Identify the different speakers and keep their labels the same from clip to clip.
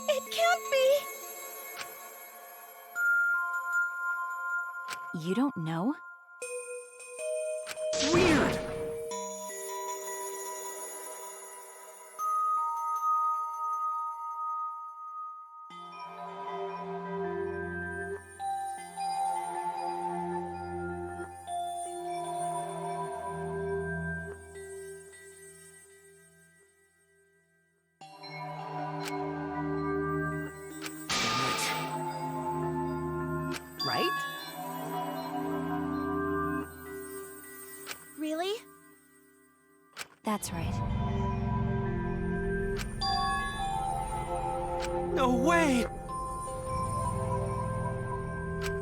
Speaker 1: It can't be!
Speaker 2: You don't know?
Speaker 3: Weird! Right?
Speaker 1: Really?
Speaker 2: That's right.
Speaker 3: No way!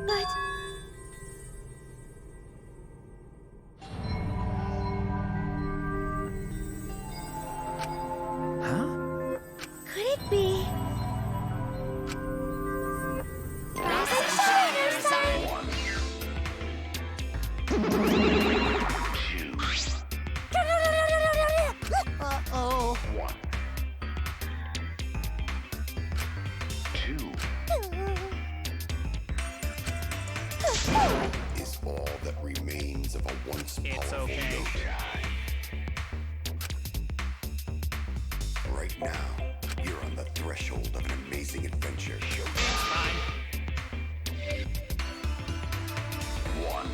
Speaker 1: But...
Speaker 3: Huh?
Speaker 1: could it be... Uh-oh.
Speaker 4: 1, 2 is all that remains of a once powerful
Speaker 5: okay.
Speaker 4: showtime. Right now, you're on the threshold of an amazing adventure. Showtime. 1,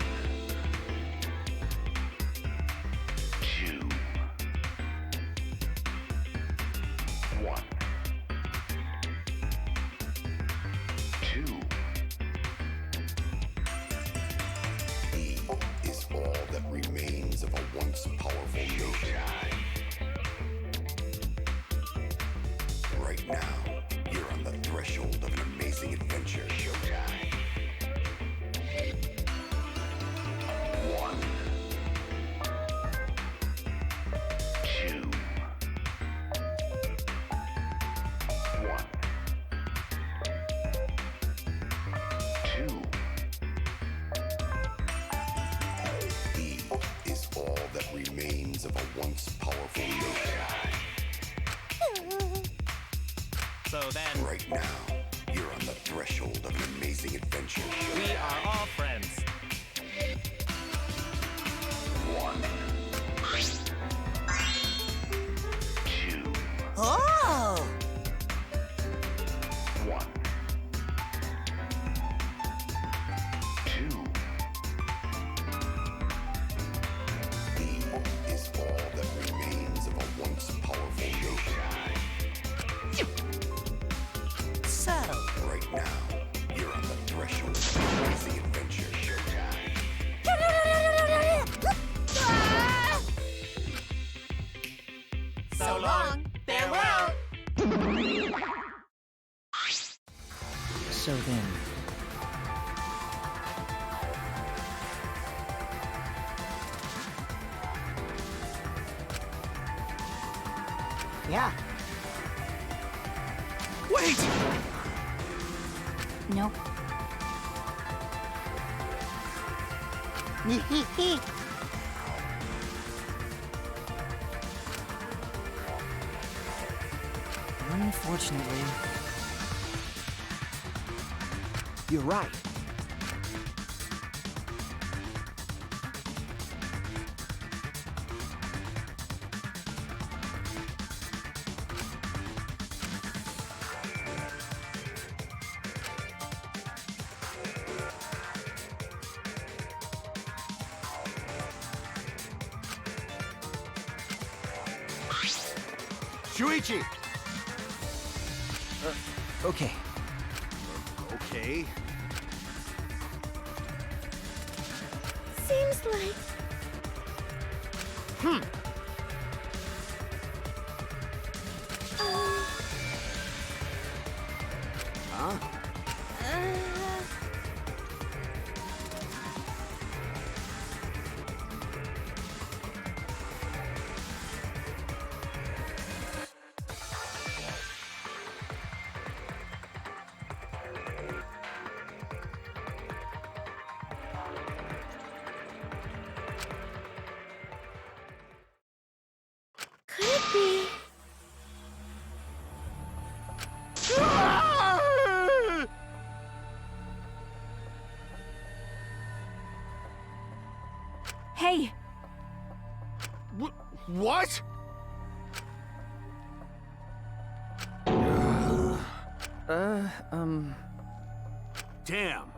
Speaker 4: 2 1, 2 E is all that remains of a once powerful showtime. Right now, you're on the threshold of an amazing adventure. Showtime. 1, 2 1, 2 E is all that remains of a once powerful showtime.
Speaker 5: So then,
Speaker 4: Right now, you're on the threshold of an amazing adventure.
Speaker 5: we are all friends.
Speaker 4: 1, 2
Speaker 1: Oh!
Speaker 4: 1, 2 E is all that remains of a once powerful showtime.
Speaker 1: So...
Speaker 4: Right now, you're on the threshold of an amazing adventure. Showtime.
Speaker 5: So long, farewell.
Speaker 3: So then...
Speaker 1: Yeah.
Speaker 3: Wait!
Speaker 2: Nope.
Speaker 3: Unfortunately... You're right.
Speaker 6: Shuichi!
Speaker 3: Okay.
Speaker 6: Okay.
Speaker 1: Seems like...
Speaker 6: Huh?
Speaker 2: Hey,
Speaker 6: What? Damn.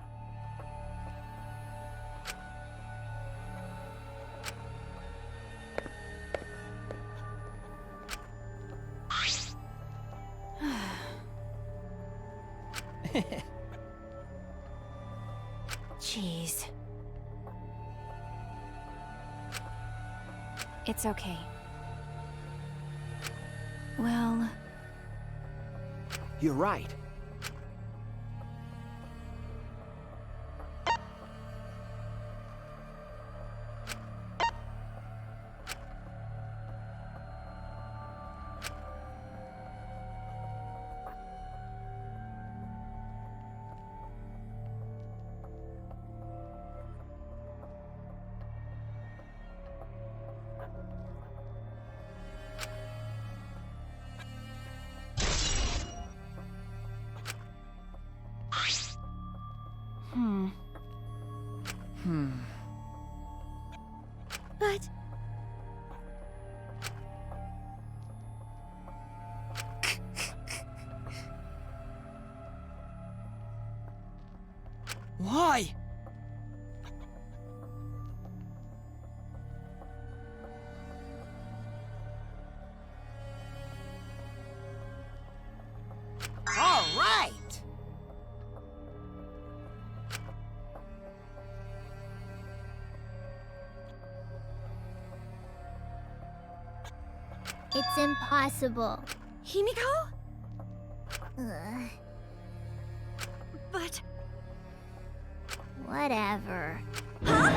Speaker 2: jeez. It's okay. Well,
Speaker 3: You're right.
Speaker 1: But
Speaker 3: Why?
Speaker 1: all right.
Speaker 7: It's impossible.
Speaker 1: Himiko?
Speaker 7: Ugh,
Speaker 1: But
Speaker 7: whatever.
Speaker 1: huh?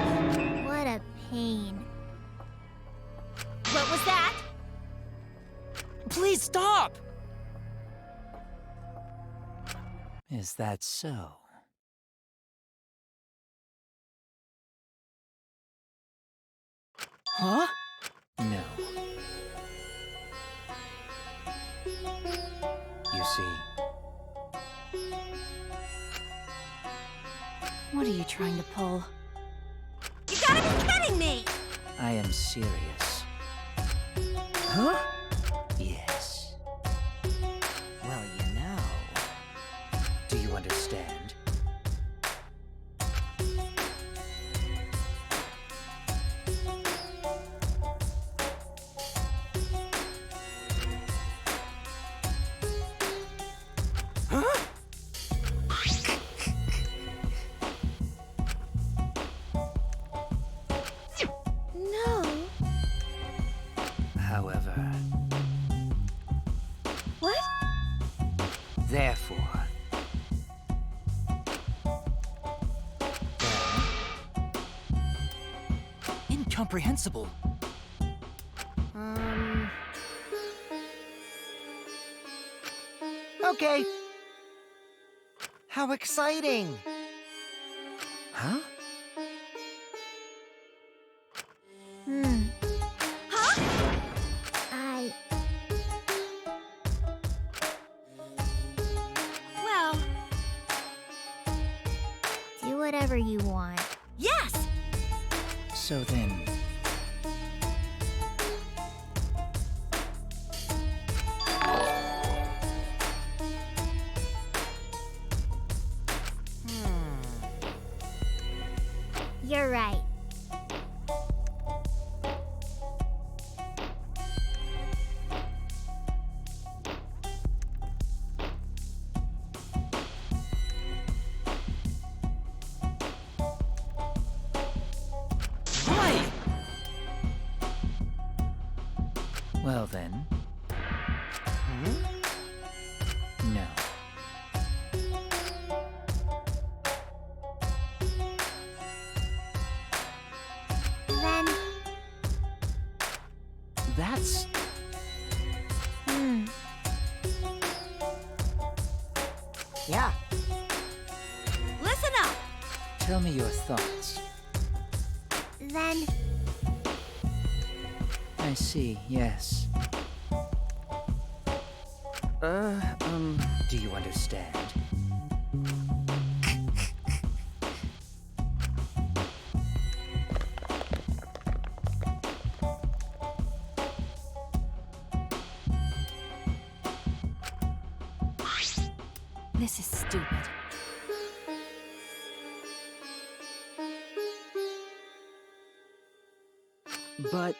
Speaker 7: What a pain.
Speaker 1: What was that?
Speaker 3: Please stop! Is that so? Huh? No. You see,
Speaker 2: what are you trying to pull?
Speaker 1: You gotta be kidding me!
Speaker 3: I am serious. Huh? Yes. Well, you know. Do you understand?
Speaker 1: No.
Speaker 3: However,
Speaker 1: What?
Speaker 3: therefore, incomprehensible.
Speaker 8: Okay. How exciting!
Speaker 3: Huh?
Speaker 1: Well,
Speaker 7: Do whatever you want.
Speaker 1: yes!
Speaker 3: So then,
Speaker 7: You're right.
Speaker 3: why? Well then, no.
Speaker 7: Then,
Speaker 3: That's
Speaker 8: Yeah.
Speaker 1: Listen up!
Speaker 3: Tell me your thoughts.
Speaker 7: then,
Speaker 3: I see, yes. Do you understand?
Speaker 2: This is stupid.
Speaker 3: But...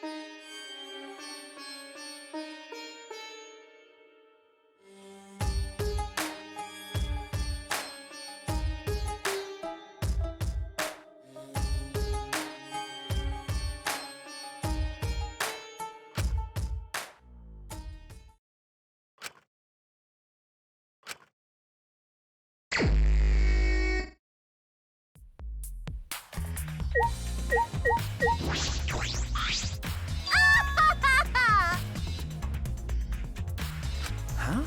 Speaker 3: Huh?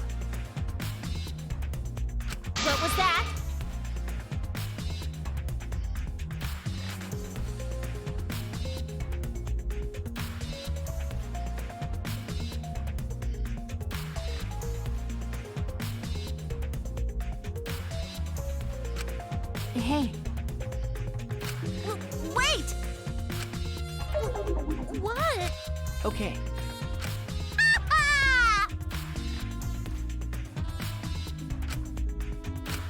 Speaker 1: What was that?
Speaker 2: Hey,
Speaker 1: Wait! What?
Speaker 3: Okay.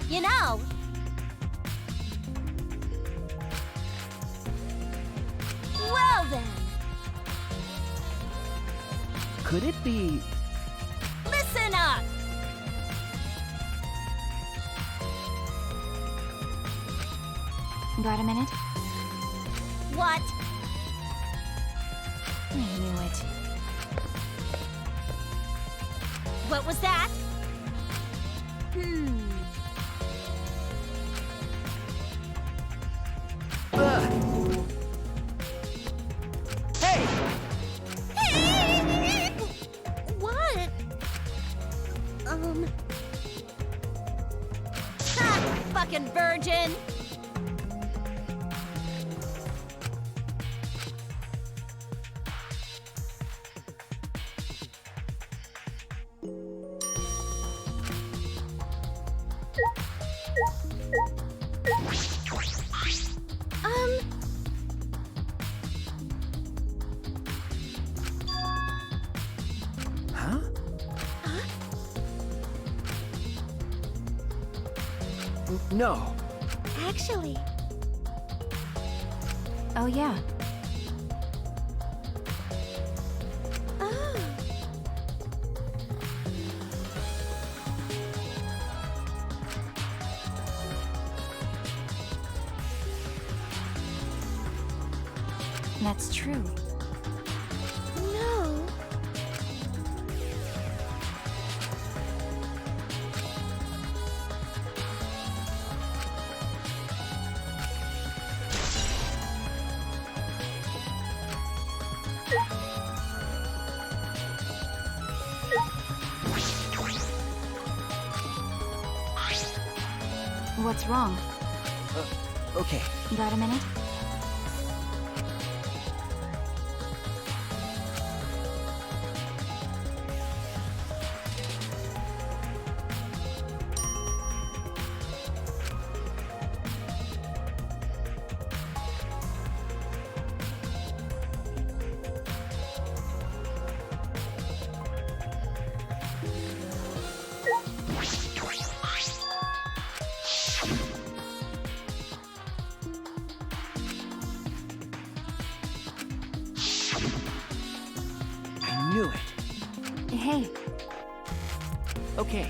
Speaker 1: You know, well then,
Speaker 3: Could it be...
Speaker 1: listen up!
Speaker 2: got a minute?
Speaker 1: What?
Speaker 2: I knew it.
Speaker 1: What was that?
Speaker 3: Hey!
Speaker 1: What? Ha! Fucking virgin!
Speaker 3: Huh? No.
Speaker 1: Actually,
Speaker 2: Oh, yeah.
Speaker 1: oh.
Speaker 2: That's true.
Speaker 1: No.
Speaker 2: What's wrong?
Speaker 3: Okay.
Speaker 2: Got a minute?
Speaker 3: I knew it.
Speaker 2: Hey,
Speaker 3: Okay.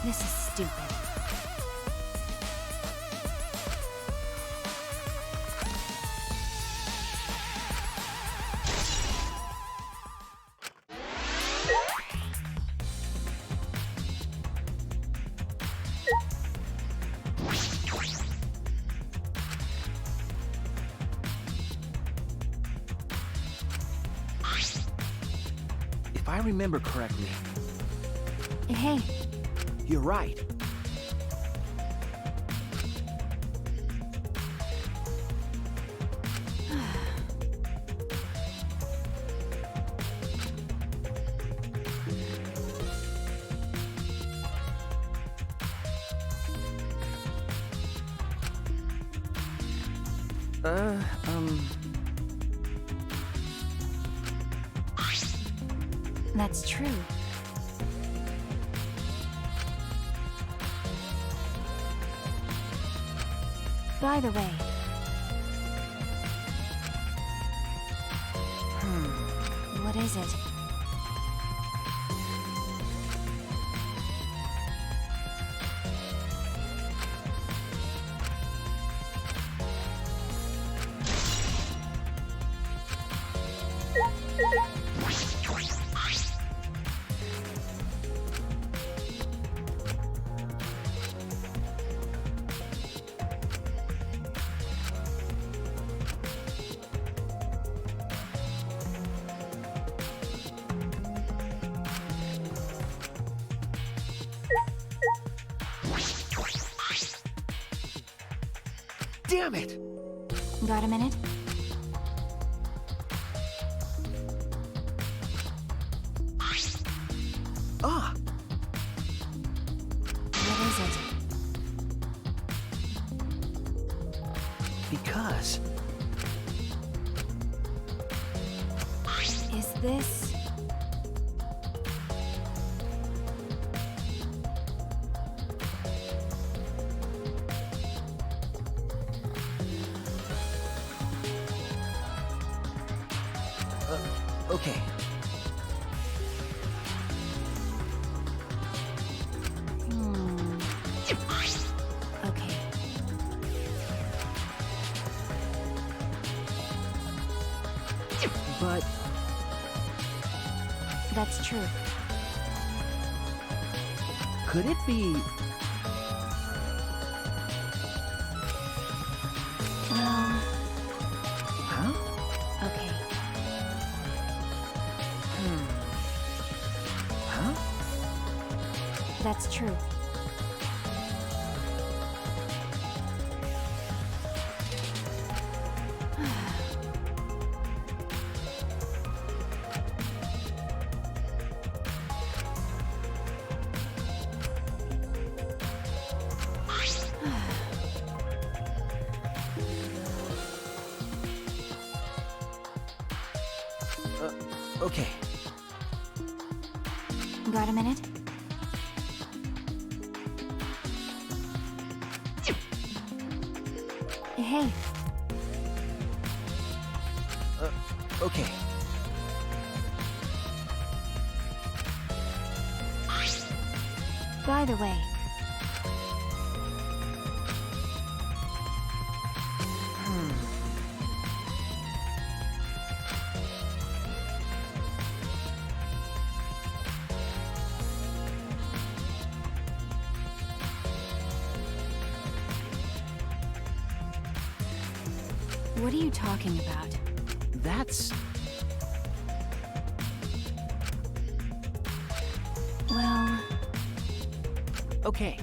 Speaker 2: this is stupid.
Speaker 3: If I remember correctly,
Speaker 2: Hey,
Speaker 3: you're right.
Speaker 2: that's true. By the way, what is it?
Speaker 3: Damn it!
Speaker 2: Got a minute?
Speaker 3: Ah!
Speaker 2: What is it?
Speaker 3: Because
Speaker 2: Is this...
Speaker 3: okay.
Speaker 2: Okay.
Speaker 3: But
Speaker 2: That's true.
Speaker 3: could it be?
Speaker 2: Well,
Speaker 3: Huh?
Speaker 2: okay.
Speaker 3: Huh?
Speaker 2: That's true.
Speaker 3: Okay.
Speaker 2: Got a minute? Hey,
Speaker 3: Okay.
Speaker 2: by the way, what are you talking about?
Speaker 3: That's
Speaker 2: Well,
Speaker 3: okay.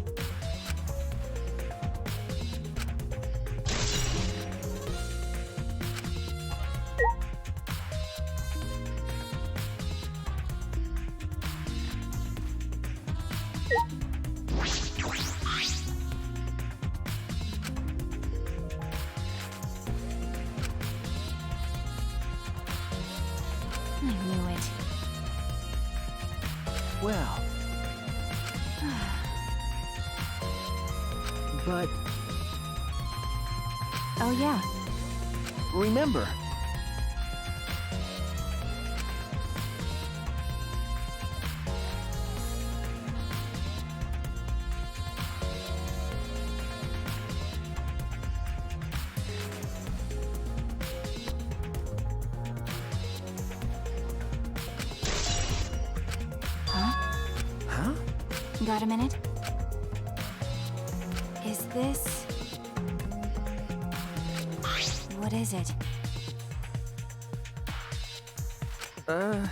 Speaker 2: I knew it.
Speaker 3: Well. But
Speaker 2: Oh yeah,
Speaker 3: remember, huh?
Speaker 2: got a minute? Is this... What is it?
Speaker 3: Uh,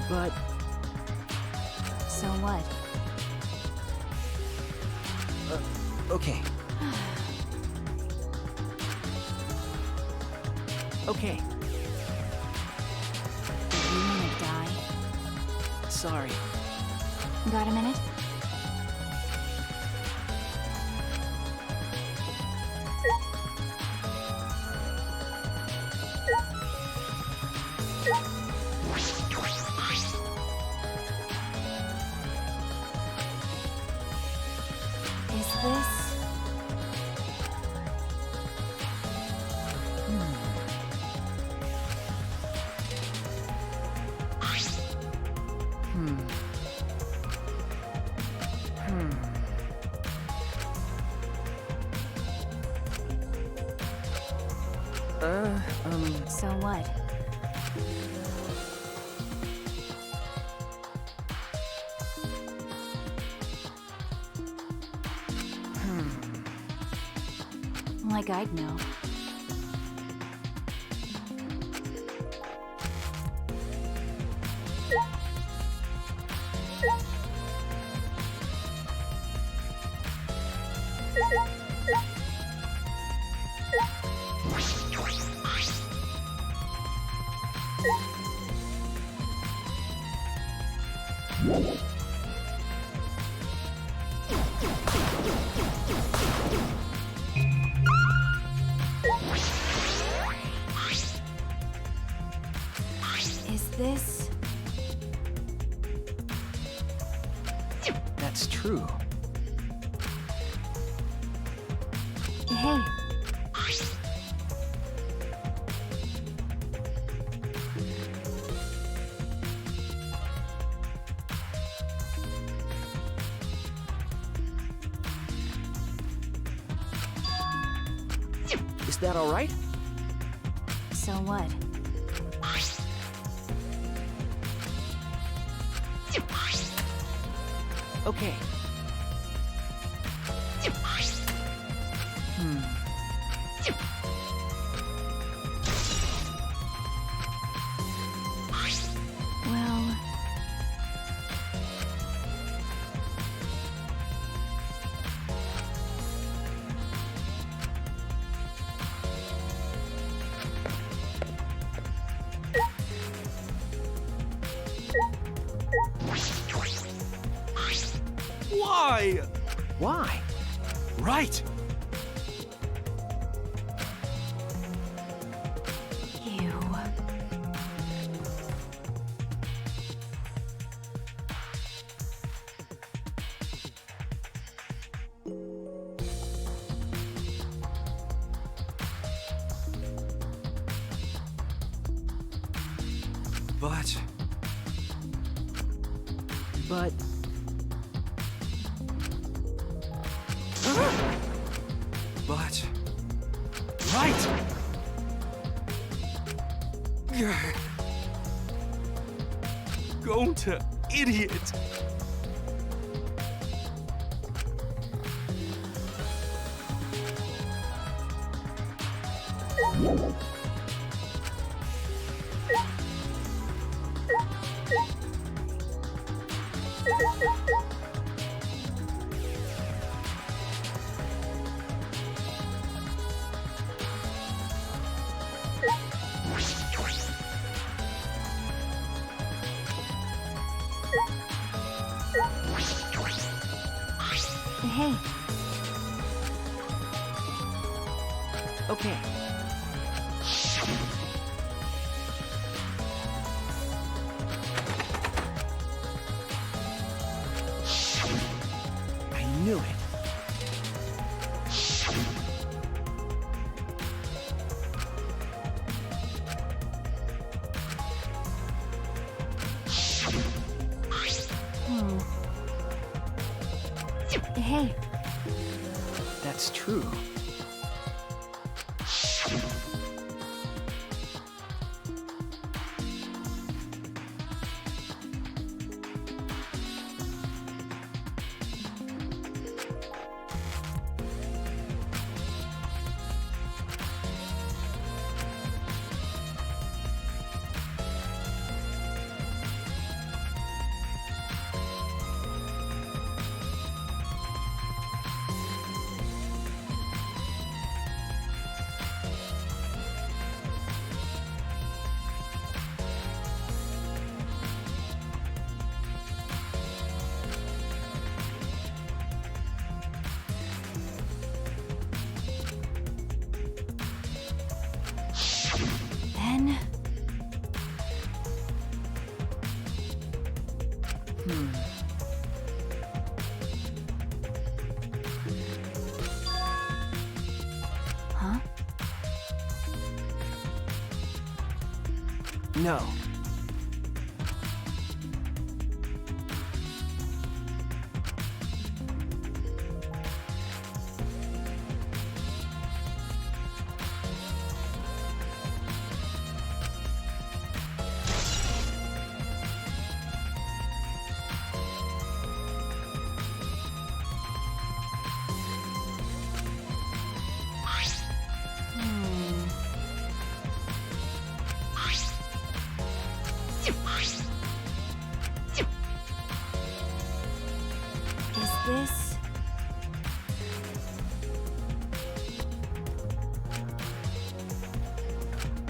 Speaker 3: but
Speaker 2: So what?
Speaker 3: okay. Okay,
Speaker 2: You wanna die?
Speaker 3: sorry.
Speaker 2: Got a minute? Is this... So what? Like I'd know. Is this...
Speaker 3: That's true.
Speaker 2: Hey,
Speaker 3: Is that all right?
Speaker 2: so what?
Speaker 3: Okay.
Speaker 2: Well...
Speaker 6: Why?
Speaker 3: Why?
Speaker 6: Right.
Speaker 2: You...
Speaker 6: But
Speaker 3: But
Speaker 6: right. Go to idiot.
Speaker 2: Hey,
Speaker 3: okay. I knew it.
Speaker 2: Hey,
Speaker 3: That's true.
Speaker 2: then... Huh?
Speaker 3: No.
Speaker 2: Is this...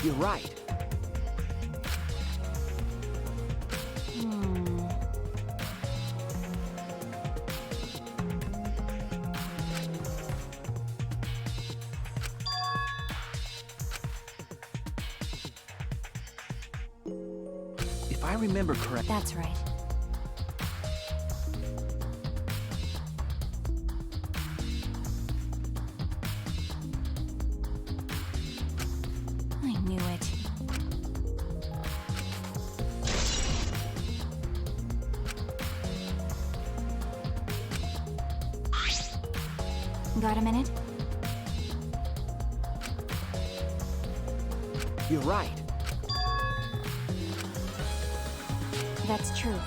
Speaker 3: You're right. If I remember correctly...
Speaker 2: That's right. I knew it. Got a minute?
Speaker 3: You're right.
Speaker 2: That's true.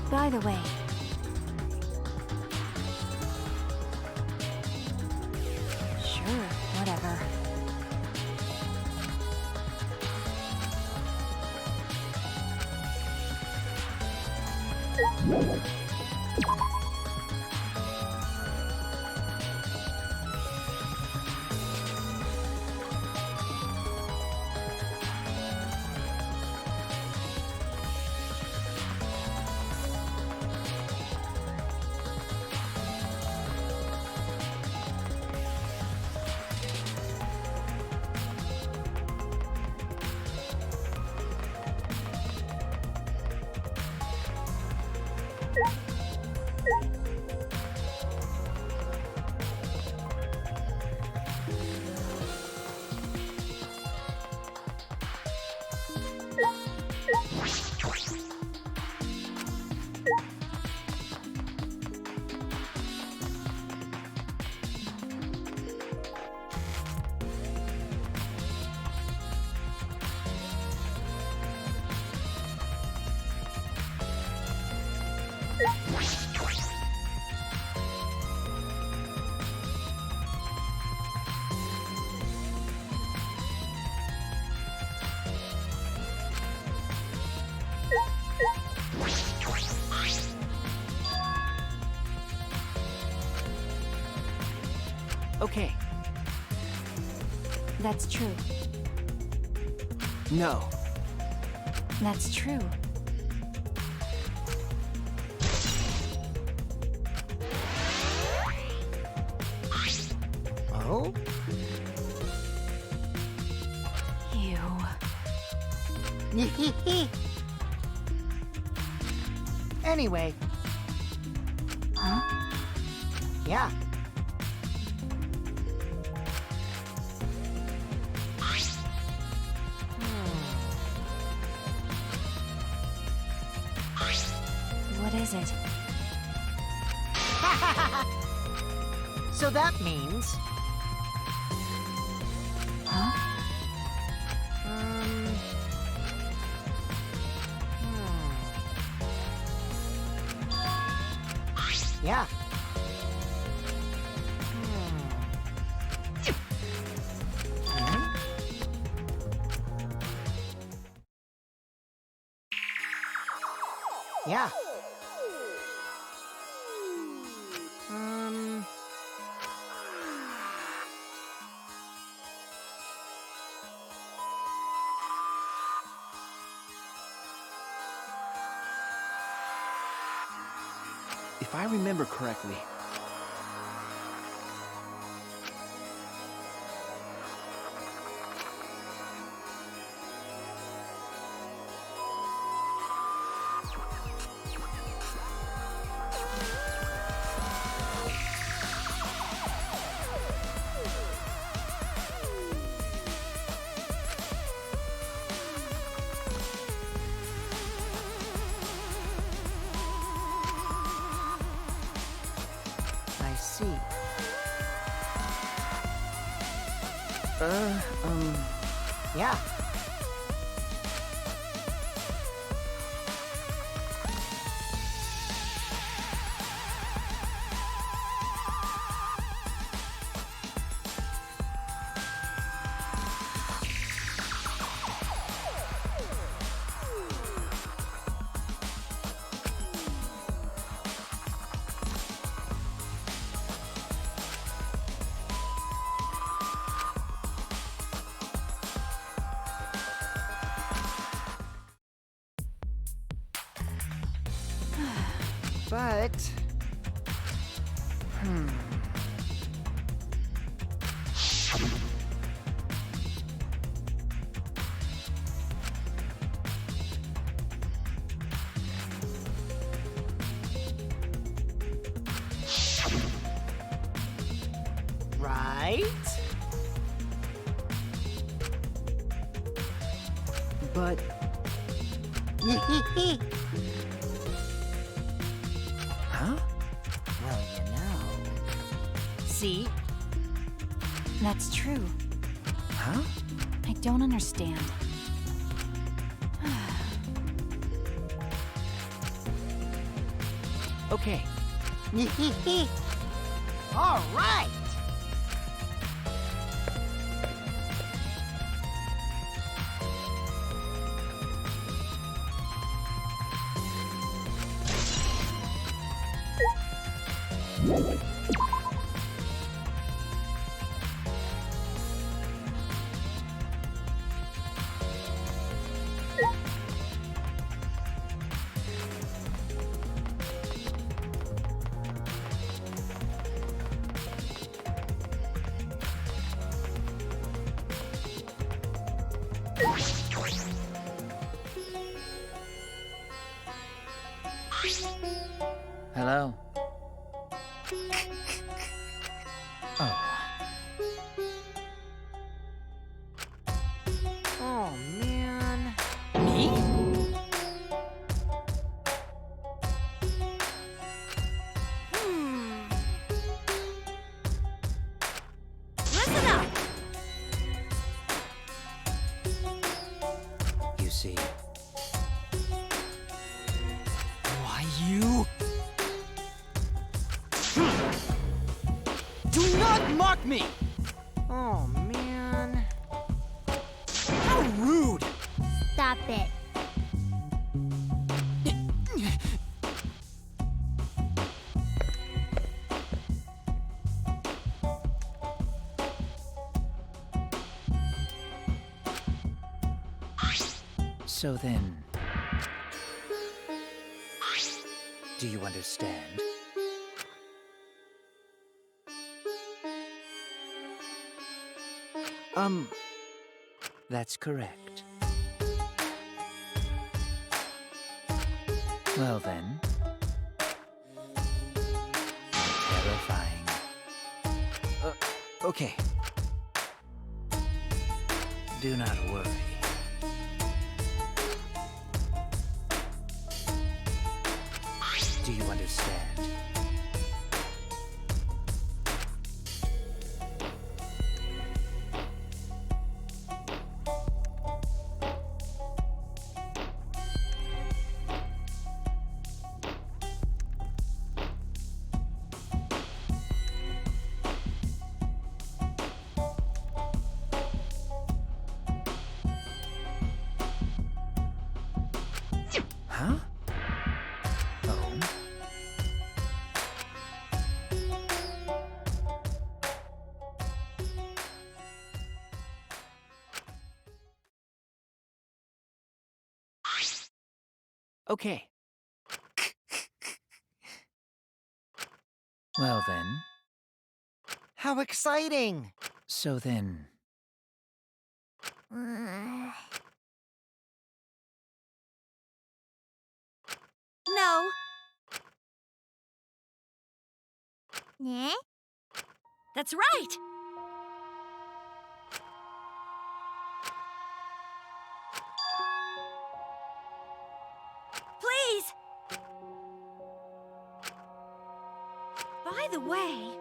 Speaker 2: By the way... Sure, whatever.
Speaker 3: Okay.
Speaker 2: That's true.
Speaker 3: No.
Speaker 2: That's true.
Speaker 8: Oh?
Speaker 2: You...
Speaker 8: Anyway,
Speaker 2: Huh?
Speaker 8: yeah.
Speaker 2: is it?
Speaker 8: So that means...
Speaker 2: Huh?
Speaker 8: Yeah. Yeah.
Speaker 3: If I remember correctly...
Speaker 8: I see. Yeah. But... Right?
Speaker 3: But... Huh?
Speaker 8: Well, you know. See?
Speaker 2: That's true.
Speaker 3: Huh?
Speaker 2: I don't understand.
Speaker 3: Okay.
Speaker 8: All right.
Speaker 3: Hello? Oh.
Speaker 8: Oh, man.
Speaker 3: Me?
Speaker 1: Listen up!
Speaker 3: You see...
Speaker 6: Why you?
Speaker 3: Do not mock me!
Speaker 8: Oh, man.
Speaker 3: How rude!
Speaker 7: Stop it.
Speaker 3: So then... Do you understand? That's correct. Well then... Terrifying. Okay. Do not worry. Do you understand? Huh? Oh. Okay. Well then.
Speaker 8: How exciting!
Speaker 3: So then.
Speaker 1: No.
Speaker 7: Eh?
Speaker 1: That's right. Please. By the way,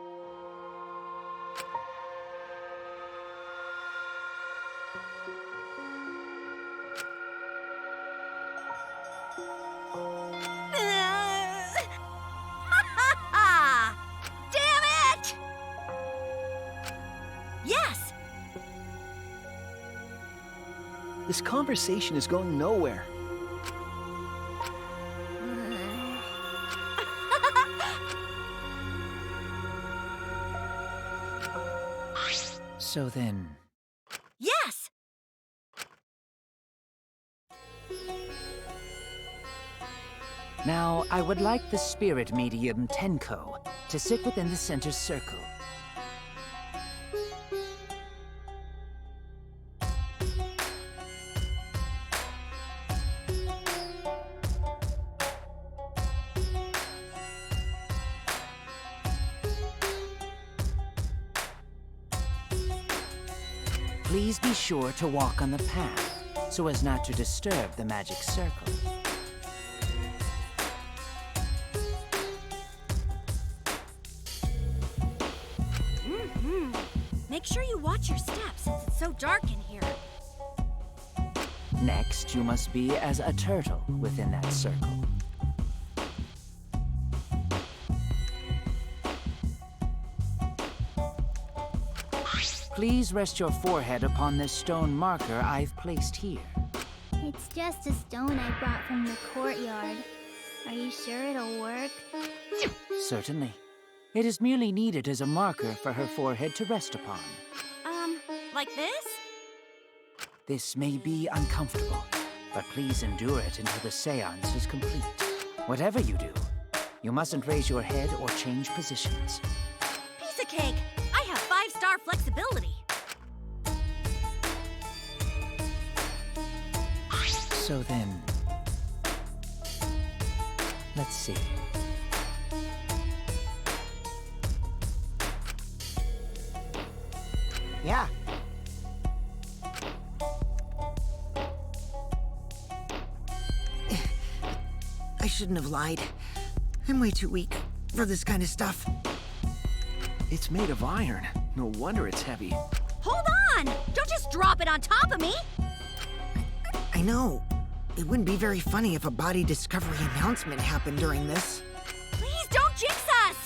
Speaker 1: damn it! Yes.
Speaker 6: This conversation is going nowhere.
Speaker 3: So then.
Speaker 1: Yes.
Speaker 3: Now, I would like the spirit medium Tenko to sit within the center circle. Please be sure to walk on the path, so as not to disturb the magic circle.
Speaker 1: Make sure you watch your steps since it's so dark in here.
Speaker 3: Next, you must be as a turtle within that circle. Please rest your forehead upon this stone marker I've placed here.
Speaker 7: It's just a stone I brought from the courtyard. Are you sure it'll work?
Speaker 3: Certainly. It is merely needed as a marker for her forehead to rest upon.
Speaker 1: Like this?
Speaker 3: This may be uncomfortable, but please endure it until the seance is complete. Whatever you do, you mustn't raise your head or change positions.
Speaker 1: Piece of cake. I have 5-star flexibility.
Speaker 3: So then, let's see.
Speaker 8: Yeah. I shouldn't have lied. I'm way too weak for this kind of stuff.
Speaker 6: It's made of iron. No wonder it's heavy.
Speaker 1: Hold on! Don't just drop it on top of me!
Speaker 8: I know. It wouldn't be very funny if a body discovery announcement happened during this.
Speaker 1: Please don't jinx us!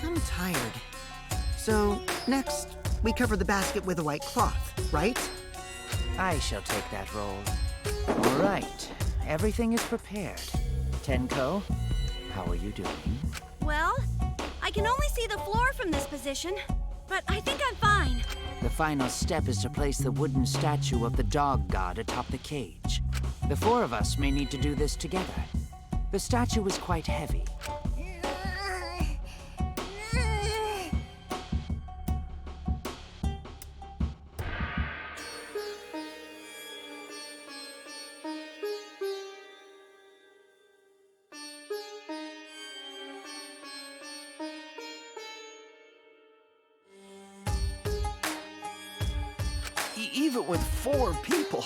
Speaker 8: I'm tired. So, next, we cover the basket with a white cloth, right?
Speaker 3: I shall take that role. All right, everything is prepared. Tenko, how are you doing?
Speaker 1: Well, I can only see the floor from this position, but I think I'm fine.
Speaker 3: The final step is to place the wooden statue of the dog god atop the cage. The 4 of us may need to do this together. The statue is quite heavy.
Speaker 6: Even with 4 people,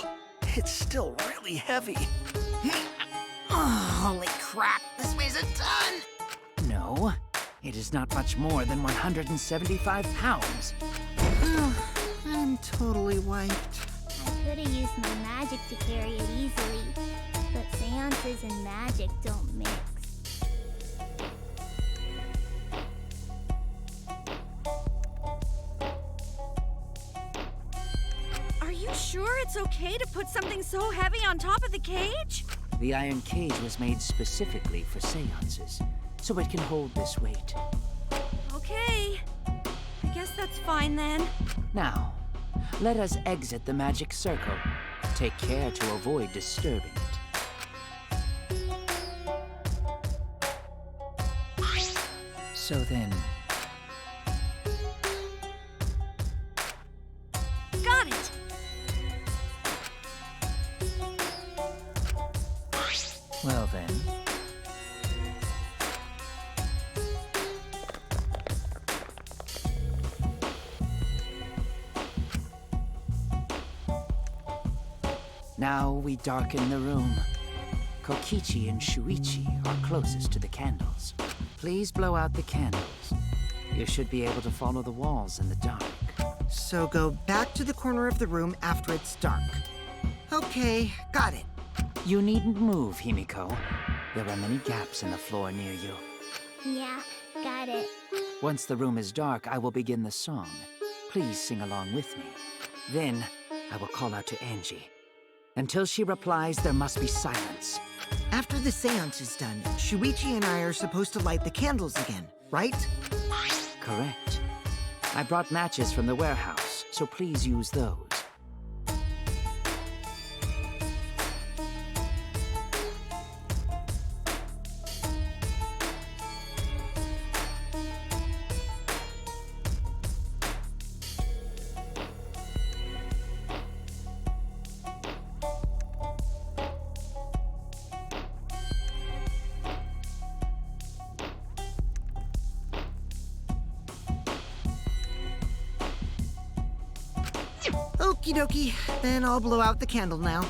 Speaker 6: it's still really heavy.
Speaker 8: Oh, holy crap, this weighs a ton!
Speaker 3: No, it is not much more than 175 pounds.
Speaker 8: Oh, I'm totally wiped.
Speaker 7: I could have used my magic to carry it easily, but seances and magic don't mix.
Speaker 1: Are you sure it's okay to put something so heavy on top of the cage?
Speaker 3: The iron cage was made specifically for seances, so it can hold this weight.
Speaker 1: Okay. I guess that's fine then.
Speaker 3: Now, let us exit the magic circle. Take care to avoid disturbing it. So then,
Speaker 1: Got it!
Speaker 3: well then. Now we darken the room. Kokichi and Shuichi are closest to the candles. Please blow out the candles. You should be able to follow the walls in the dark.
Speaker 8: So go back to the corner of the room after it's dark. Okay, got it.
Speaker 3: You needn't move, Himiko. There are many gaps in the floor near you.
Speaker 7: Yeah, got it.
Speaker 3: Once the room is dark, I will begin the song. Please sing along with me. Then, I will call out to Angie. Until she replies, there must be silence.
Speaker 8: After the seance is done, Shuichi and I are supposed to light the candles again, right?
Speaker 3: Correct. I brought matches from the warehouse, so please use those.
Speaker 8: Okie dokie, then I'll blow out the candle now.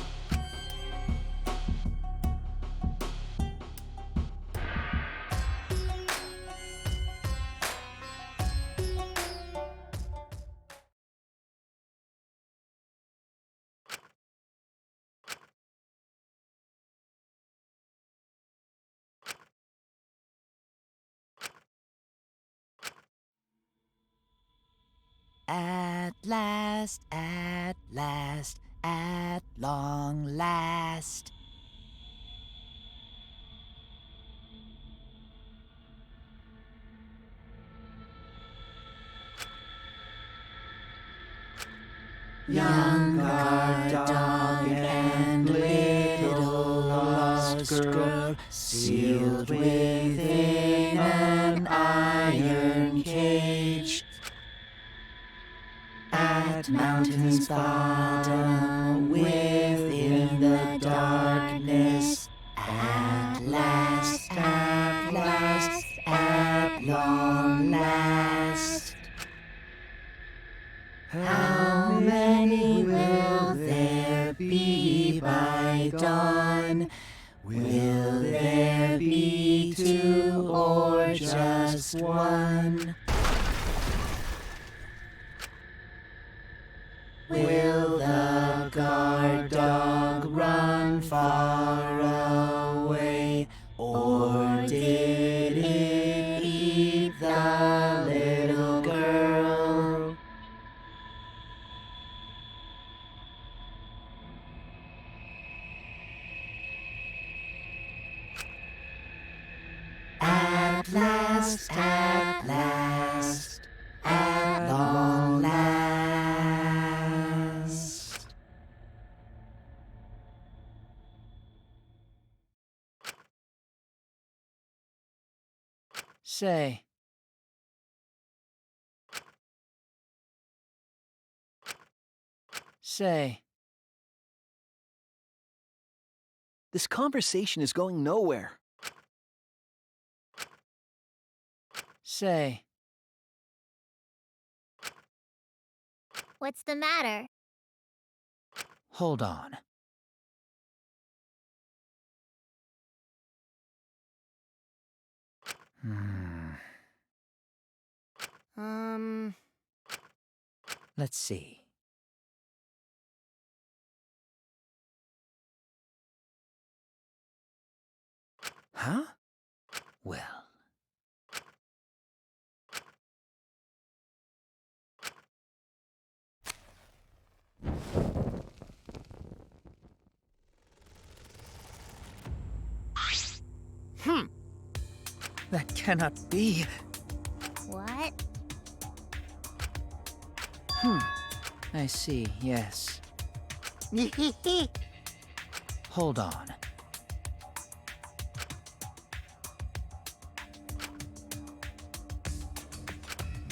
Speaker 3: At last, at long last. Young guard dog and little lost girl, sealed within an iron cage. At mountain's bottom, within the darkness, at last, at long last. How many will there be by dawn? Will there be 2 or just 1? Will the guard dog run far away, or did it eat the little girl? At last, at long last. Say. Say.
Speaker 6: This conversation is going nowhere.
Speaker 3: Say.
Speaker 7: What's the matter?
Speaker 3: Hold on. Let's see. Huh? Well. That cannot be.
Speaker 7: What?
Speaker 3: I see, yes. Hold on.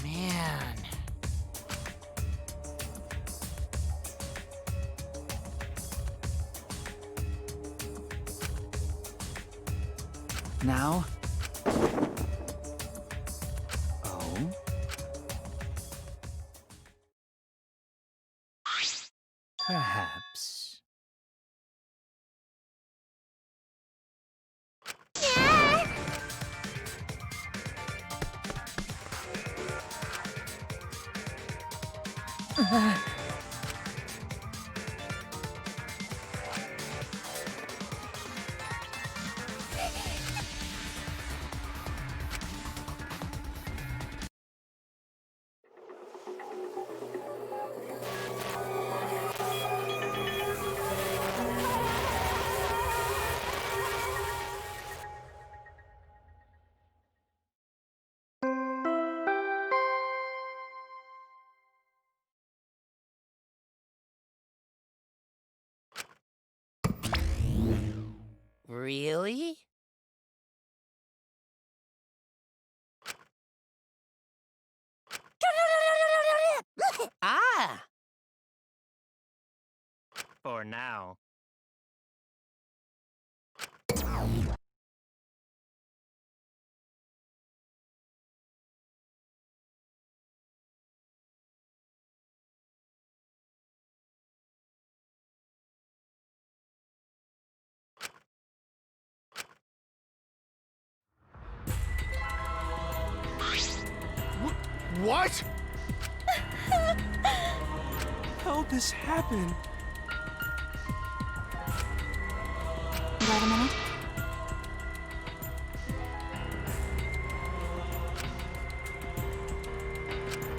Speaker 8: Man.
Speaker 3: Now? Oh? Perhaps.
Speaker 9: Really? Ah!
Speaker 5: For now.
Speaker 6: What? How'd this happen?
Speaker 2: Wait a minute.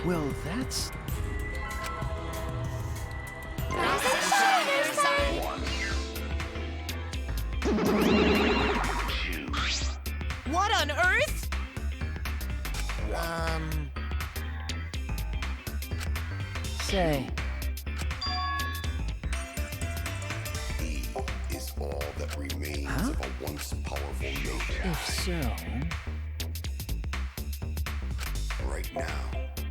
Speaker 6: Well, that's...
Speaker 9: What on earth?
Speaker 3: Say,
Speaker 4: E is all that remains of a once powerful nation.
Speaker 3: if so...
Speaker 4: Right now,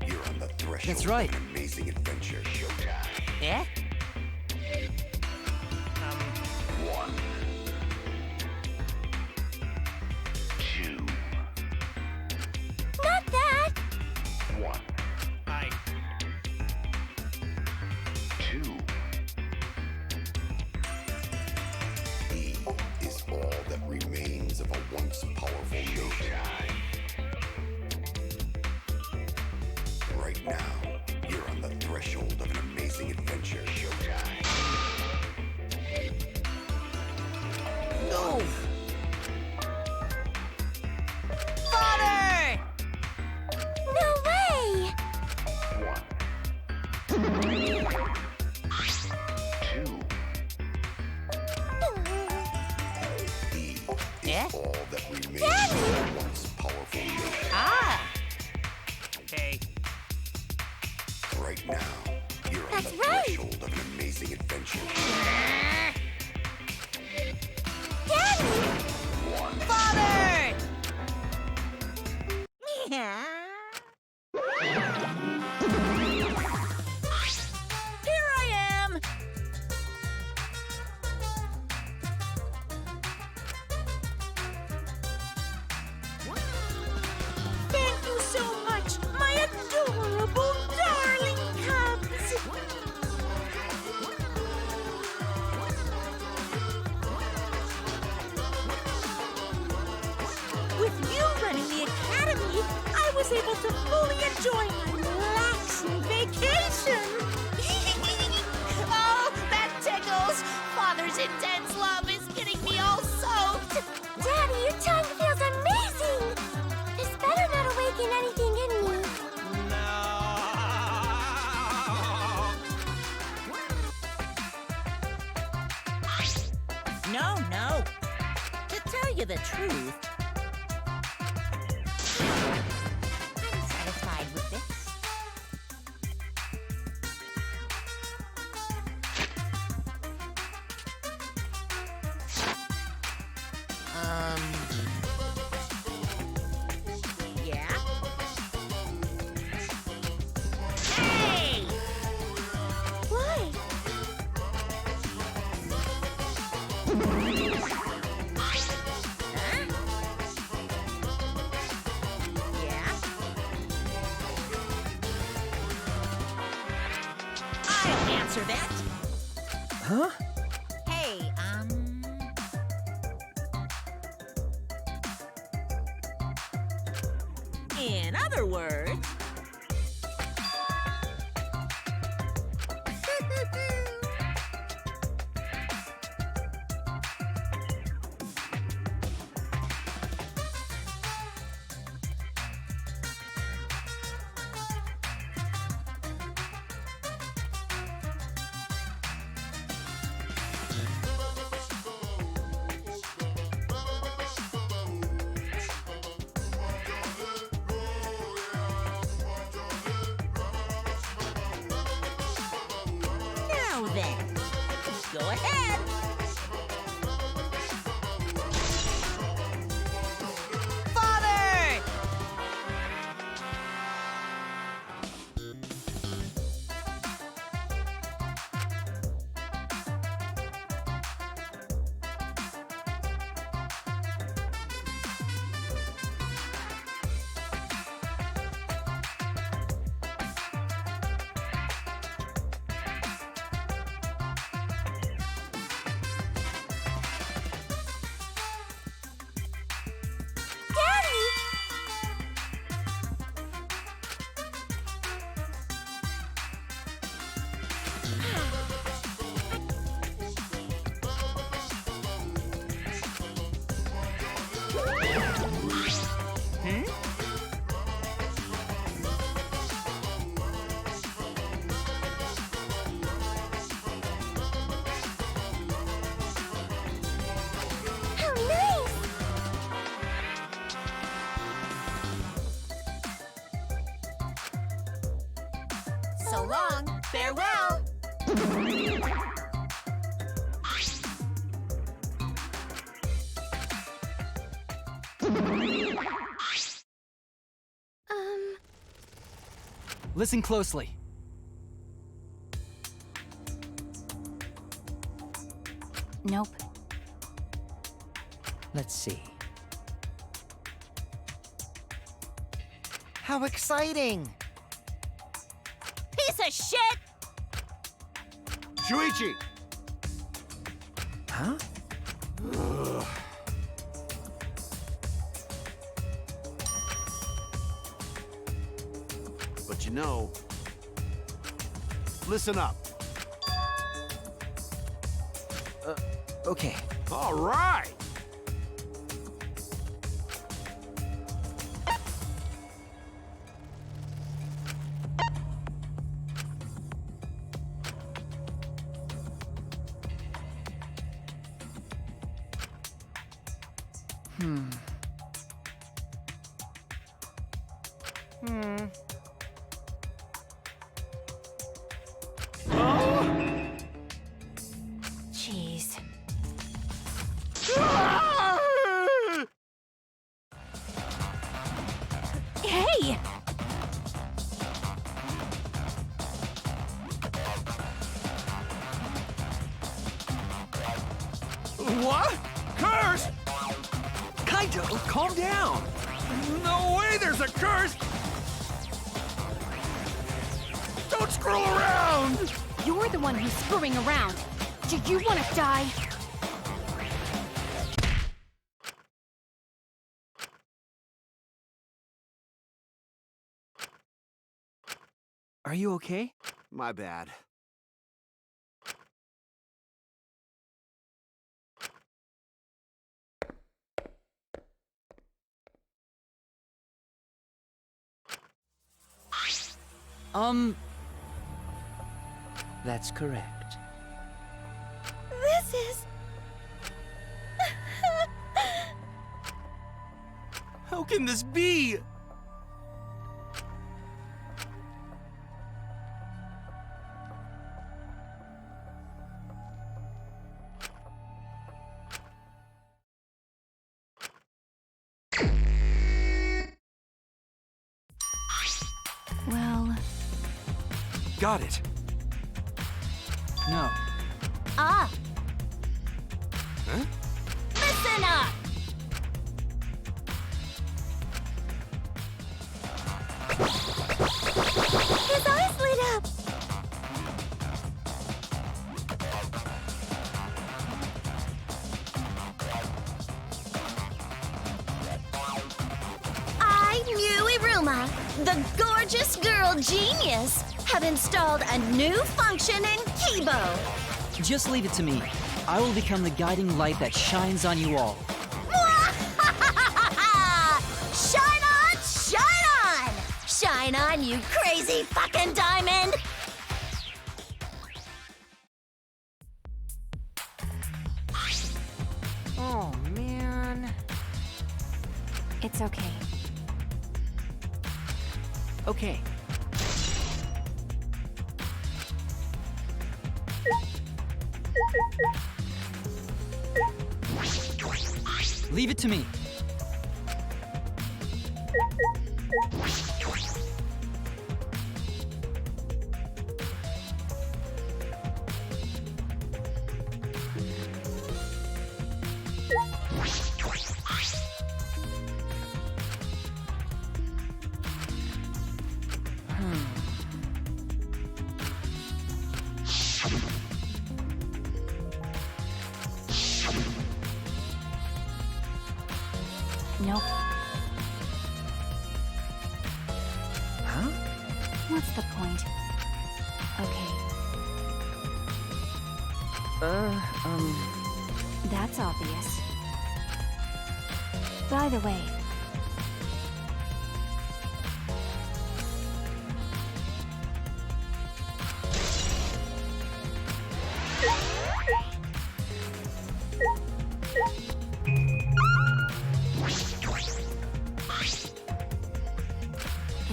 Speaker 4: you're on the threshold
Speaker 8: That's right.
Speaker 4: of an amazing adventure. Showtime.
Speaker 9: Eh?
Speaker 4: 1, 2,
Speaker 7: Not that!
Speaker 4: 1,
Speaker 5: I
Speaker 4: 2. E is all that remains of a once powerful nation. Right now, you're on the threshold of an amazing adventure. Showtime.
Speaker 9: No! Father!
Speaker 7: No way!
Speaker 4: 1, 2. E
Speaker 9: Eh?
Speaker 4: is all that remains of a once powerful nation.
Speaker 9: Ah!
Speaker 5: okay.
Speaker 4: Right now, you're on
Speaker 7: That's
Speaker 4: the
Speaker 7: right.
Speaker 4: threshold of an amazing adventure.
Speaker 9: Father! Here I am! Thank you so much, my adorable darling cubs! you the truth, I'm satisfied with this. Yeah? Hey!
Speaker 7: Why?
Speaker 9: Huh? Yeah? I'll answer that.
Speaker 6: Huh?
Speaker 9: Hey, in other words... Now then, go ahead. Father!
Speaker 7: How nice!
Speaker 9: So long. Farewell.
Speaker 6: Listen closely.
Speaker 2: Nope.
Speaker 3: Let's see.
Speaker 8: How exciting!
Speaker 9: Piece of shit!
Speaker 6: Shuichi!
Speaker 3: Huh?
Speaker 6: But you know... Listen up.
Speaker 3: Okay.
Speaker 6: All right!
Speaker 2: Jeez. Hey!
Speaker 6: What? Curse? Kaito, calm down! No way there's a curse! Don't screw around!
Speaker 2: You're the one who's screwing around. Do you want to die?
Speaker 6: Are you okay? My bad.
Speaker 3: That's correct.
Speaker 7: This is...
Speaker 6: How can this be?
Speaker 2: Well,
Speaker 6: Got it.
Speaker 3: No.
Speaker 2: ah!
Speaker 6: Huh?
Speaker 2: Listen up!
Speaker 7: His eyes lit up!
Speaker 2: I, Iruma, the gorgeous girl genius, have installed a new function in Kibo.
Speaker 10: Just leave it to me. I will become the guiding light that shines on you all.
Speaker 2: Shine on, shine on! Shine on, you crazy fucking diamond!
Speaker 3: Oh, man.
Speaker 2: It's okay.
Speaker 3: Okay.
Speaker 10: Leave it to me.
Speaker 2: Nope.
Speaker 3: Huh?
Speaker 2: What's the point? Okay, that's obvious. By the way,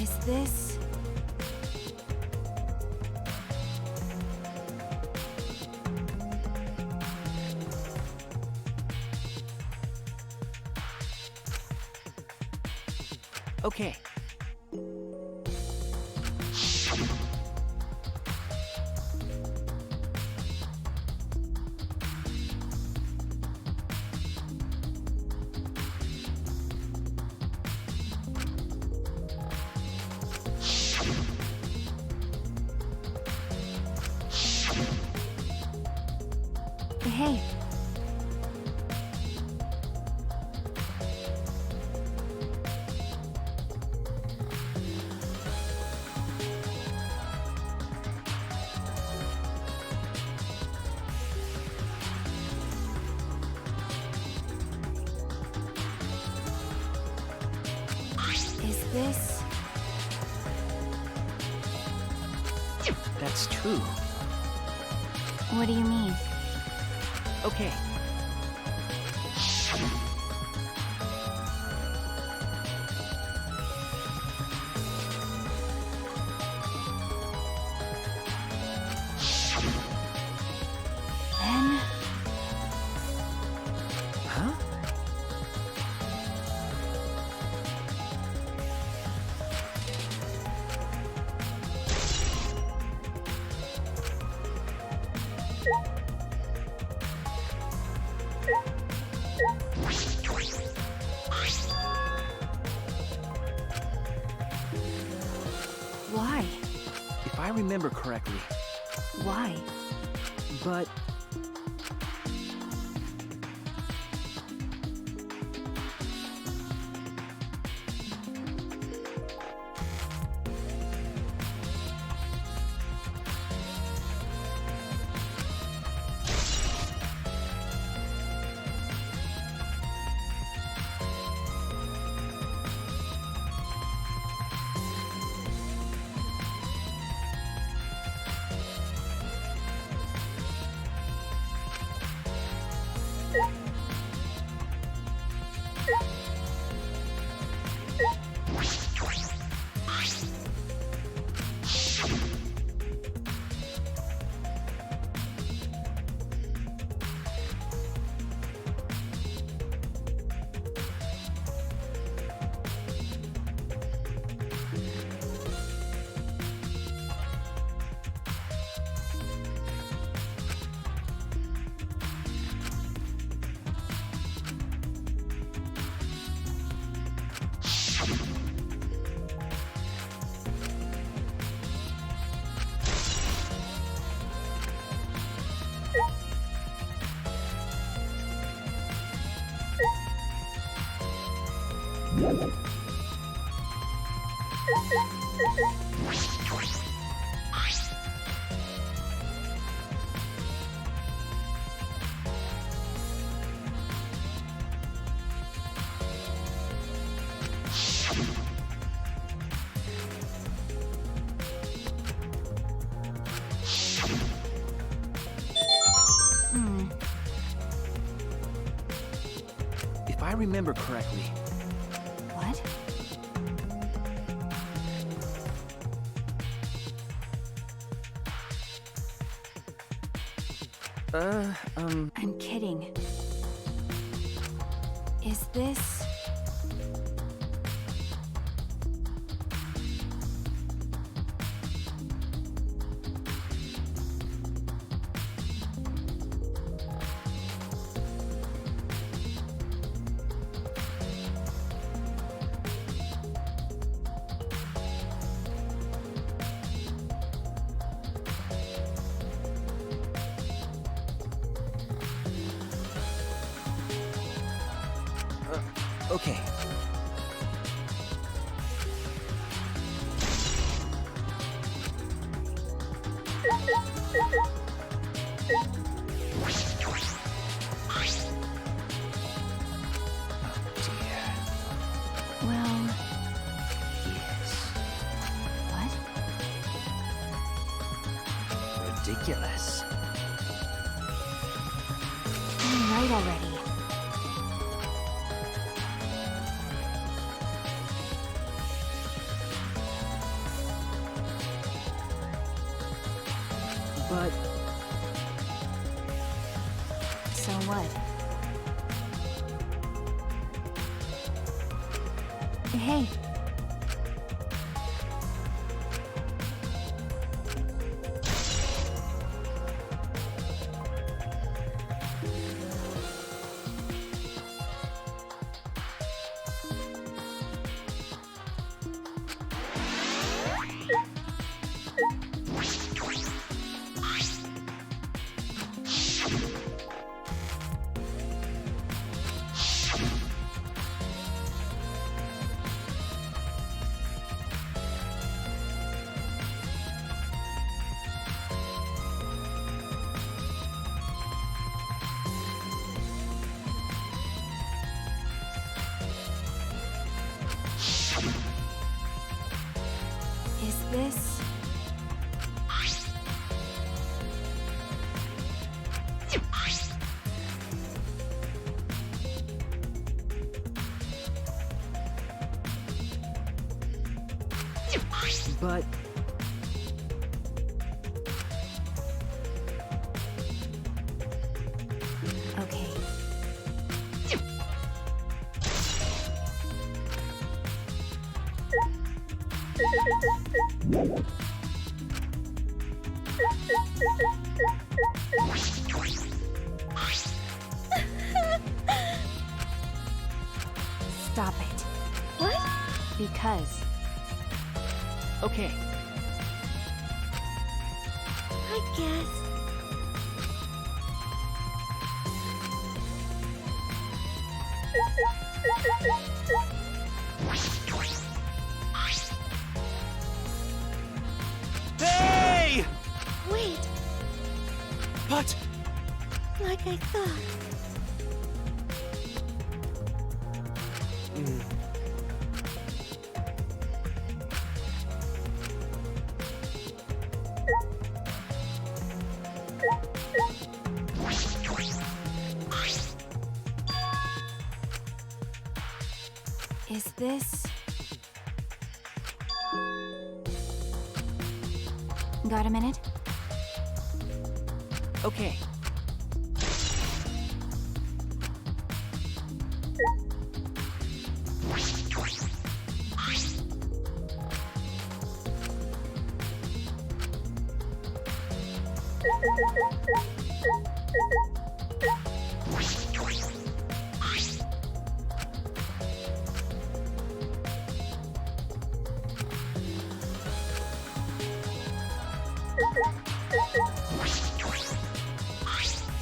Speaker 2: is this...
Speaker 3: Okay.
Speaker 2: Hey. Is this...
Speaker 3: That's true.
Speaker 2: What do you mean?
Speaker 3: Okay.
Speaker 2: Then...
Speaker 3: Huh?
Speaker 2: Why?
Speaker 6: If I remember correctly,
Speaker 2: Why?
Speaker 6: but If I remember correctly,
Speaker 1: What? I'm kidding. Is this...
Speaker 6: okay.
Speaker 1: Well...
Speaker 3: Yes.
Speaker 1: What?
Speaker 3: Ridiculous.
Speaker 1: I'm right already.
Speaker 6: But
Speaker 1: So what? Hey. Is this...
Speaker 6: but
Speaker 1: Okay. Stop it.
Speaker 2: What?
Speaker 1: Because...
Speaker 6: okay.
Speaker 2: I guess.
Speaker 6: Hey!
Speaker 2: Wait,
Speaker 6: But
Speaker 2: like I thought.
Speaker 1: Is this... Got a minute?
Speaker 6: okay.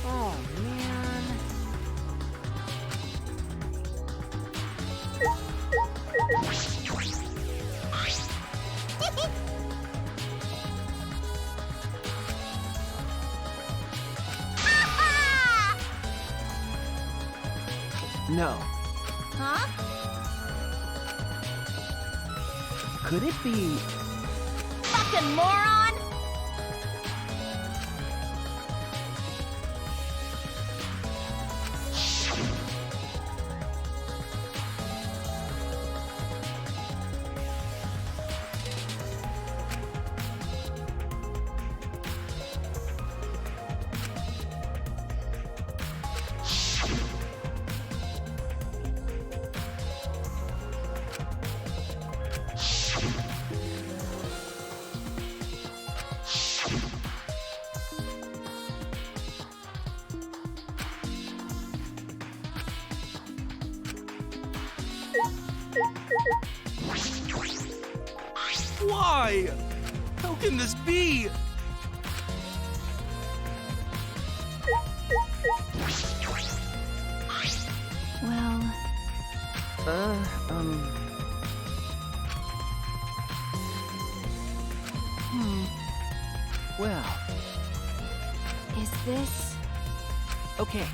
Speaker 1: Oh, man.
Speaker 6: No.
Speaker 2: Huh?
Speaker 6: Could it be...
Speaker 2: Fucking moron!
Speaker 6: Why? How can this be?
Speaker 7: Well,
Speaker 6: Well,
Speaker 7: is this...
Speaker 6: okay.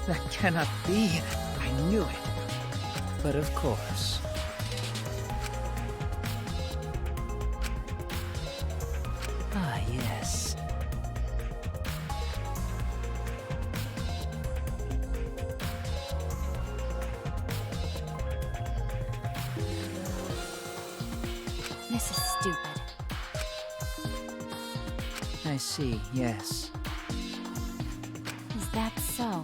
Speaker 3: That cannot be. I knew it. But of course. Ah, yes.
Speaker 7: This is stupid.
Speaker 3: I see, yes.
Speaker 7: Is that so?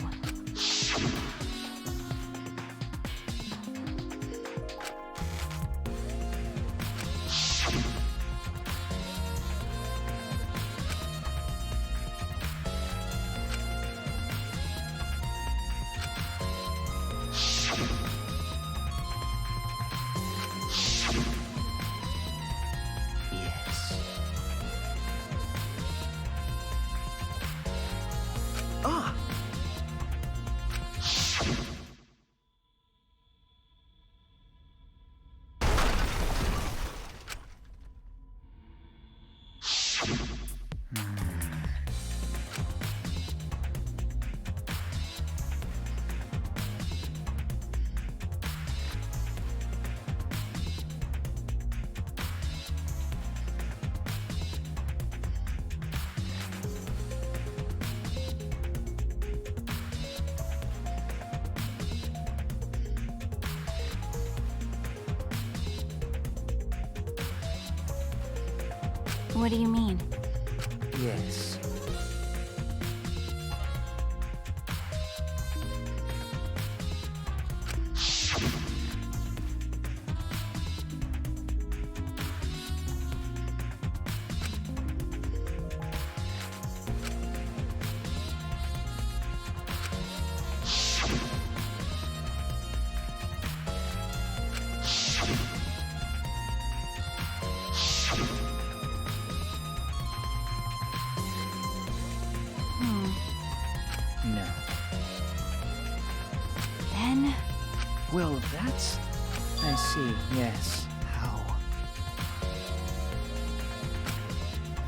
Speaker 3: Yes.
Speaker 6: Ah!
Speaker 1: What do you mean?
Speaker 3: Yes. No.
Speaker 1: Then...
Speaker 3: Well, that's... I see, yes. How?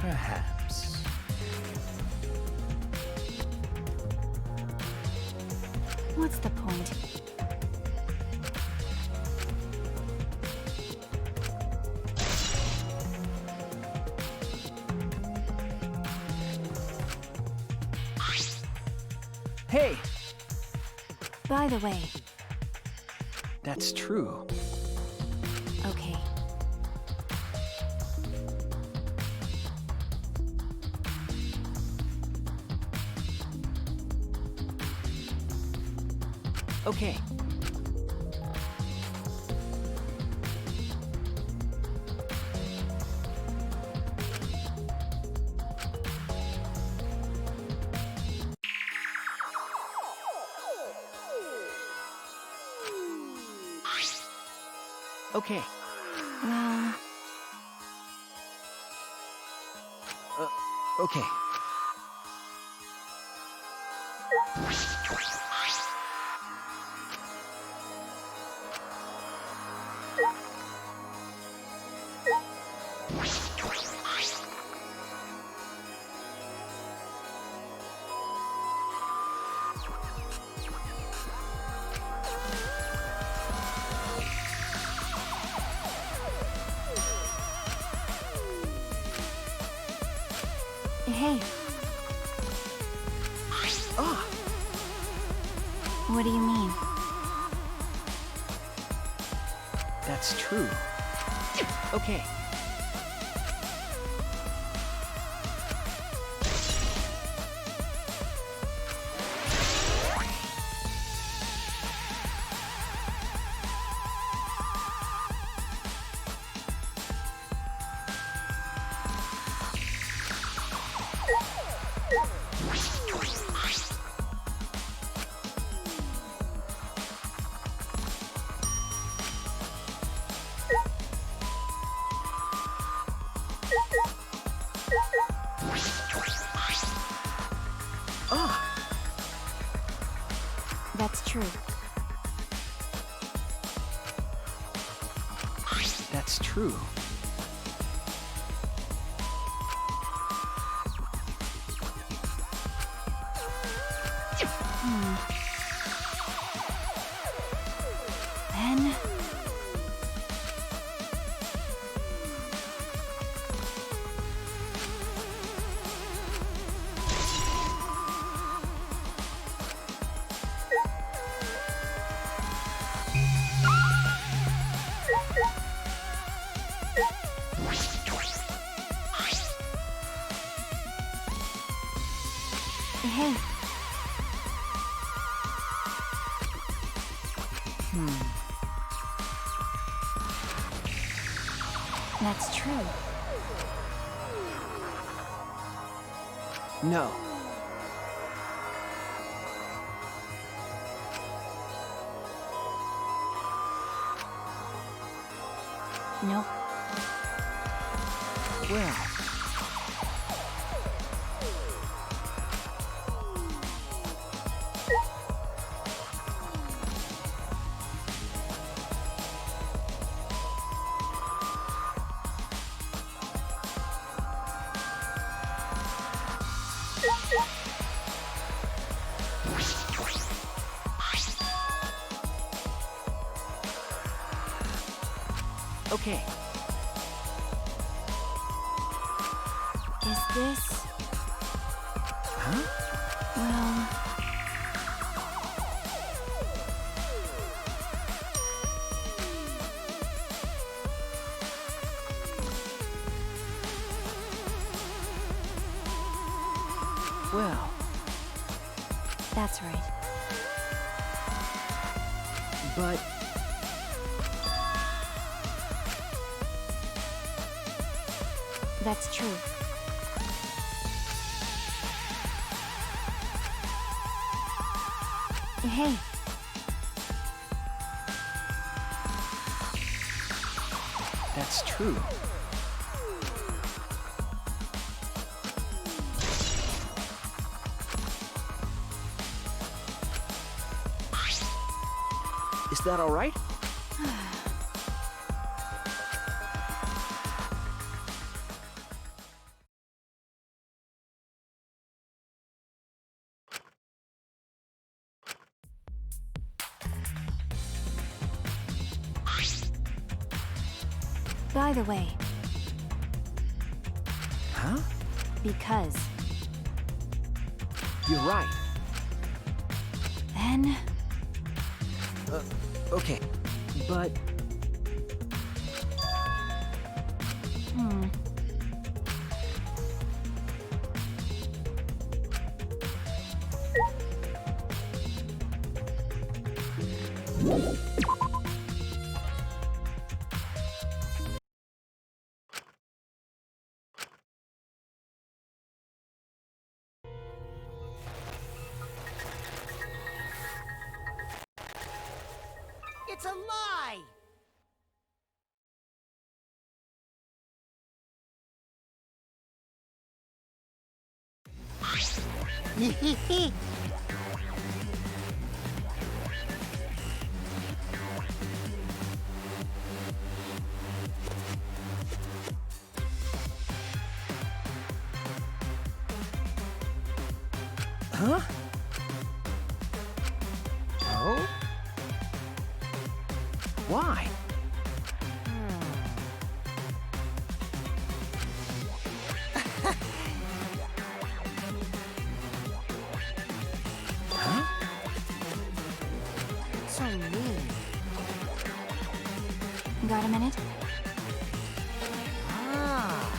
Speaker 3: Perhaps.
Speaker 1: what's the point?
Speaker 3: Hey!
Speaker 1: By the way,
Speaker 3: That's true.
Speaker 1: okay.
Speaker 3: Okay. Okay.
Speaker 1: Well,
Speaker 3: Okay.
Speaker 1: hey,
Speaker 3: Ah!
Speaker 1: what do you mean?
Speaker 3: That's true. Okay. Ah!
Speaker 1: That's true.
Speaker 3: That's true.
Speaker 1: Then... Hey, that's true.
Speaker 3: No.
Speaker 1: Nope.
Speaker 3: Well. Okay.
Speaker 1: Is this...
Speaker 3: Huh?
Speaker 1: well...
Speaker 6: Well,
Speaker 1: That's right.
Speaker 6: but
Speaker 1: That's true. Hey,
Speaker 6: that's true. Is that all right?
Speaker 1: by the way,
Speaker 6: Huh?
Speaker 1: because
Speaker 6: You're right.
Speaker 1: then
Speaker 6: Okay, but
Speaker 9: It's a lie!
Speaker 6: huh? Oh? Why? Huh?
Speaker 9: So mean.
Speaker 1: got a minute?
Speaker 9: Ah.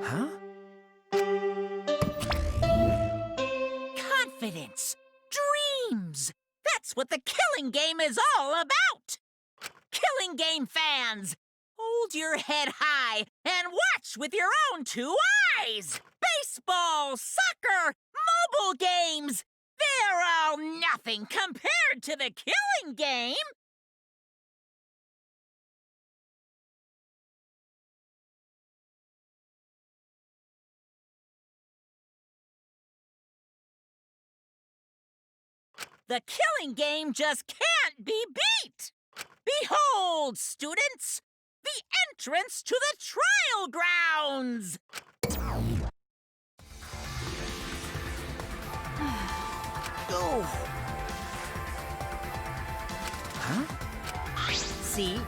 Speaker 6: Huh?
Speaker 9: Confidence! Dreams! That's what the Killing Game is all about! Killing Game fans! Hold your head high and watch with your own two eyes! Baseball, soccer, mobile games! They're all nothing compared to the Killing Game! The Killing Game just can't be beat! Behold, students, the entrance to the trial grounds!
Speaker 8: Oh,
Speaker 6: Huh?
Speaker 9: See?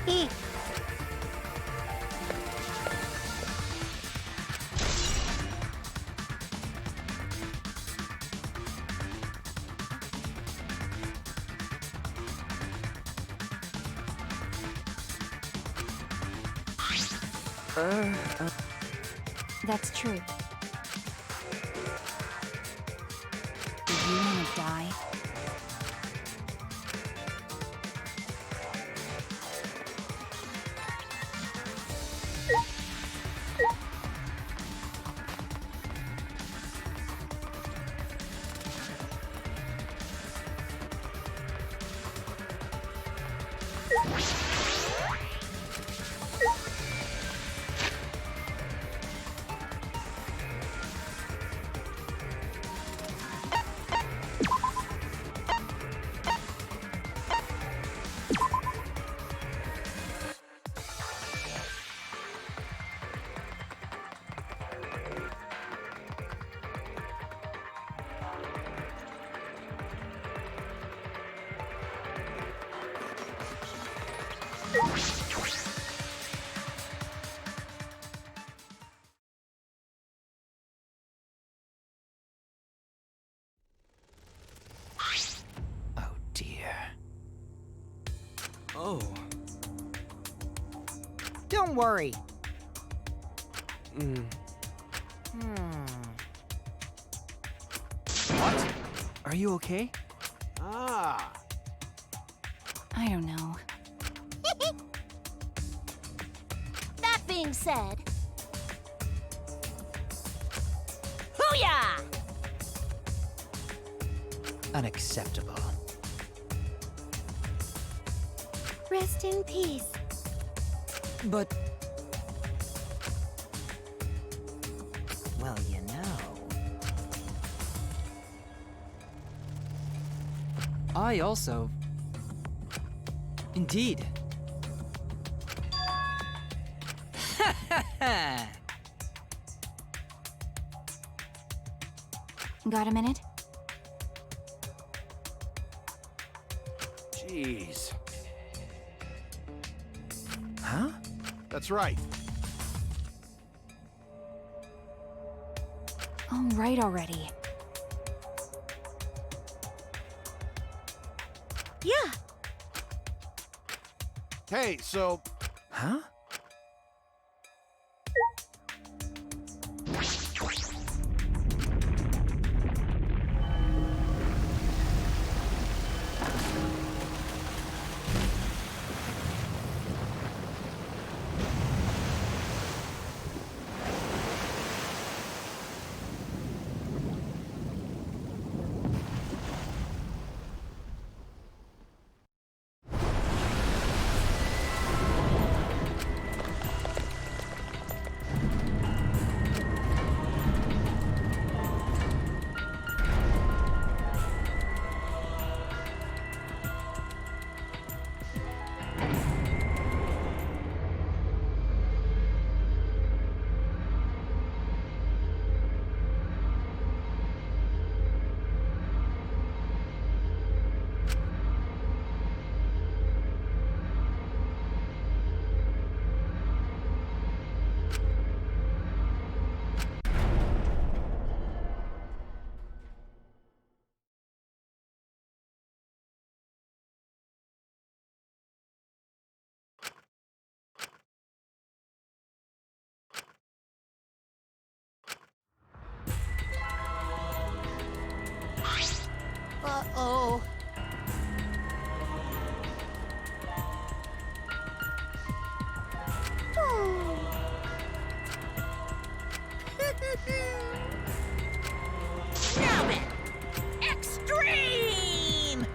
Speaker 8: man.
Speaker 1: That's true. Do you want to die?
Speaker 3: Oh dear.
Speaker 6: Oh.
Speaker 8: Don't worry.
Speaker 6: What? Are you okay? Ah.
Speaker 1: I don't know.
Speaker 2: That being said... Hoo-yah!
Speaker 3: Unacceptable.
Speaker 7: Rest in peace.
Speaker 8: But... well, you know...
Speaker 10: I also... Indeed.
Speaker 1: Got a minute?
Speaker 6: Jeez.
Speaker 3: Huh?
Speaker 6: That's right.
Speaker 1: All right already.
Speaker 2: Yeah,
Speaker 6: Hey, so...
Speaker 3: Huh?
Speaker 2: uh-oh.
Speaker 9: Now then, extreme!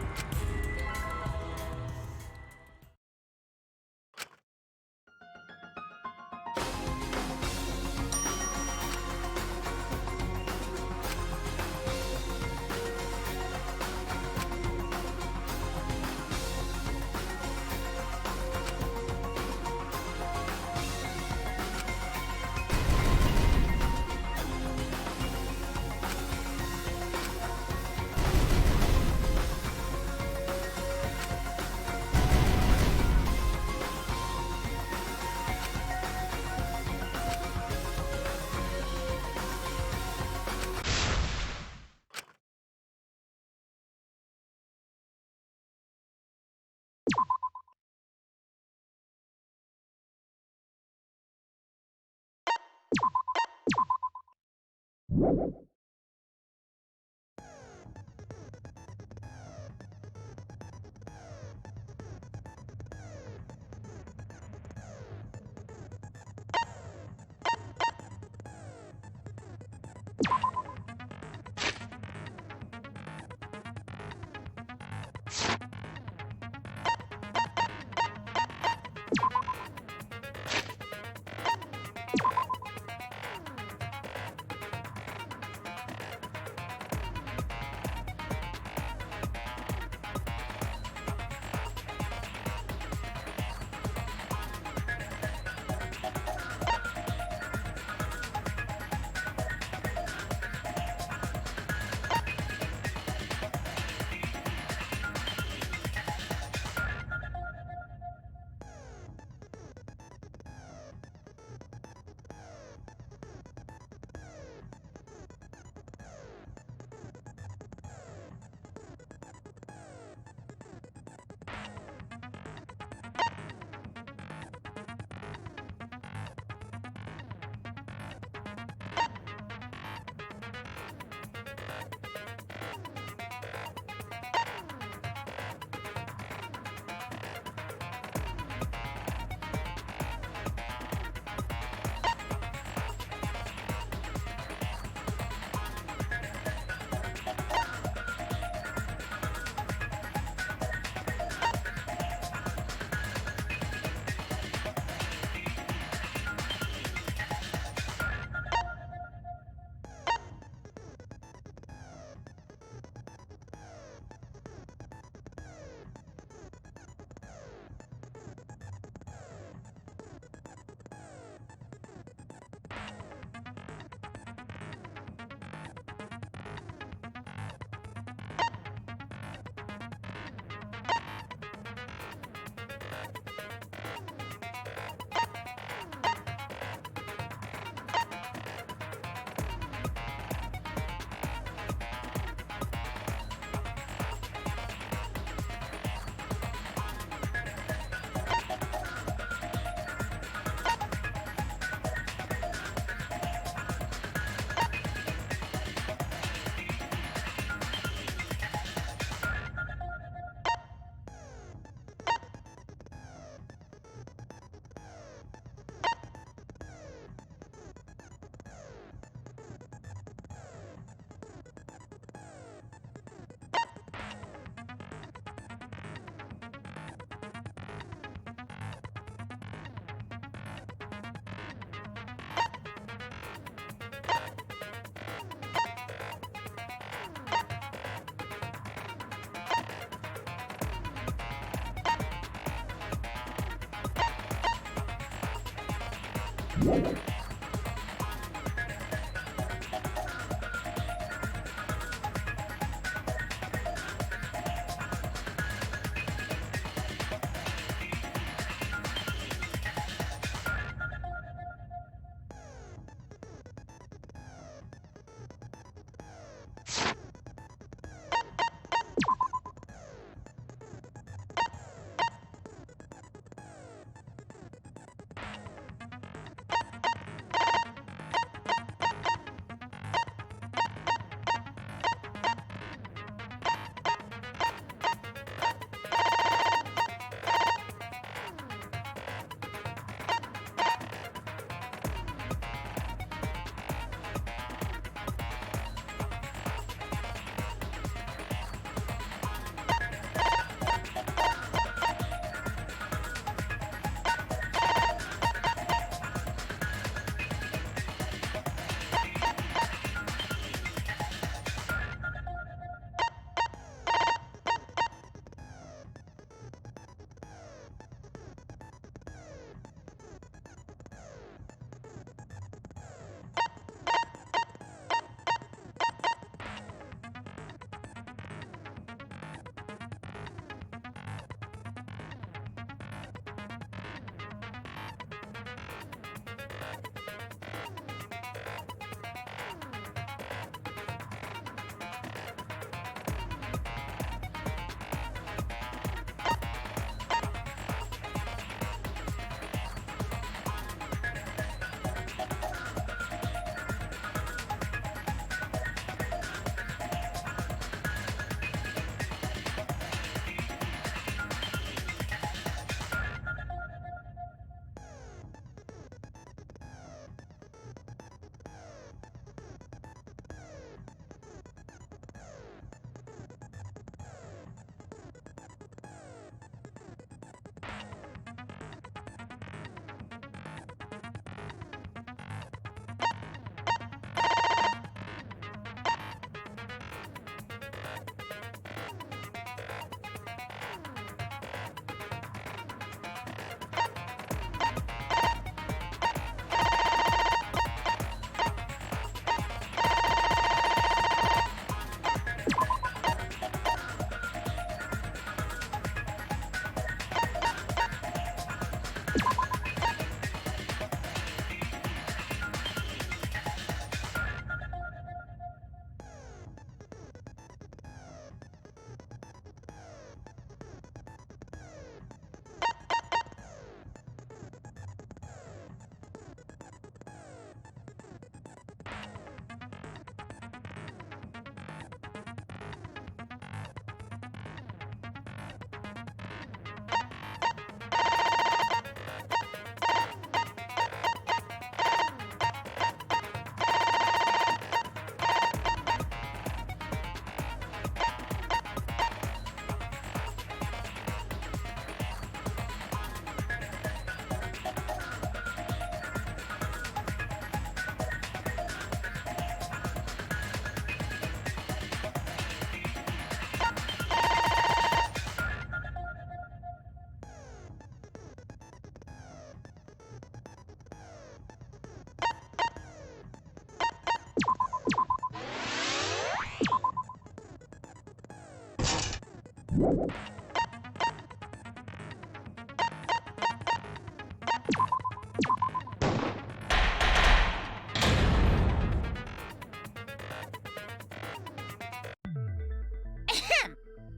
Speaker 9: Ahem.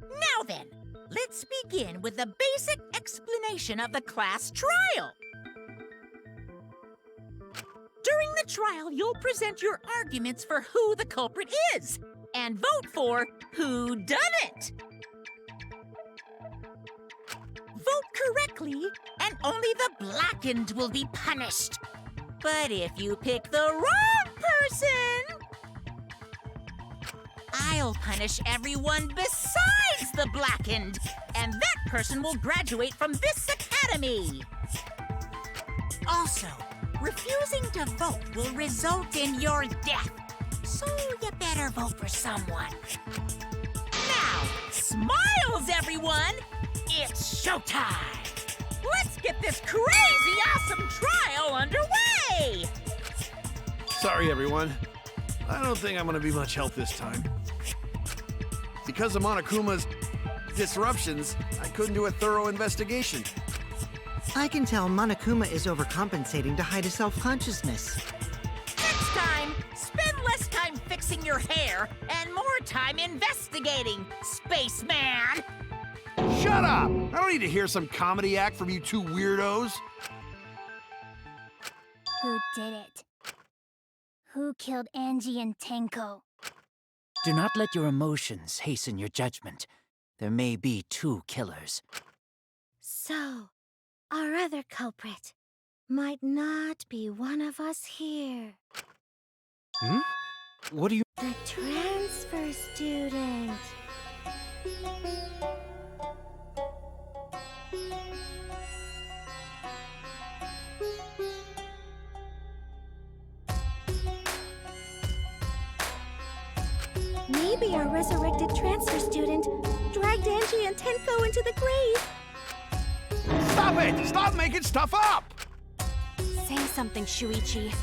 Speaker 9: Now then, let's begin with the basic explanation of the class trial. During the trial, you'll present your arguments for who the culprit is and vote for who done it. Vote correctly, and only the blackened will be punished. But if you pick the wrong person, I'll punish everyone besides the blackened, and that person will graduate from this academy. Also, refusing to vote will result in your death, so you better vote for someone. Now, smiles, everyone! It's showtime! Let's get this crazy awesome trial underway!
Speaker 6: Sorry, everyone. I don't think I'm gonna be much help this time. Because of Monokuma's disruptions, I couldn't do a thorough investigation.
Speaker 8: I can tell Monokuma is overcompensating to hide his self-consciousness.
Speaker 9: Next time, spend less time fixing your hair and more time investigating, spaceman!
Speaker 6: Shut up! I don't need to hear some comedy act from you two weirdos.
Speaker 7: Who did it? Who killed Angie and Tenko?
Speaker 3: Do not let your emotions hasten your judgment. There may be two killers.
Speaker 1: So, our other culprit might not be one of us here.
Speaker 6: Hmm? What do you...
Speaker 1: The transfer student. Maybe our resurrected transfer student dragged Angie and Tenko into the grave.
Speaker 6: Stop it! Stop making stuff up!
Speaker 1: Say something, Shuichi.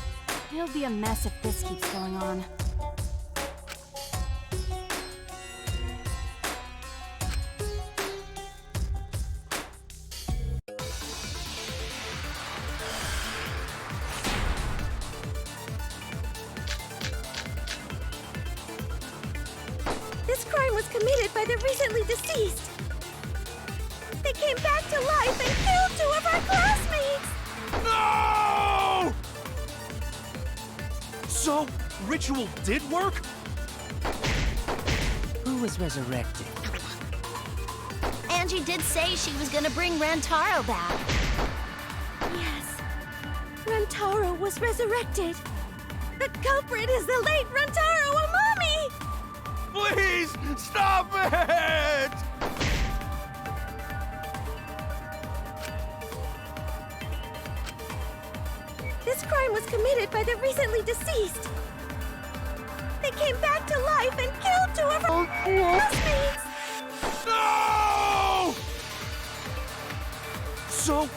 Speaker 1: It'll be a mess if this keeps going on. This crime was committed by the recently deceased. They came back to life and killed two of our classmates!
Speaker 6: No! So, ritual did work?
Speaker 3: Who was resurrected?
Speaker 2: Angie did say she was gonna bring Rantaro back.
Speaker 1: Yes. Rantaro was resurrected. The culprit is the late Rantaro Amami!
Speaker 6: Please, stop it!
Speaker 1: This crime was committed by the recently deceased. They came back to life and killed two of our classmates!
Speaker 6: No! So,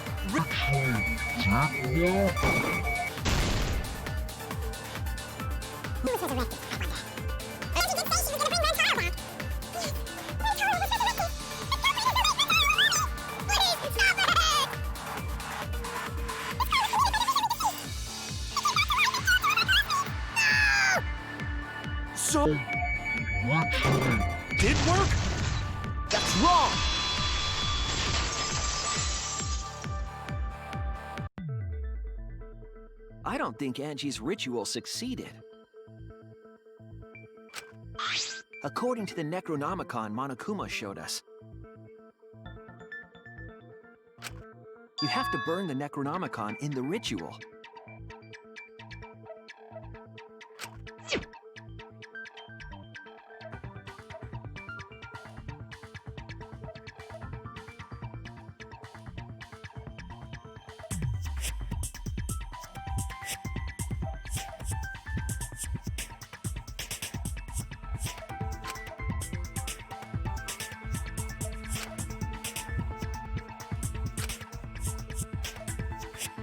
Speaker 6: So, did work? That's wrong! I don't think Angie's ritual succeeded. According to the Necronomicon Monokuma showed us, you have to burn the Necronomicon in the ritual.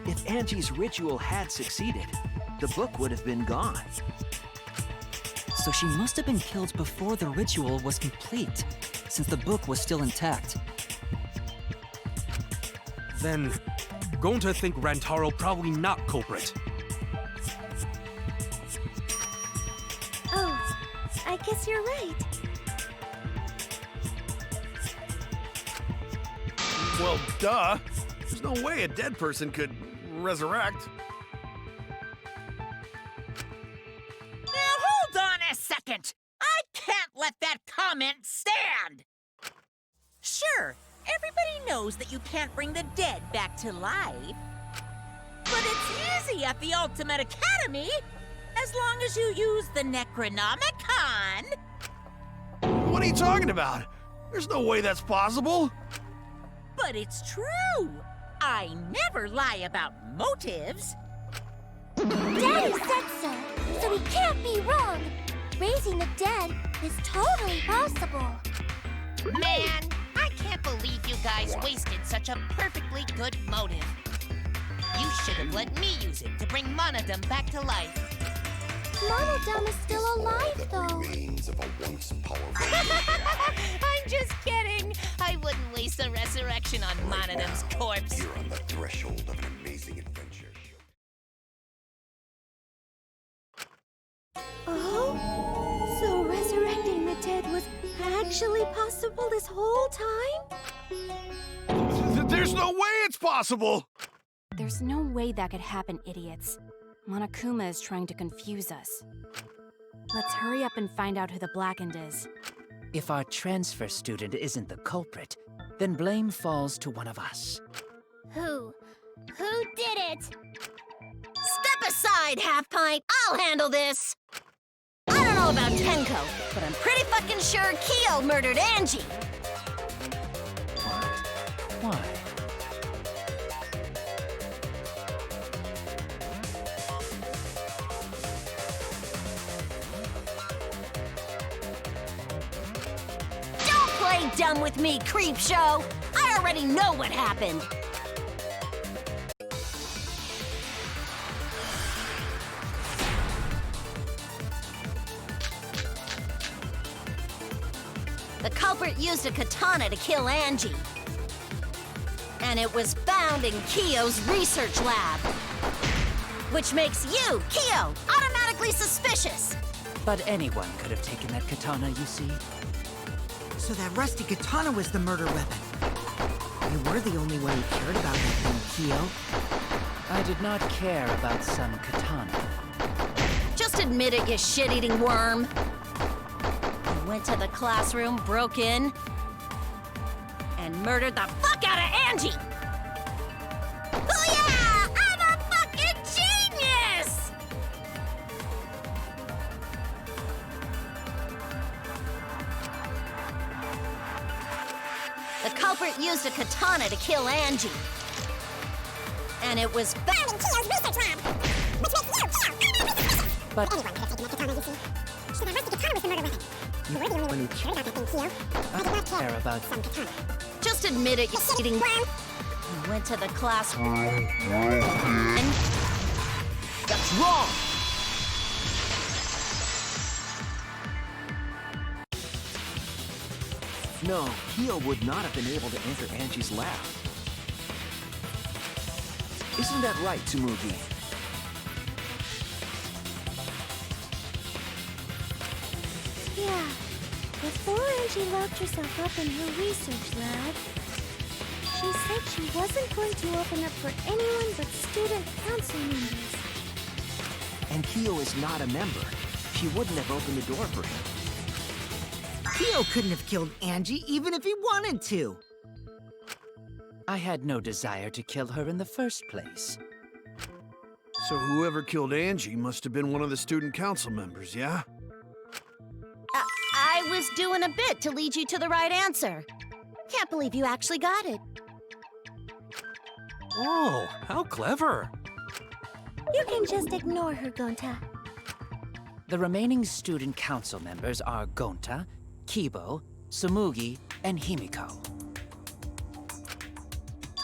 Speaker 6: If Angie's ritual had succeeded, the book would have been gone.
Speaker 10: So she must have been killed before the ritual was complete. since the book was still intact.
Speaker 11: Then, Gonta think Rantaro probably not culprit.
Speaker 1: Oh, I guess you're right.
Speaker 6: Well, duh. There's no way a dead person could resurrect.
Speaker 9: Now hold on a second. I can't let that comment stand. Sure, everybody knows that you can't bring the dead back to life. But it's easy at the Ultimate Academy, as long as you use the Necronomicon.
Speaker 6: What are you talking about? There's no way that's possible.
Speaker 9: But it's true. I never lie about motives.
Speaker 7: Daddy said so he can't be wrong. Raising the dead is totally possible.
Speaker 12: Man, I can't believe you guys wasted such a perfectly good motive. You should have let me use it to bring Monodum back to life.
Speaker 7: Monodum is still alive, though.
Speaker 4: Remains of a once powerful
Speaker 12: I'm just kidding. I wouldn't waste a resurrection on Monodum's corpse.
Speaker 4: You're on the threshold of an amazing adventure.
Speaker 1: Oh? So resurrecting the dead was actually possible this whole time?
Speaker 6: There's no way it's possible!
Speaker 13: There's no way that could happen, idiots. Monokuma is trying to confuse us. Let's hurry up and find out who the Blackened is.
Speaker 3: If our transfer student isn't the culprit, then blame falls to one of us.
Speaker 7: Who? Who did it?
Speaker 2: Step aside, Half Pint. I'll handle this. I don't know about Tenko, but I'm pretty fucking sure Kyo murdered Angie.
Speaker 3: Why?
Speaker 2: Don't play dumb with me, Creepshow. I already know what happened. The culprit used a katana to kill Angie. And it was found in Kyo's research lab. Which makes you, Kyo, automatically suspicious.
Speaker 3: But anyone could have taken that katana, you see.
Speaker 8: So that rusty katana was the murder weapon. You were the only one who cared about that thing, Kyo.
Speaker 3: I did not care about some katana.
Speaker 2: Just admit it, you shit-eating worm. You went to the classroom, broke in, and murdered the fuck out of Angie! Oh yeah! I'm a fucking genius! The culprit used a katana to kill Angie. And it was found in Kyo's research lab. Which makes you, Kyo,
Speaker 3: But
Speaker 2: anyone could have taken that katana, you see. So the rusty katana was the murder weapon. You were the only one who cared about that thing, Kyo. I did not care
Speaker 3: about
Speaker 2: some katana. Just admit it, you shit-eating worm. You went to the classroom. And
Speaker 11: That's wrong!
Speaker 14: No, Kyo would not have been able to enter Angie's lab. Isn't that right, Tsumugi?
Speaker 1: Yeah. Before Angie locked herself up in her research lab, she said she wasn't going to open up for anyone but student council members.
Speaker 14: And Kyo is not a member. She wouldn't have opened the door for him.
Speaker 8: Kyo couldn't have killed Angie even if he wanted to.
Speaker 3: I had no desire to kill her in the first place.
Speaker 6: So whoever killed Angie must have been one of the student council members, yeah?
Speaker 2: I was doing a bit to lead you to the right answer. Can't believe you actually got it.
Speaker 11: Oh, how clever.
Speaker 1: You can just ignore her, Gonta.
Speaker 3: The remaining student council members are Gonta, Kibo, Tsumugi, and Himiko.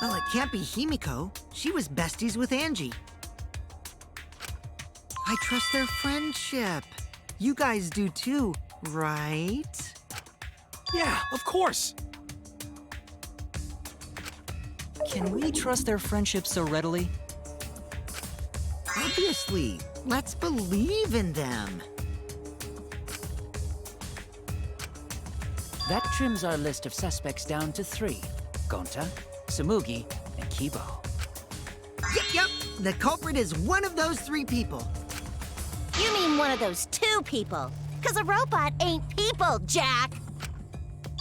Speaker 8: Well, it can't be Himiko. She was besties with Angie. I trust their friendship. You guys do too, right?
Speaker 11: Yeah, of course.
Speaker 10: Can we trust their friendship so readily?
Speaker 8: Obviously. Let's believe in them.
Speaker 3: That trims our list of suspects down to 3. Gonta, Samugi, and Kibo.
Speaker 8: Yep. The culprit is one of those 3 people.
Speaker 2: You mean one of those 2 people? Because a robot ain't people, Jack!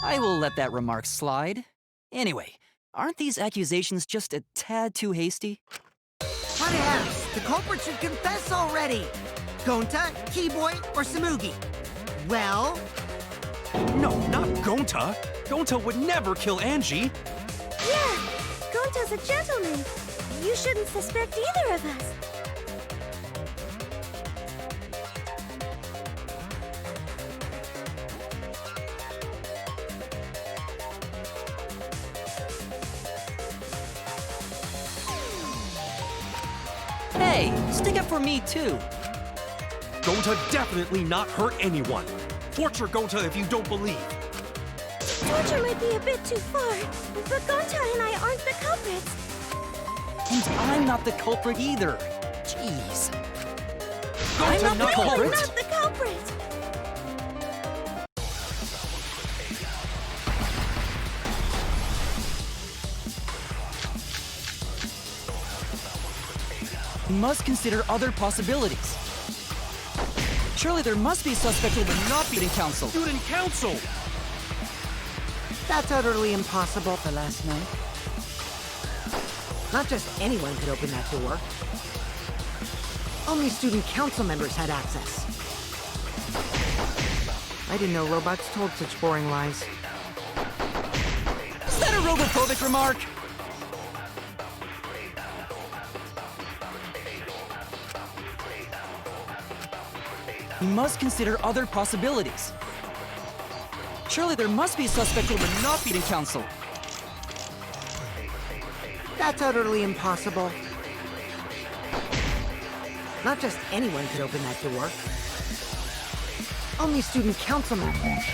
Speaker 10: I will let that remark slide. Anyway, aren't these accusations just a tad too hasty?
Speaker 8: What else? The culprit should confess already. Gonta, Keyboy, or Samugi? Well...
Speaker 11: No, not Gonta. Gonta would never kill Angie.
Speaker 1: Yeah, Gonta's a gentleman. You shouldn't suspect either of us.
Speaker 10: Hey, stick up for me too.
Speaker 11: Gonta definitely not hurt anyone. Torture Gonta if you don't believe.
Speaker 1: Torture might be a bit too far, but Gonta and I aren't the culprits.
Speaker 10: And I'm not the culprit either. Jeez.
Speaker 11: Gonta
Speaker 10: I'm not the culprit.
Speaker 1: Not the culprit.
Speaker 10: We must consider other possibilities. Surely there must be a suspect who will not be in council.
Speaker 11: Student council!
Speaker 8: That's utterly impossible.
Speaker 3: The last night?
Speaker 8: Not just anyone could open that door. Only student council members had access. I didn't know robots told such boring lies.
Speaker 10: Is that a robophobic remark? We must consider other possibilities. Surely there must be a suspect who will not be in council.
Speaker 8: That's utterly impossible. Not just anyone could open that door. Only student council members.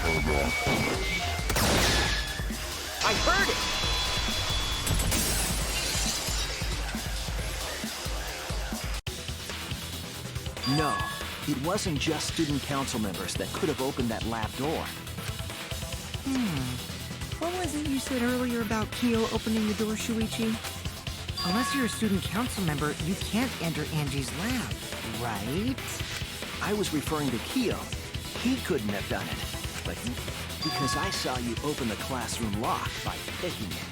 Speaker 14: I heard it! No, it wasn't just student council members that could have opened that lab door.
Speaker 8: What was it you said earlier about Kyo opening the door, Shuichi? Unless you're a student council member, you can't enter Angie's lab, right?
Speaker 14: I was referring to Kyo. He couldn't have done it. But because I saw you open the classroom lock by picking it.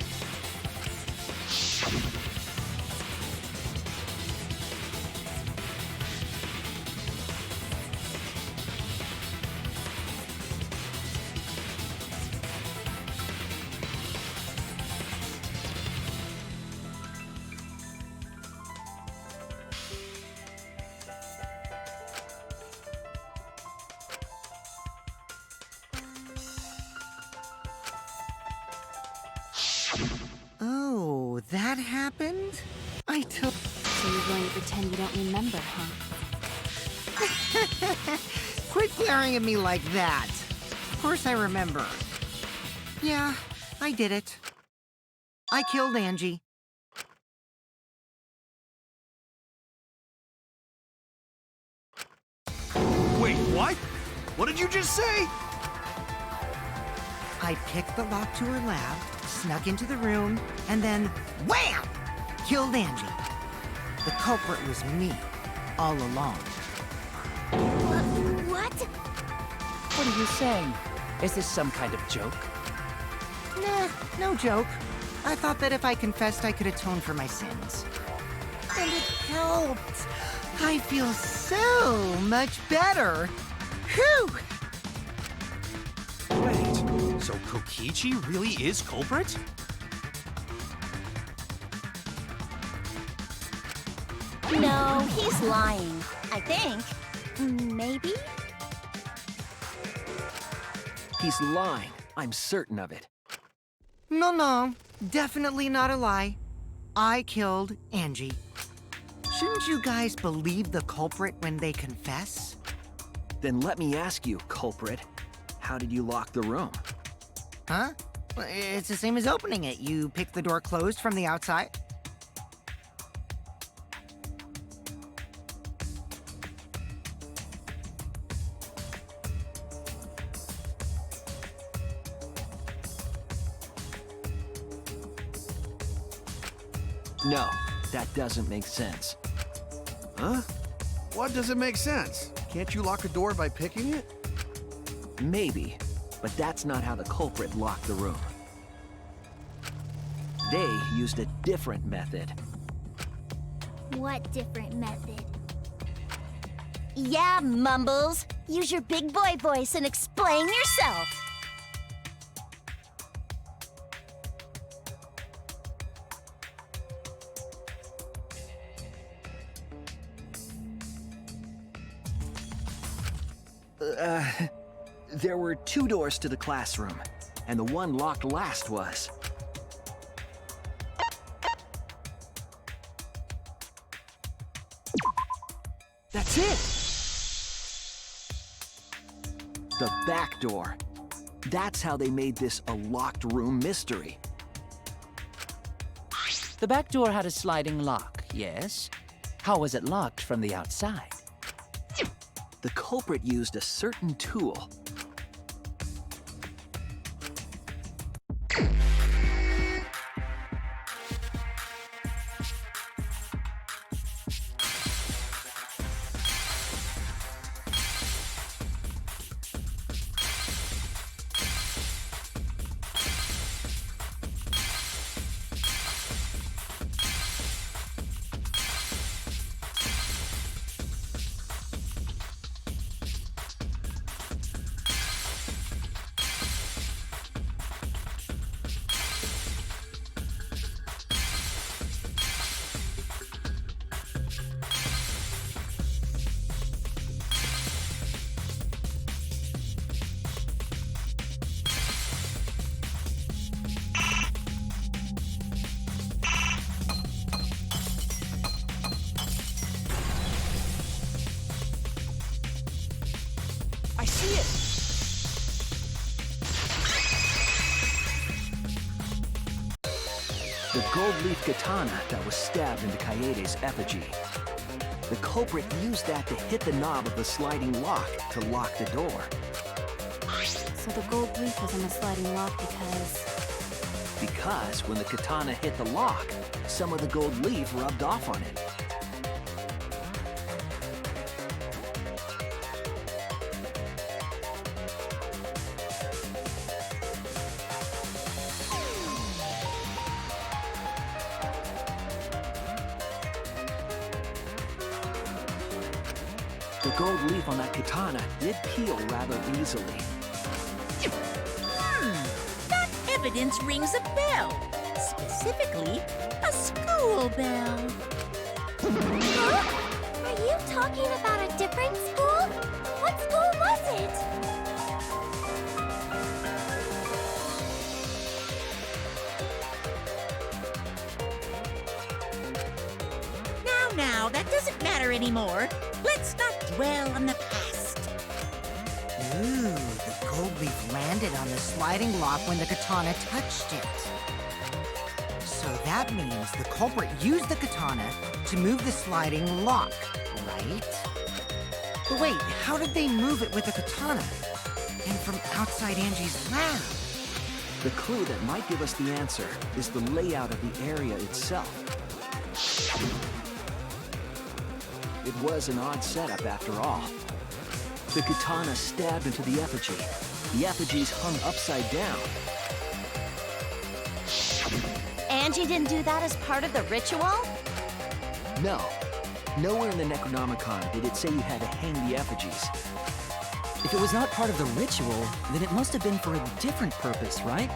Speaker 8: Oh, that happened? I took...
Speaker 13: So you're going to pretend you don't remember, huh?
Speaker 8: Quit glaring at me like that. Of course I remember. Yeah, I did it. I killed Angie.
Speaker 6: Wait, what? What did you just say?
Speaker 8: I picked the lock to her lab, snuck into the room, and then wham! Killed Angie. The culprit was me, all along.
Speaker 1: What?
Speaker 3: What are you saying? Is this some kind of joke?
Speaker 8: Nah, no joke. I thought that if I confessed, I could atone for my sins. And it helped. I feel so much better. Whew!
Speaker 11: Wait, so Kokichi really is culprit?
Speaker 2: No, he's lying. I think. Maybe?
Speaker 14: He's lying. I'm certain of it.
Speaker 8: No, definitely not a lie. I killed Angie. Shouldn't you guys believe the culprit when they confess?
Speaker 14: Then let me ask you, culprit. How did you lock the room?
Speaker 8: Huh? Well, it's the same as opening it. You pick the door closed from the outside.
Speaker 14: No, that doesn't make sense.
Speaker 6: Huh? What doesn't make sense? Can't you lock a door by picking it?
Speaker 14: Maybe, but that's not how the culprit locked the room. They used a different method.
Speaker 7: What different method?
Speaker 2: Yeah, Mumbles. Use your big boy voice and explain yourself.
Speaker 14: There were 2 doors to the classroom, and the one locked last was. That's it! The back door. That's how they made this a locked room mystery.
Speaker 3: The back door had a sliding lock, yes? How was it locked from the outside?
Speaker 14: The culprit used a certain tool.
Speaker 10: I see it!
Speaker 14: The gold leaf katana that was stabbed into Kaede's effigy. The culprit used that to hit the knob of the sliding lock to lock the door.
Speaker 13: So the gold leaf was on the sliding lock because...
Speaker 14: Because when the katana hit the lock, some of the gold leaf rubbed off on it. The gold leaf on that katana did peel rather easily.
Speaker 9: That evidence rings a bell. Specifically, a school bell.
Speaker 7: Huh? Are you talking about a different school? What school was it?
Speaker 9: Now, that doesn't matter anymore. Let's not dwell on the past.
Speaker 8: Ooh, the gold leaf landed on the sliding lock when the katana touched it. So that means the culprit used the katana to move the sliding lock, right? But wait, how did they move it with the katana? And from outside Angie's lab?
Speaker 14: The clue that might give us the answer is the layout of the area itself. It was an odd setup after all. The katana stabbed into the effigy. The effigies hung upside down.
Speaker 2: Angie didn't do that as part of the ritual?
Speaker 14: No. Nowhere in the Necronomicon did it say you had to hang the effigies.
Speaker 10: If it was not part of the ritual, then it must have been for a different purpose, right?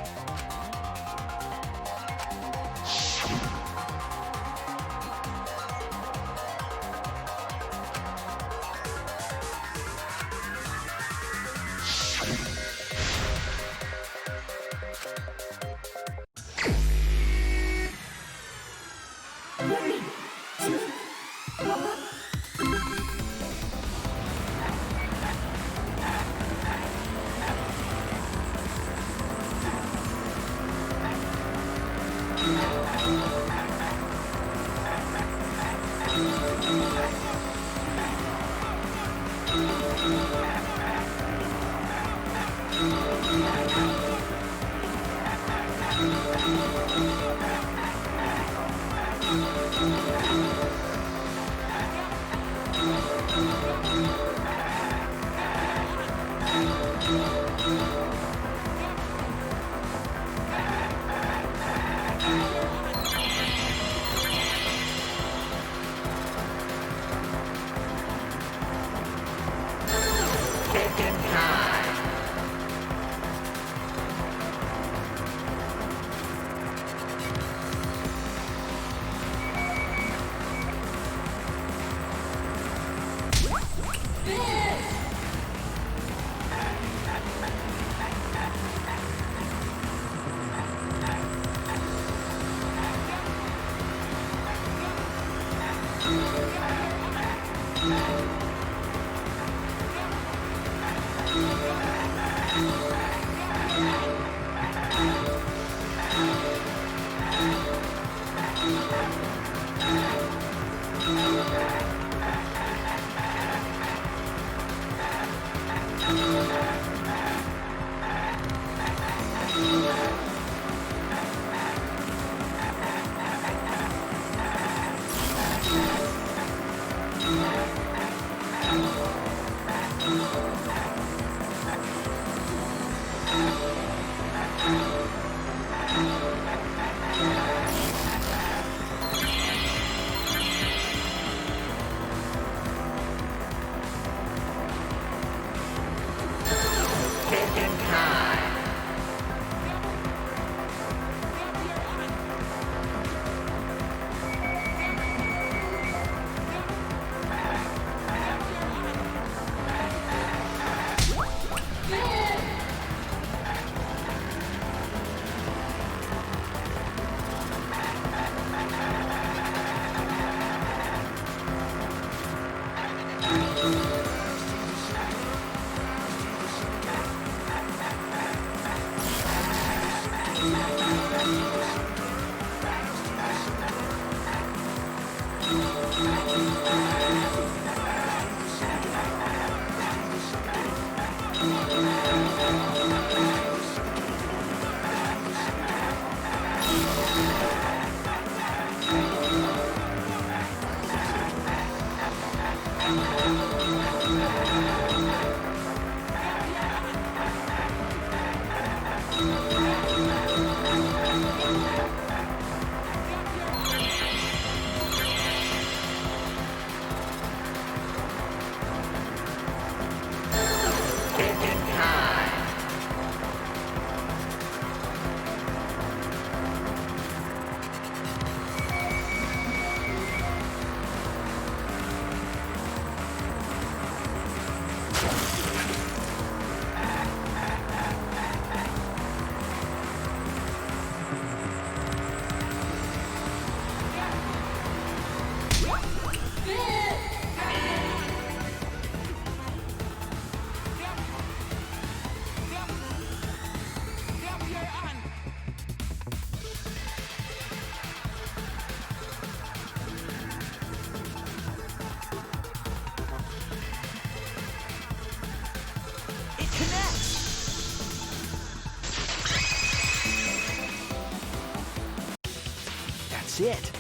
Speaker 14: That's it.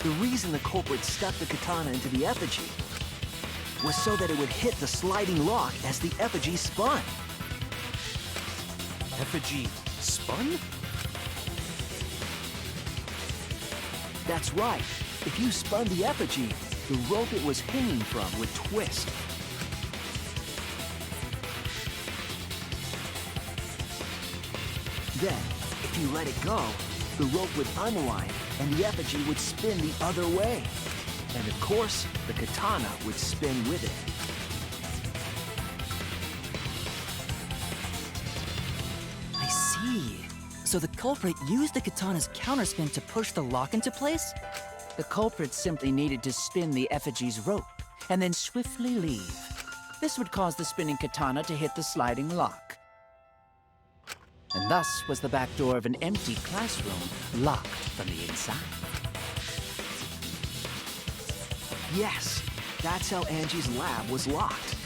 Speaker 14: The reason the culprit stuck the katana into the effigy was so that it would hit the sliding lock as the effigy spun.
Speaker 11: Effigy spun?
Speaker 14: That's right. If you spun the effigy, the rope it was hanging from would twist. Then, if you let it go, the rope would unwind and the effigy would spin the other way. And of course, the katana would spin with it.
Speaker 10: I see. So the culprit used the katana's counterspin to push the lock into place?
Speaker 3: The culprit simply needed to spin the effigy's rope and then swiftly leave. This would cause the spinning katana to hit the sliding lock. And thus was the back door of an empty classroom locked from the inside.
Speaker 14: Yes, that's how Angie's lab was locked.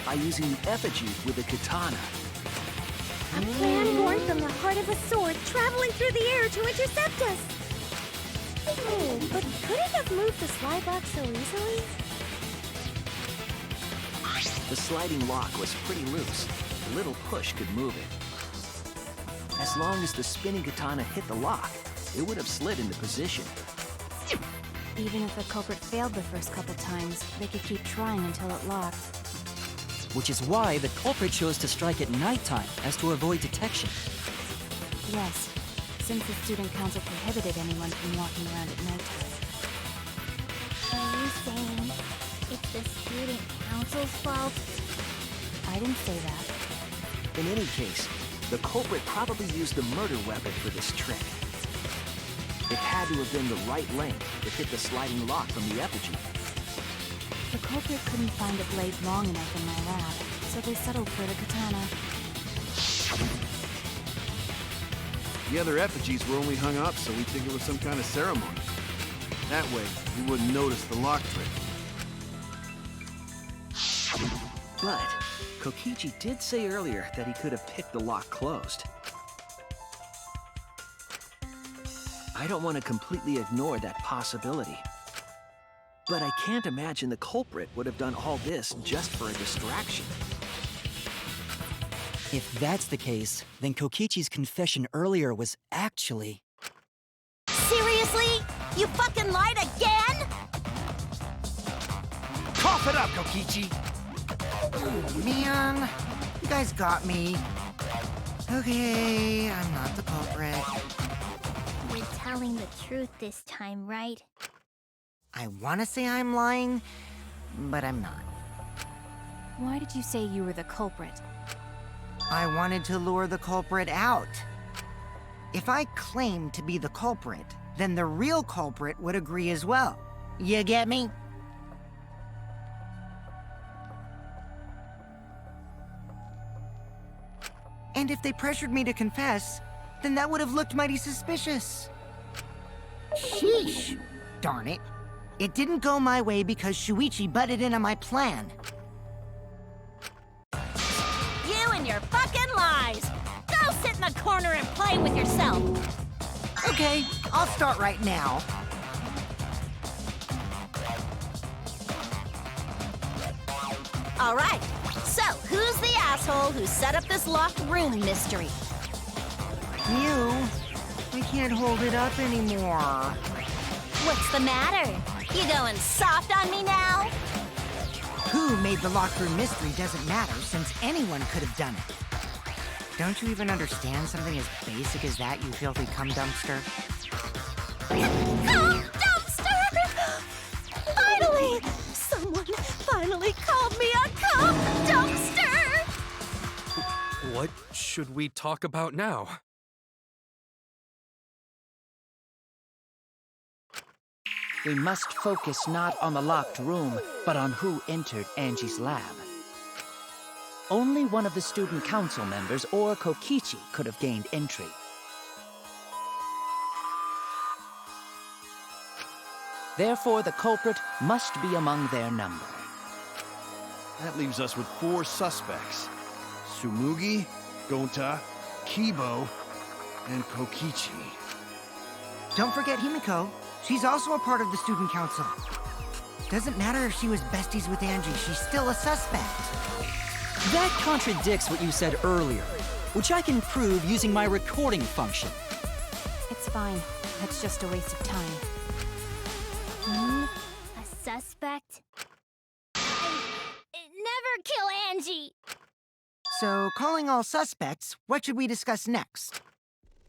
Speaker 14: By using the effigy with a katana.
Speaker 1: A plan born from the heart of a sword traveling through the air to intercept us. Oh, but could it have moved the slide lock so easily?
Speaker 14: The sliding lock was pretty loose. A little push could move it. As long as the spinning katana hit the lock, it would have slid into position.
Speaker 13: Even if the culprit failed the first couple times, they could keep trying until it locked.
Speaker 10: Which is why the culprit chose to strike at nighttime, as to avoid detection.
Speaker 13: Yes, since the student council prohibited anyone from walking around at nighttime.
Speaker 1: Are you saying it's the student council's fault?
Speaker 13: I didn't say that.
Speaker 14: In any case, the culprit probably used the murder weapon for this trick. It had to have been the right length to hit the sliding lock from the effigy.
Speaker 13: The culprit couldn't find a blade long enough in my lab, so they settled for the katana.
Speaker 6: The other effigies were only hung up so we'd think it was some kind of ceremony. That way, we wouldn't notice the lock trick.
Speaker 14: But Kokichi did say earlier that he could have picked the lock closed. I don't want to completely ignore that possibility. But I can't imagine the culprit would have done all this just for a distraction.
Speaker 10: If that's the case, then Kokichi's confession earlier was actually...
Speaker 2: Seriously? You fucking lied again?
Speaker 6: Cough it up, Kokichi!
Speaker 8: Oh, man, you guys got me. Okay, I'm not the culprit.
Speaker 1: You're telling the truth this time, right?
Speaker 8: I want to say I'm lying, but I'm not.
Speaker 13: Why did you say you were the culprit?
Speaker 8: I wanted to lure the culprit out. If I claimed to be the culprit, then the real culprit would agree as well. You get me? And if they pressured me to confess, then that would have looked mighty suspicious. Sheesh! Darn it. It didn't go my way because Shuichi butted in on my plan.
Speaker 2: You and your fucking lies! Go sit in the corner and play with yourself!
Speaker 8: Okay, I'll start right now.
Speaker 2: All right, so who's the asshole who set up this locked room mystery?
Speaker 8: You? I can't hold it up anymore.
Speaker 2: What's the matter? You going soft on me now?
Speaker 8: Who made the locked room mystery doesn't matter, since anyone could have done it. Don't you even understand something as basic as that, you filthy cum dumpster?
Speaker 2: Cum dumpster! Finally! Someone finally called me a cum dumpster!
Speaker 11: What should we talk about now?
Speaker 3: We must focus not on the locked room, but on who entered Angie's lab. Only one of the student council members or Kokichi could have gained entry. Therefore, the culprit must be among their number.
Speaker 6: That leaves us with 4 suspects. Tsumugi, Gonta, Kibo, and Kokichi.
Speaker 8: Don't forget Himiko. She's also a part of the student council. Doesn't matter if she was besties with Angie, she's still a suspect.
Speaker 10: That contradicts what you said earlier, which I can prove using my recording function.
Speaker 13: It's fine. That's just a waste of time.
Speaker 1: A suspect? Never kill Angie!
Speaker 8: So, calling all suspects, what should we discuss next?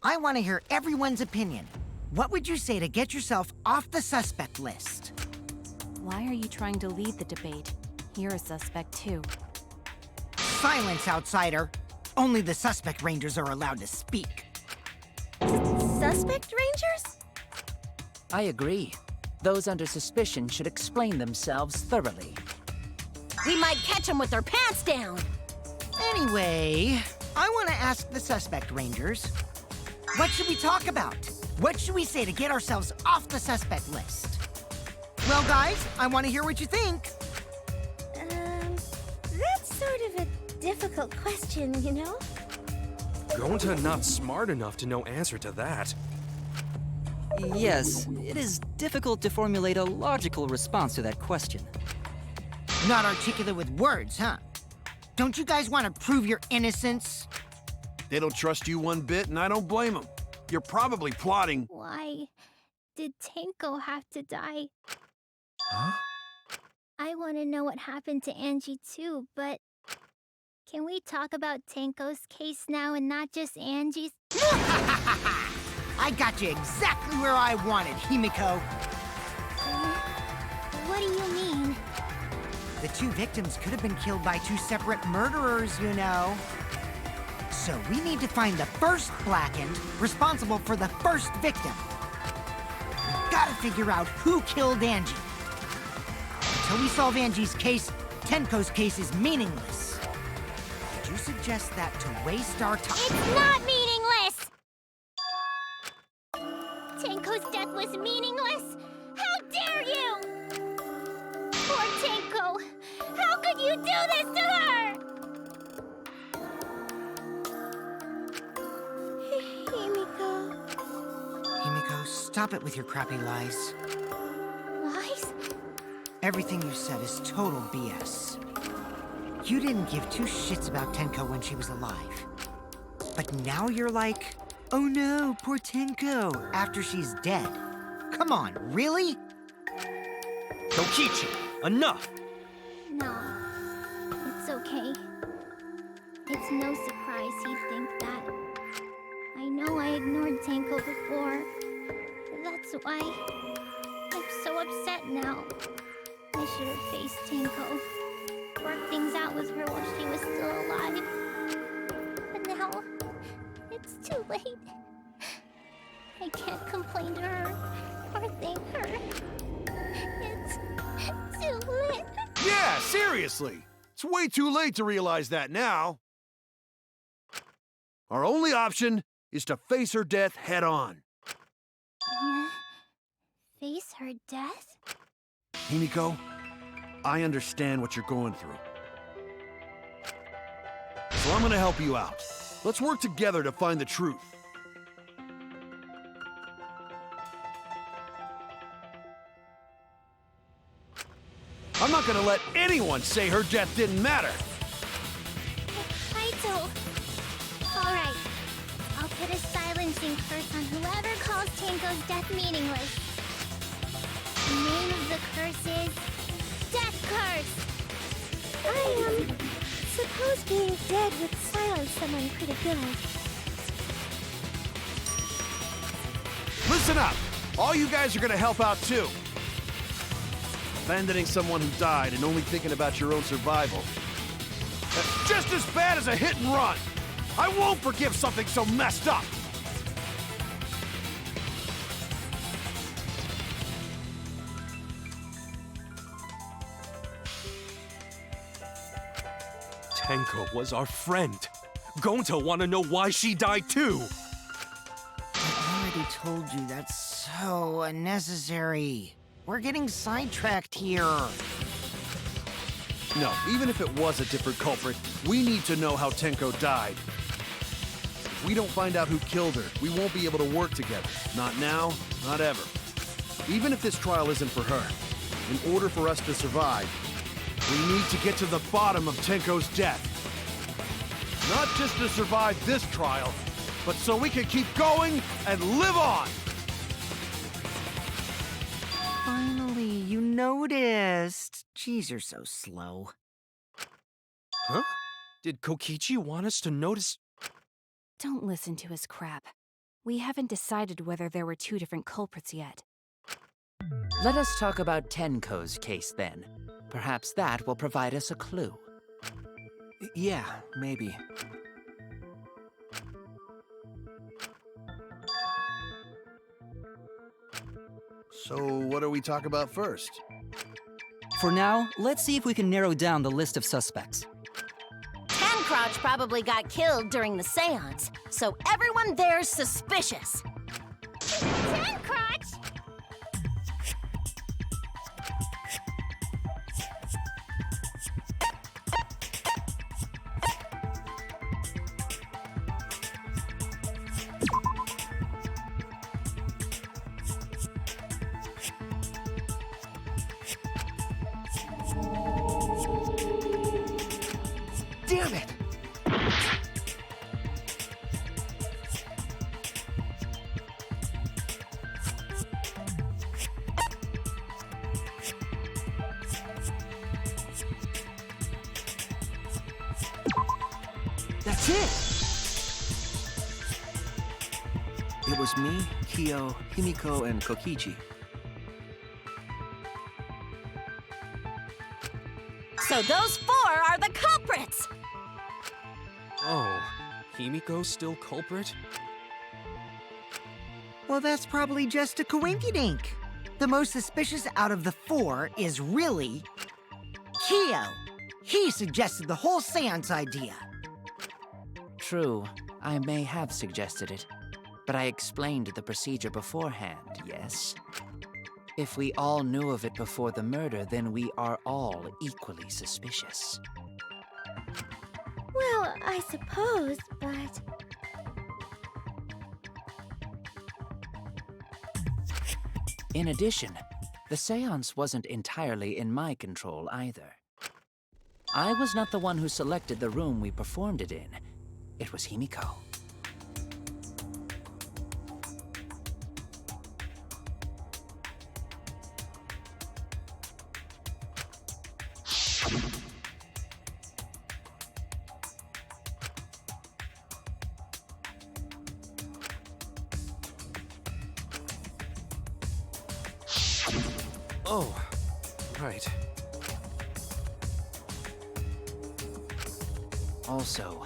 Speaker 8: I want to hear everyone's opinion. What would you say to get yourself off the suspect list?
Speaker 13: Why are you trying to lead the debate? You're a suspect too.
Speaker 8: Silence, outsider! Only the suspect rangers are allowed to speak.
Speaker 2: Suspect rangers?
Speaker 3: I agree. Those under suspicion should explain themselves thoroughly.
Speaker 2: We might catch them with their pants down.
Speaker 8: Anyway, I want to ask the suspect rangers, what should we talk about? What should we say to get ourselves off the suspect list? Well, guys, I want to hear what you think.
Speaker 1: That's sort of a difficult question, you know?
Speaker 11: Gonta not smart enough to know answer to that.
Speaker 10: Yes, it is difficult to formulate a logical response to that question.
Speaker 8: Not articulate with words, huh? Don't you guys want to prove your innocence?
Speaker 6: They don't trust you one bit, and I don't blame them. You're probably plotting.
Speaker 1: Why did Tenko have to die?
Speaker 6: Huh?
Speaker 1: I want to know what happened to Angie too, but can we talk about Tenko's case now and not just Angie's?
Speaker 8: I got you exactly where I wanted, Himiko.
Speaker 1: What do you mean?
Speaker 8: The two victims could have been killed by two separate murderers, you know. So we need to find the first Blackened responsible for the first victim. We've got to figure out who killed Angie. Until we solve Angie's case, Tenko's case is meaningless. Did you suggest that to waste our time?
Speaker 1: It's not meaningless! Tenko's death was meaningless? How dare you! Poor Tenko! How could you do this to her?
Speaker 8: Himiko, stop it with your crappy lies.
Speaker 1: Lies?
Speaker 8: Everything you said is total BS. You didn't give two shits about Tenko when she was alive. But now you're like, oh no, poor Tenko, after she's dead. Come on, really?
Speaker 11: Kokichi, enough!
Speaker 1: No. It's okay. It's no surprise he'd think that. I know I ignored Tenko before. That's why I'm so upset now. I should have faced Tenko. Worked things out with her while she was still alive. But now, it's too late. I can't complain to her or thank her. It's too late.
Speaker 6: Yeah, seriously! It's way too late to realize that now. Our only option is to face her death head on.
Speaker 1: Face her death?
Speaker 6: Himiko, I understand what you're going through. So I'm gonna help you out. Let's work together to find the truth. I'm not gonna let anyone say her death didn't matter.
Speaker 1: I don't. All right. I'll put a silencing curse on whoever calls Tenko's death meaningless. The name of the curse is Death Curse. Suppose being dead would silence someone pretty good.
Speaker 6: Listen up! All you guys are gonna help out too. Abandoning someone who died and only thinking about your own survival. That's just as bad as a hit and run! I won't forgive something so messed up!
Speaker 11: Tenko was our friend. Gonta wanna know why she died too.
Speaker 8: I already told you that's so unnecessary. We're getting sidetracked here.
Speaker 6: No, even if it was a different culprit, we need to know how Tenko died. If we don't find out who killed her, we won't be able to work together. Not now, not ever. Even if this trial isn't for her, in order for us to survive, we need to get to the bottom of Tenko's death. Not just to survive this trial, but so we can keep going and live on!
Speaker 8: Finally, you noticed. Jeez, you're so slow.
Speaker 11: Huh? Did Kokichi want us to notice?
Speaker 13: Don't listen to his crap. We haven't decided whether there were two different culprits yet.
Speaker 3: Let us talk about Tenko's case then. Perhaps that will provide us a clue.
Speaker 14: Yeah, maybe.
Speaker 6: So, what do we talk about first?
Speaker 10: For now, let's see if we can narrow down the list of suspects.
Speaker 2: Tancrotch probably got killed during the seance, so everyone there's suspicious.
Speaker 1: Tancrotch!
Speaker 14: Damn it! That's it! It was me, Kyo, Himiko, and Kokichi.
Speaker 2: So those four are the culprits!
Speaker 11: Oh, Himiko's still culprit?
Speaker 8: Well, that's probably just a coinkydink. The most suspicious out of the four is really Kyo. He suggested the whole seance idea.
Speaker 3: True, I may have suggested it, but I explained the procedure beforehand, yes? If we all knew of it before the murder, then we are all equally suspicious.
Speaker 1: Well, I suppose, but...
Speaker 3: In addition, the seance wasn't entirely in my control either. I was not the one who selected the room we performed it in. It was Himiko.
Speaker 11: Oh, right.
Speaker 3: Also,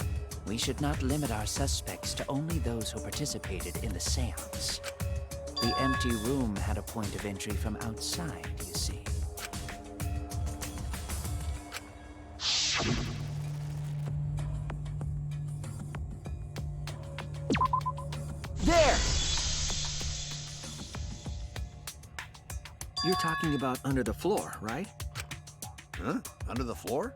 Speaker 3: we should not limit our suspects to only those who participated in the seance. The empty room had a point of entry from outside, you see.
Speaker 14: There! You're talking about under the floor, right?
Speaker 6: Huh? Under the floor?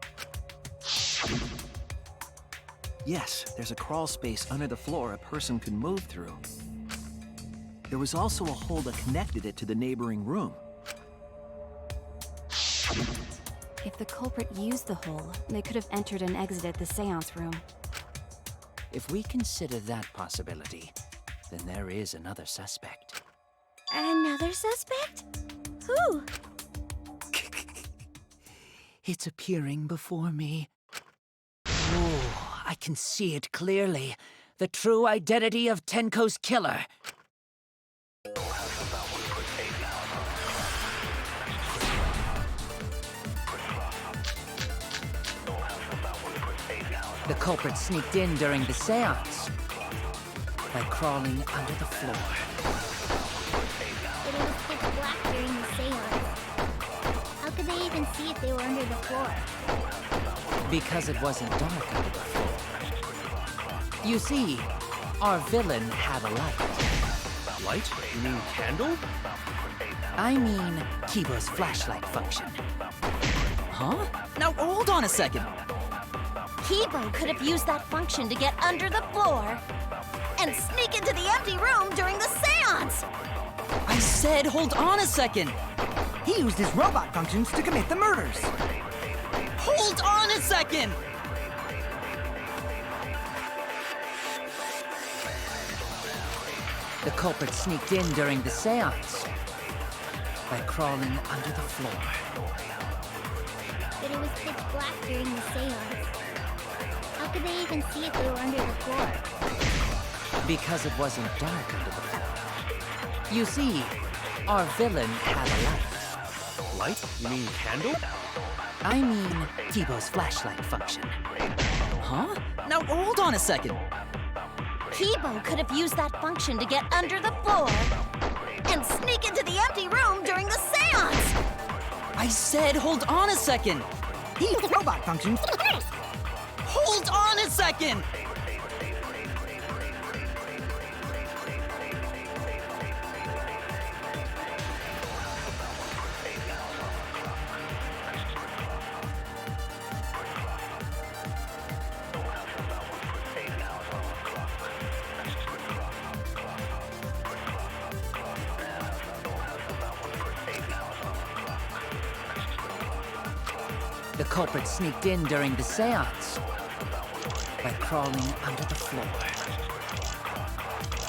Speaker 14: Yes, there's a crawl space under the floor a person can move through. There was also a hole that connected it to the neighboring room.
Speaker 13: If the culprit used the hole, they could have entered and exited the seance room.
Speaker 3: If we consider that possibility, then there is another suspect.
Speaker 1: Another suspect? Who?
Speaker 3: It's appearing before me. Oh, I can see it clearly. The true identity of Tenko's killer. The culprit sneaked in during the seance by crawling under the floor.
Speaker 7: But it was pitch black during the seance. How could they even see if they were under the floor?
Speaker 3: Because it wasn't dark under the floor. You see, our villain had a light.
Speaker 11: Light? You mean candle?
Speaker 3: I mean Kibo's flashlight function.
Speaker 10: Huh? Now hold on a second.
Speaker 2: Kibo could have used that function to get under the floor and sneak into the empty room during the seance!
Speaker 10: I said hold on a second.
Speaker 8: He used his robot functions to commit the murders.
Speaker 10: Hold on a second!
Speaker 3: The culprit sneaked in during the seance by crawling under the floor.
Speaker 7: But it was pitch black during the seance. How could they even see if they were under the floor?
Speaker 3: Because it wasn't dark under the floor. You see, our villain had a light.
Speaker 11: Light? You mean candle?
Speaker 3: I mean Kibo's flashlight function.
Speaker 10: Huh? Now hold on a second.
Speaker 2: Kibo could have used that function to get under the floor and sneak into the empty room during the seance!
Speaker 10: I said hold on a second.
Speaker 8: He used robot functions.
Speaker 10: Hold on a second!
Speaker 3: The culprit sneaked in during the seance by crawling under the floor.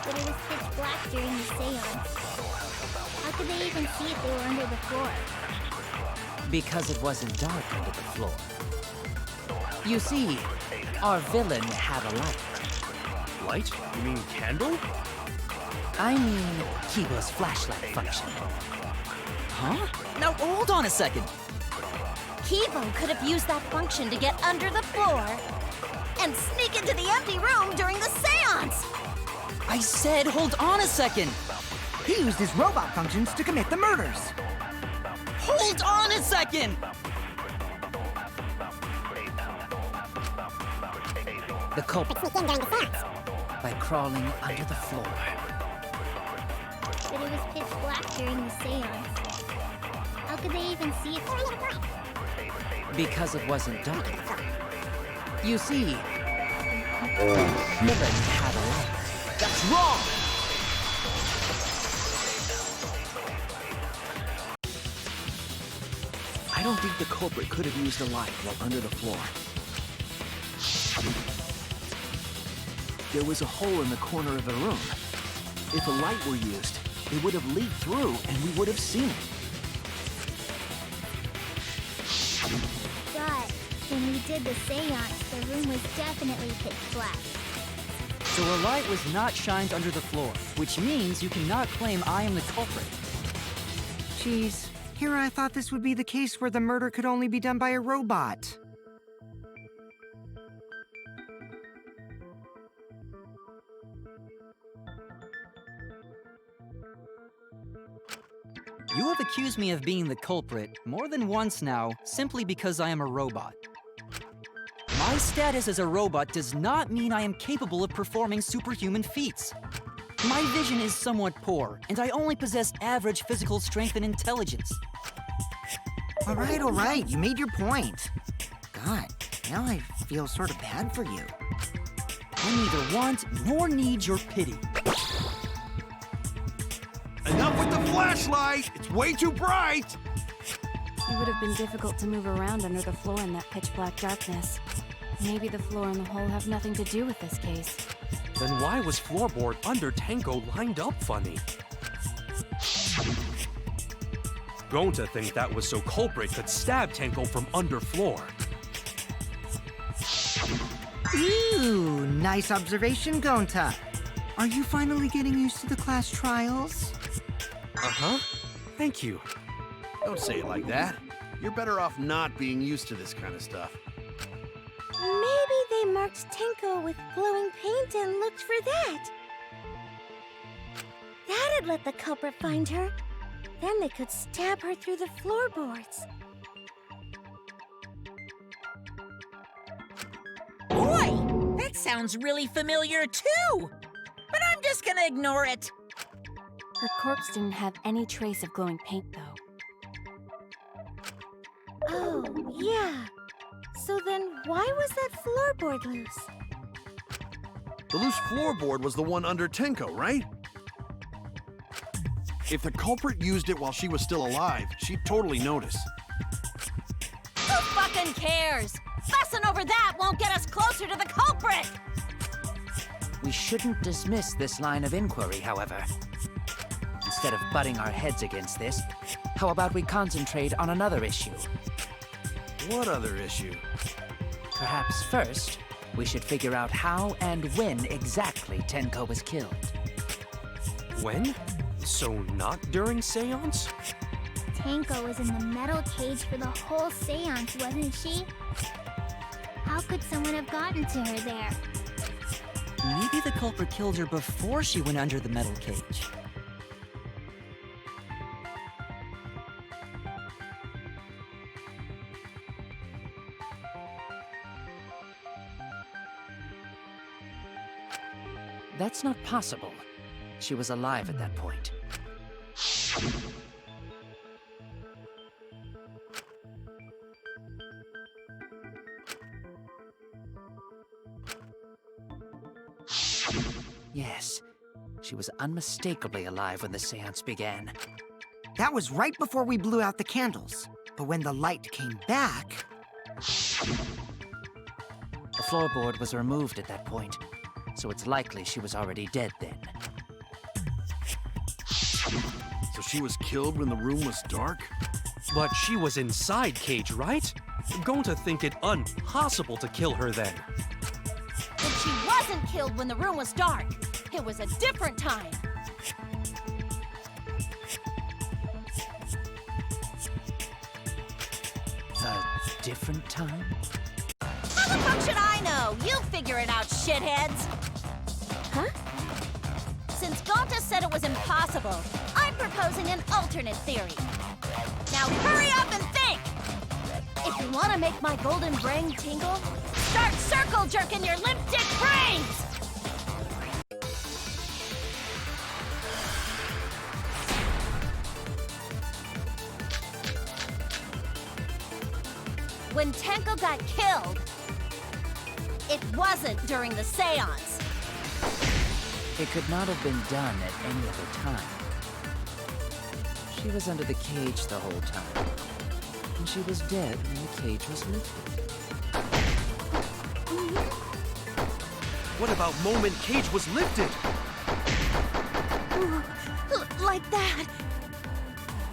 Speaker 7: But it was pitch black during the seance. How could they even see if they were under the floor?
Speaker 3: Because it wasn't dark under the floor. You see, our villain had a light.
Speaker 11: Light? You mean candle?
Speaker 3: I mean, Kiba's flashlight function.
Speaker 10: Huh? Now, hold on a second.
Speaker 2: Kibo could have used that function to get under the floor and sneak into the empty room during the seance!
Speaker 10: I said hold on a second.
Speaker 8: He used his robot functions to commit the murders.
Speaker 10: Hold on a second!
Speaker 3: The culprit by crawling under the floor.
Speaker 7: But it was pitch black during the seance. How could they even see if they were under the floor?
Speaker 3: Because it wasn't dark. You see, villain had a light.
Speaker 14: That's wrong! I don't think the culprit could have used a light while under the floor. There was a hole in the corner of the room. If a light were used, it would have leaked through and we would have seen it.
Speaker 7: But when we did the seance, the room was definitely pitch black.
Speaker 10: So a light was not shined under the floor, which means you cannot claim I am the culprit.
Speaker 8: Jeez, here I thought this would be the case where the murder could only be done by a robot.
Speaker 10: You have accused me of being the culprit more than once now, simply because I am a robot. My status as a robot does not mean I am capable of performing superhuman feats. My vision is somewhat poor, and I only possess average physical strength and intelligence.
Speaker 8: All right, you made your point. God, now I feel sort of bad for you.
Speaker 10: I neither want nor need your pity.
Speaker 6: Enough with the flashlight! It's way too bright!
Speaker 13: It would have been difficult to move around under the floor in that pitch-black darkness. Maybe the floor and the hole have nothing to do with this case.
Speaker 11: Then why was floorboard under Tango lined up funny? Going to think that was so culprit could stab Tango from under floor.
Speaker 8: Ooh, nice observation, Gonta. Are you finally getting used to the class trials?
Speaker 11: Uh-huh. Thank you.
Speaker 6: Don't say it like that. You're better off not being used to this kind of stuff.
Speaker 1: Maybe they marked Tenko with glowing paint and looked for that. That'd let the culprit find her. Then they could stab her through the floorboards.
Speaker 9: Boy, that sounds really familiar too! But I'm just gonna ignore it.
Speaker 13: Her corpse didn't have any trace of glowing paint, though.
Speaker 1: Oh, yeah. So then why was that floorboard loose?
Speaker 6: The loose floorboard was the one under Tenko, right? If the culprit used it while she was still alive, she'd totally notice.
Speaker 2: Who fucking cares? Fussing over that won't get us closer to the culprit!
Speaker 3: We shouldn't dismiss this line of inquiry, however. Instead of butting our heads against this, how about we concentrate on another issue?
Speaker 6: What other issue?
Speaker 3: Perhaps first, we should figure out how and when exactly Tenko was killed.
Speaker 11: When? So not during seance?
Speaker 7: Tanko was in the metal cage for the whole seance, wasn't she? How could someone have gotten to her there?
Speaker 10: Maybe the culprit killed her before she went under the metal cage.
Speaker 3: That's not possible. She was alive at that point. Yes, she was unmistakably alive when the seance began.
Speaker 8: That was right before we blew out the candles. But when the light came back...
Speaker 3: The floorboard was removed at that point, so it's likely she was already dead then.
Speaker 6: So she was killed when the room was dark?
Speaker 11: But she was inside Cage, right? I'm going to think it impossible to kill her then.
Speaker 2: But she wasn't killed when the room was dark. It was a different time.
Speaker 3: A different time?
Speaker 2: How the fuck should I know? You figure it out, shitheads.
Speaker 1: Huh?
Speaker 2: Since Gonta said it was impossible, I'm proposing an alternate theory. Now hurry up and think! If you want to make my golden brain tingle, start circle jerking your limp dick brains! When Tenko got killed, it wasn't during the seance.
Speaker 3: It could not have been done at any other time. She was under the cage the whole time. And she was dead when the cage was lifted.
Speaker 11: What about moment Cage was lifted?
Speaker 2: Like that.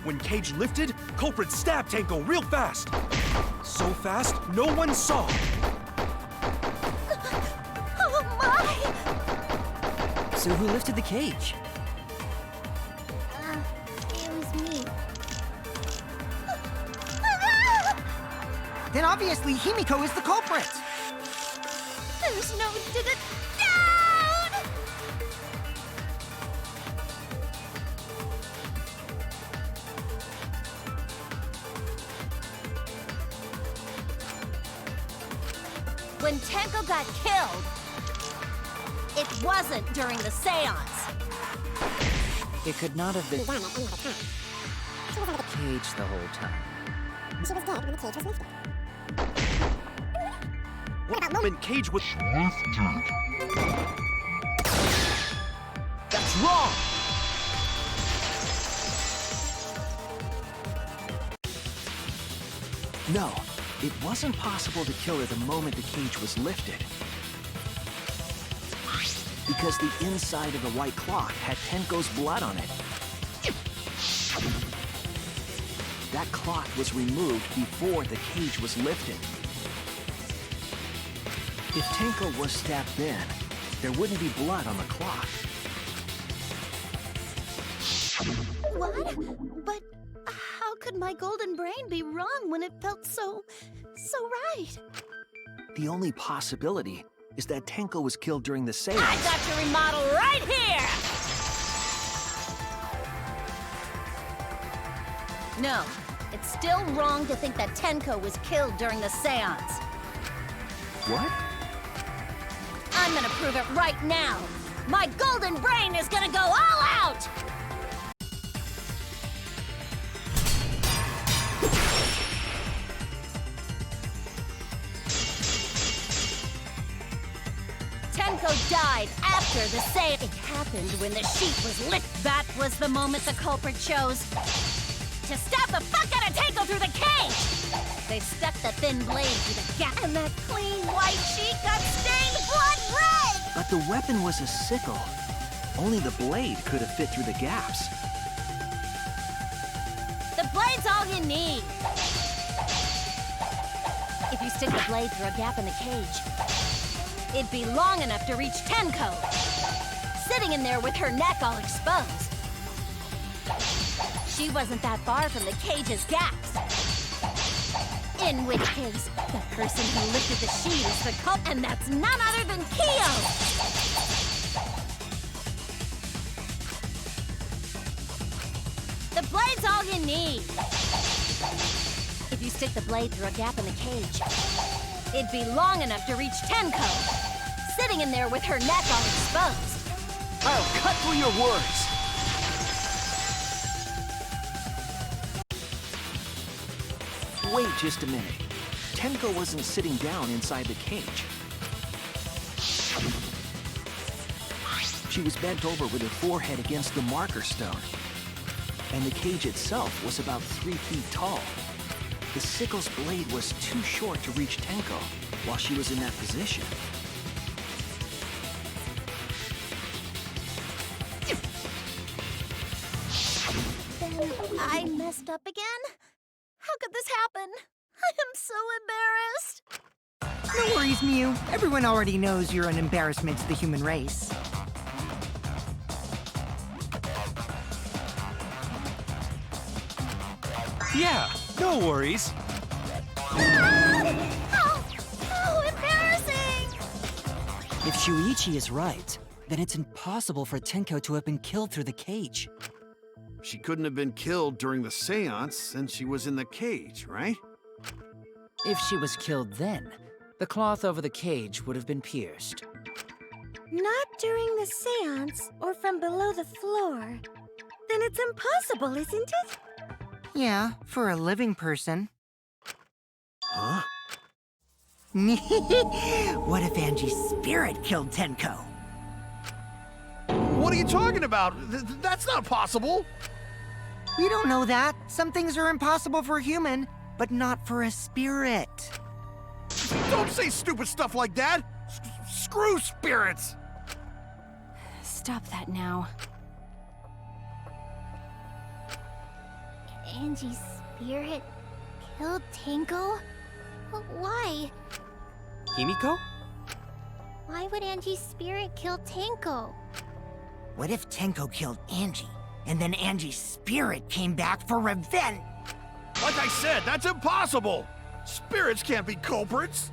Speaker 11: When Cage lifted, culprit stabbed Tenko real fast. So fast, no one saw.
Speaker 2: Oh my!
Speaker 10: So who lifted the cage?
Speaker 1: It was me.
Speaker 8: Then obviously Himiko is the culprit.
Speaker 2: There's no down! When Tenko got killed, it wasn't during the seance.
Speaker 3: It could not have been cage the whole time.
Speaker 1: She was dead when the cage was lifted.
Speaker 11: What about moment Cage was lifted? That's wrong!
Speaker 14: No, it wasn't possible to kill her the moment the cage was lifted. Because the inside of the white cloth had Tenko's blood on it. That cloth was removed before the cage was lifted. If Tenko was stabbed then, there wouldn't be blood on the cloth.
Speaker 2: What? But how could my golden brain be wrong when it felt so right?
Speaker 14: The only possibility is that Tenko was killed during the seance.
Speaker 2: I got your remodel right here! No, it's still wrong to think that Tenko was killed during the seance.
Speaker 14: What?
Speaker 2: I'm gonna prove it right now. My golden brain is gonna go all out! Tenko died after the seance. It happened when the sheet was lit. That was the moment the culprit chose to stab the fuck out of Tenko through the cage! They stuck the thin blade through the gap, and that clean white sheet got stained blood red!
Speaker 14: But the weapon was a sickle. Only the blade could have fit through the gaps.
Speaker 2: The blade's all you need. If you stick the blade through a gap in the cage, it'd be long enough to reach Tenko, sitting in there with her neck all exposed. She wasn't that far from the cage's gaps. In which case, the person who lifted the sheet is the culprit, and that's none other than Kyo! The blade's all you need. If you stick the blade through a gap in the cage, it'd be long enough to reach Tenko, sitting in there with her neck all exposed.
Speaker 14: I'll cut through your words. Wait just a minute. Tenko wasn't sitting down inside the cage. She was bent over with her forehead against the marker stone. And the cage itself was about 3 feet tall. The sickle's blade was too short to reach Tenko. while she was in that position.
Speaker 1: Then I messed up again? How could this happen? I am so embarrassed.
Speaker 8: No worries, Mew. Everyone already knows you're an embarrassment to the human race.
Speaker 11: Yeah, no worries.
Speaker 1: How embarrassing!
Speaker 10: If Shuichi is right, then it's impossible for Tenko to have been killed through the cage.
Speaker 6: She couldn't have been killed during the seance since she was in the cage, right?
Speaker 3: If she was killed then, the cloth over the cage would have been pierced.
Speaker 1: Not during the seance or from below the floor. Then it's impossible, isn't it?
Speaker 8: Yeah, for a living person.
Speaker 6: Huh?
Speaker 8: What if Angie's spirit killed Tenko?
Speaker 6: What are you talking about? That's not possible!
Speaker 8: We don't know that. Some things are impossible for a human, but not for a spirit.
Speaker 6: Don't say stupid stuff like that! Screw spirits!
Speaker 13: Stop that now.
Speaker 7: Angie's spirit killed Tenko? Why?
Speaker 14: Himiko?
Speaker 7: Why would Angie's spirit kill Tenko?
Speaker 8: What if Tenko killed Angie, and then Angie's spirit came back for revenge?
Speaker 6: Like I said, that's impossible! Spirits can't be culprits!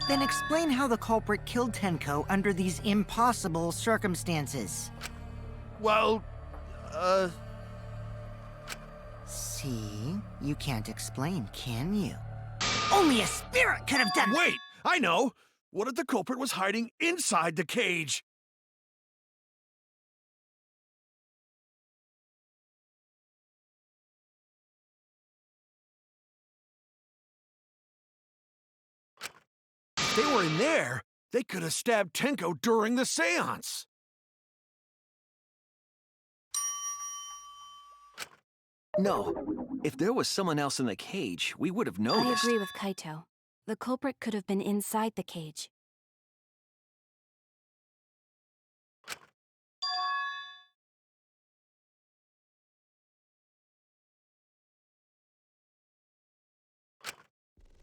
Speaker 8: Then explain how the culprit killed Tenko under these impossible circumstances.
Speaker 6: Well,
Speaker 8: See? You can't explain, can you? Only a spirit could have done—
Speaker 6: Wait! I know! What if the culprit was hiding inside the cage? If they were in there, they could have stabbed Tenko during the seance.
Speaker 14: No. If there was someone else in the cage, we would have
Speaker 13: I
Speaker 14: noticed.
Speaker 13: agree with Kaito. The culprit could have been inside the cage.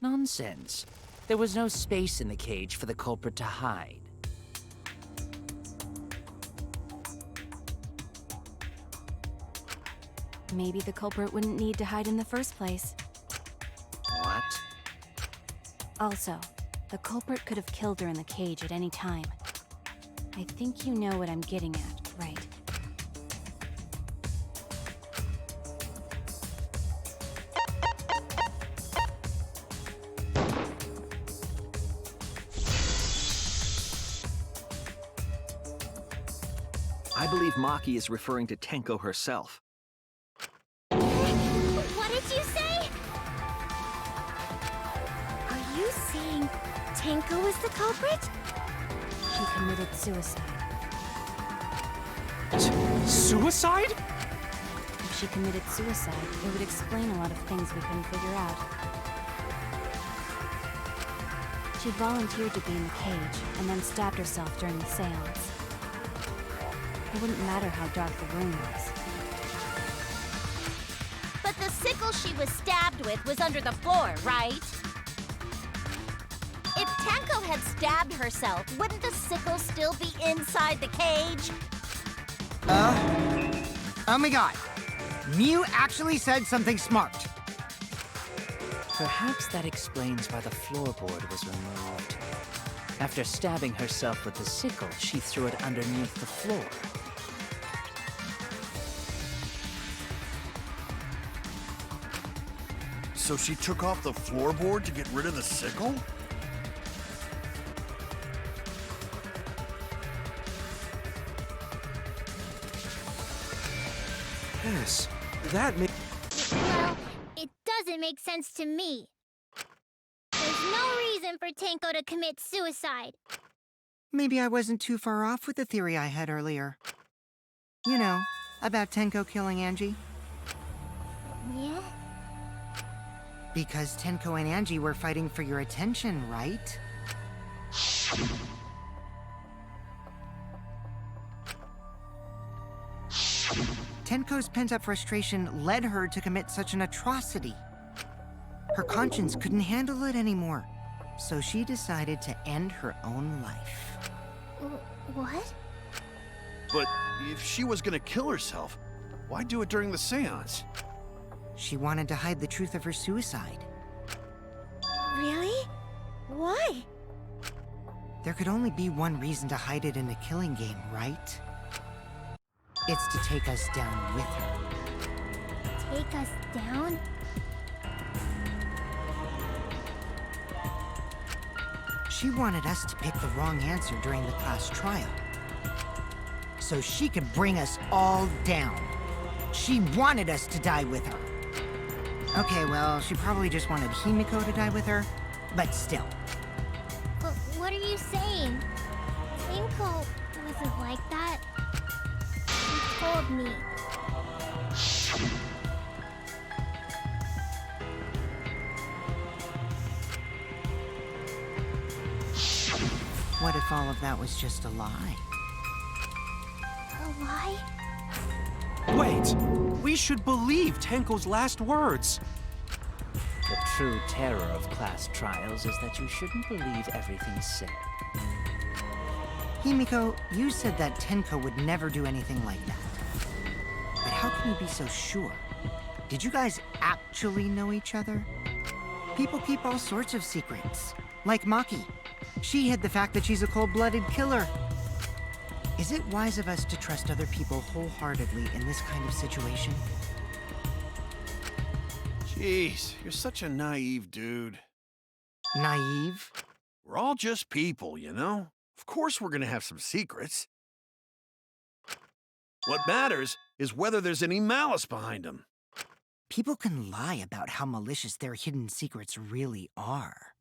Speaker 3: Nonsense. There was no space in the cage for the culprit to hide.
Speaker 13: Maybe the culprit wouldn't need to hide in the first place.
Speaker 3: What?
Speaker 13: Also, the culprit could have killed her in the cage at any time. I think you know what I'm getting at, right?
Speaker 14: I believe Maki is referring to Tenko herself.
Speaker 7: What did you say?
Speaker 1: Are you saying Tenko is the culprit?
Speaker 13: She committed suicide.
Speaker 11: Suicide?
Speaker 13: If she committed suicide, it would explain a lot of things we couldn't figure out. She volunteered to be in the cage, and then stabbed herself during the seance. It wouldn't matter how dark the room was.
Speaker 2: But the sickle she was stabbed with was under the floor, right? If Tenko had stabbed herself, wouldn't the sickle still be inside the cage?
Speaker 8: Oh my god. Mew actually said something smart.
Speaker 3: Perhaps that explains why the floorboard was removed. After stabbing herself with the sickle, she threw it underneath the floor.
Speaker 6: So she took off the floorboard to get rid of the sickle?
Speaker 11: Yes, that makes...
Speaker 7: Well, it doesn't make sense to me. There's no reason for Tenko to commit suicide.
Speaker 8: Maybe I wasn't too far off with the theory I had earlier. You know, about Tenko killing Angie.
Speaker 7: Yeah?
Speaker 8: Because Tenko and Angie were fighting for your attention, right? Tenko's pent-up frustration led her to commit such an atrocity. Her conscience couldn't handle it anymore, so she decided to end her own life.
Speaker 1: What?
Speaker 6: But if she was gonna kill herself, why do it during the seance?
Speaker 8: She wanted to hide the truth of her suicide.
Speaker 1: Really? Why?
Speaker 8: There could only be one reason to hide it in a killing game, right? It's to take us down with her.
Speaker 1: Take us down?
Speaker 8: She wanted us to pick the wrong answer during the class trial, so she could bring us all down. She wanted us to die with her. Okay, well, she probably just wanted Himiko to die with her, but still.
Speaker 1: But what are you saying? Tenko wasn't like that. He told me.
Speaker 8: What if all of that was just a lie?
Speaker 1: A lie?
Speaker 11: Wait! We should believe Tenko's last words.
Speaker 3: The true terror of class trials is that you shouldn't believe everything said.
Speaker 8: Himiko, you said that Tenko would never do anything like that. But how can you be so sure? Did you guys actually know each other? People keep all sorts of secrets. Like Maki. She hid the fact that she's a cold-blooded killer. Is it wise of us to trust other people wholeheartedly in this kind of situation?
Speaker 6: Jeez, you're such a naive dude.
Speaker 8: Naive?
Speaker 6: We're all just people, you know? Of course we're gonna have some secrets. What matters is whether there's any malice behind them.
Speaker 8: People can lie about how malicious their hidden secrets really are.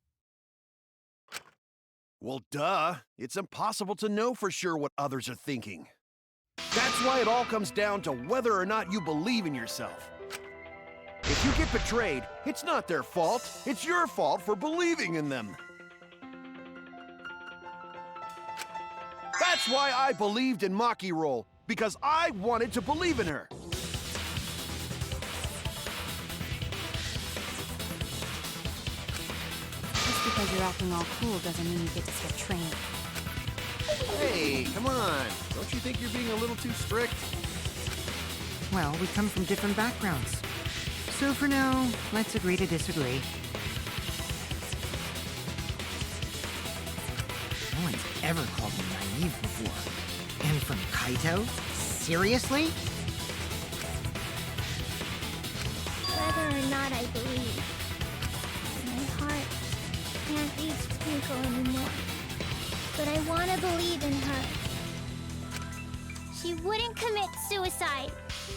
Speaker 6: Well, duh. It's impossible to know for sure what others are thinking. That's why it all comes down to whether or not you believe in yourself. If you get betrayed, it's not their fault. It's your fault for believing in them. That's why I believed in Maki Roll, because I wanted to believe in her.
Speaker 13: Just because you're acting all cool doesn't mean you get to skip training.
Speaker 6: Hey, come on. Don't you think you're being a little too strict?
Speaker 8: Well, we come from different backgrounds. So for now, let's agree to disagree. No one's ever called me naive before. And from Kaito? Seriously?
Speaker 1: Whether or not I believe, my heart can't reach Tenko anymore. But I want to believe in her. She wouldn't commit suicide.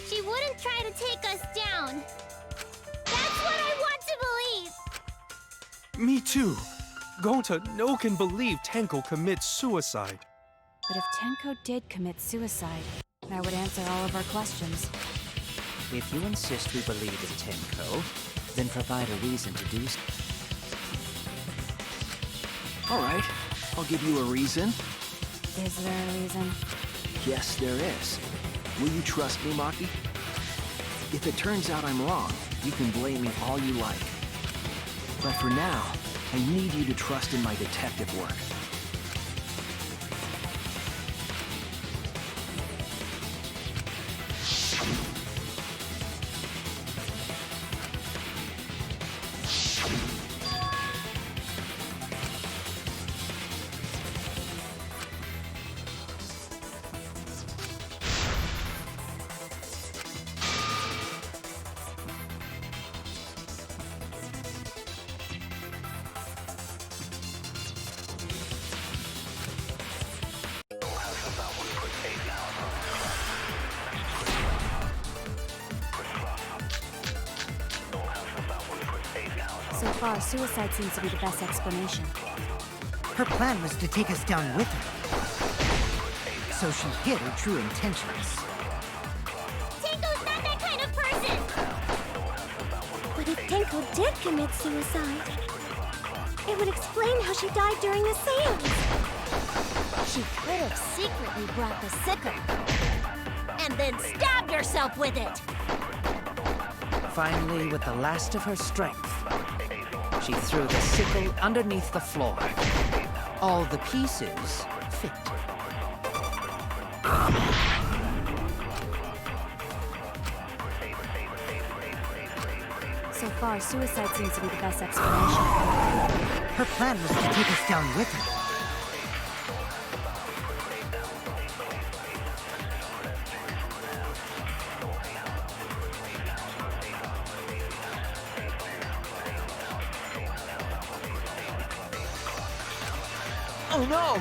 Speaker 1: She wouldn't try to take us down. That's what I want to believe!
Speaker 11: Me too. Gonta no can believe Tenko commits suicide.
Speaker 13: But if Tenko did commit suicide, that would answer all of our questions.
Speaker 3: If you insist we believe in Tenko, then provide a reason to do so.
Speaker 14: All right, I'll give you a reason.
Speaker 13: Is there a reason?
Speaker 14: Yes, there is. Will you trust me, Maki? If it turns out I'm wrong, you can blame me all you like. But for now, I need you to trust in my detective work.
Speaker 13: So far, suicide seems to be the best explanation.
Speaker 8: Her plan was to take us down with her. So she hid her true intentions.
Speaker 1: Tenko's not that kind of person! But if Tenko did commit suicide, it would explain how she died during the seance.
Speaker 7: She could have secretly brought the sickle.
Speaker 2: And then stabbed herself with it!
Speaker 3: Finally, with the last of her strength, she threw the sickle underneath the floor. All the pieces fit.
Speaker 13: So far, suicide seems to be the best explanation.
Speaker 8: Her plan was to take us down with her.
Speaker 14: Oh no!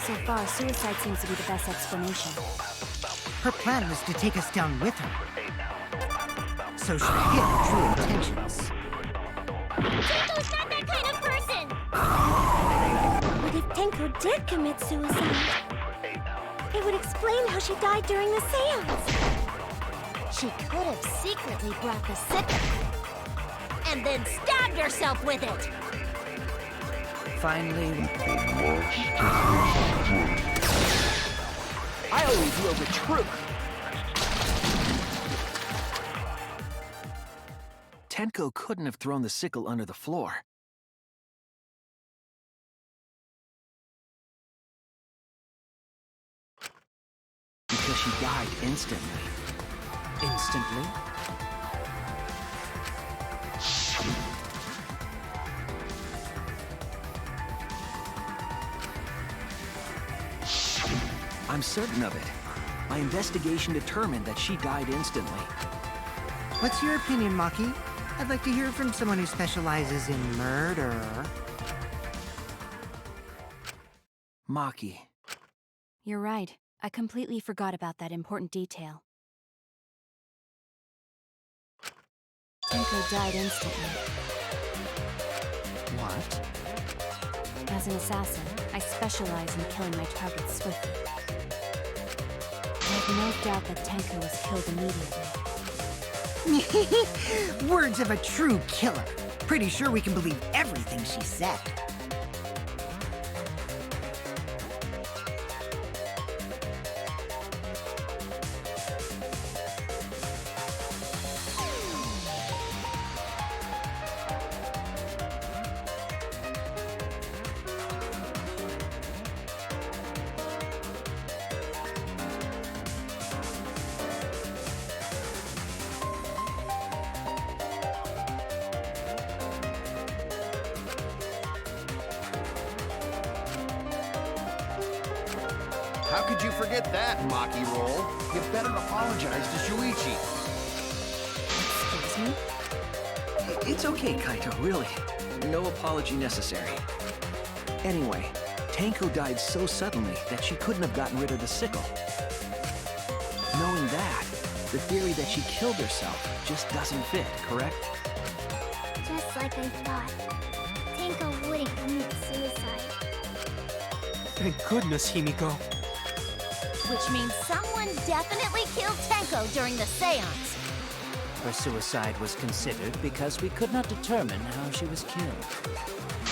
Speaker 13: So far, suicide seems to be the best explanation.
Speaker 8: Her plan was to take us down with her. So she hid her true intentions.
Speaker 7: Tenko's not that kind of person!
Speaker 1: But if Tenko did commit suicide, it would explain how she died during the seance.
Speaker 7: She could have secretly brought the sickle.
Speaker 2: And then stabbed herself with it!
Speaker 3: Finally,
Speaker 14: I always know the truth!
Speaker 3: Tenko couldn't have thrown the sickle under the floor. Because she died instantly. Instantly? I'm certain of it. My investigation determined that she died instantly.
Speaker 8: What's your opinion, Maki? I'd like to hear from someone who specializes in murder.
Speaker 3: Maki.
Speaker 13: You're right. I completely forgot about that important detail. Tenko died instantly.
Speaker 3: What?
Speaker 13: As an assassin, I specialize in killing my targets swiftly. I have no doubt that Tenko was killed immediately.
Speaker 8: Words of a true killer. Pretty sure we can believe everything she said.
Speaker 6: How could you forget that, Maki Roll? You better apologize to Shuichi.
Speaker 13: Excuse me?
Speaker 3: It's okay, Kaito, really. No apology necessary. Anyway, Tenko died so suddenly that she couldn't have gotten rid of the sickle. Knowing that, the theory that she killed herself just doesn't fit, correct?
Speaker 7: Just like I thought. Tenko wouldn't commit suicide.
Speaker 11: Thank goodness, Himiko.
Speaker 2: Which means someone definitely killed Tenko during the seance.
Speaker 3: Her suicide was considered because we could not determine how she was killed.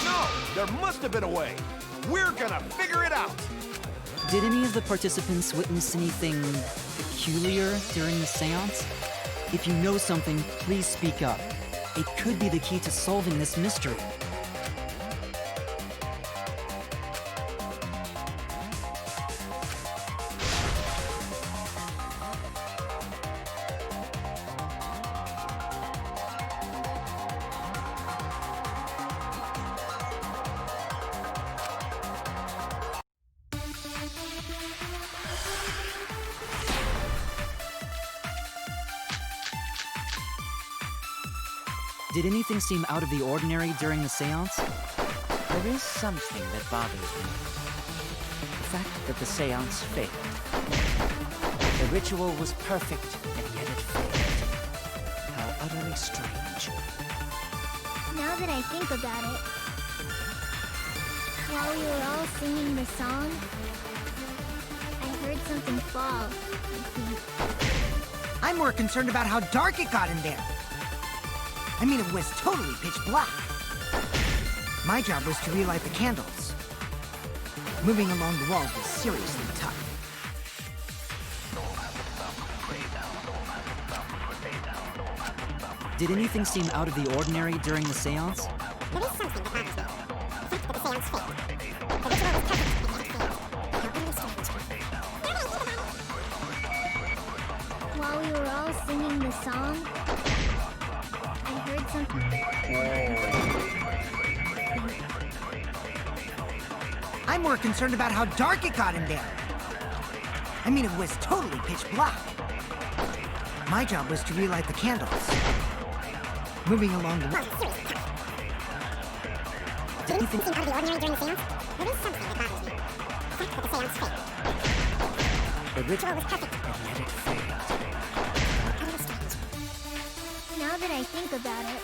Speaker 6: No! There must have been a way! We're gonna figure it out!
Speaker 10: Did any of the participants witness anything peculiar during the seance? If you know something, please speak up. It could be the key to solving this mystery. Did anything seem out of the ordinary during the seance?
Speaker 3: There is something that bothers me. The fact that the seance failed. The ritual was perfect, and yet it failed. How utterly strange.
Speaker 7: Now that I think about it, while we were all singing the song, I heard something fall, I think.
Speaker 8: I'm more concerned about how dark it got in there. I mean, it was totally pitch black. My job was to relight the candles. Moving along the walls was seriously tough.
Speaker 10: Did anything seem out of the ordinary during the seance?
Speaker 7: There is something that bothers me. The fact that the seance failed. The ritual was perfect, and yet it failed. How utterly strange.
Speaker 1: While we were all singing the song, I heard something.
Speaker 8: I'm more concerned about how dark it got in there. I mean, it was totally pitch black. My job was to relight the candles. Moving along the wall.
Speaker 7: Did anything seem out of the ordinary during the seance? There is something that bothers me. The fact that the seance failed.
Speaker 3: The
Speaker 7: ritual was perfect,
Speaker 3: and yet it failed.
Speaker 7: How utterly strange.
Speaker 1: Now that I think about it,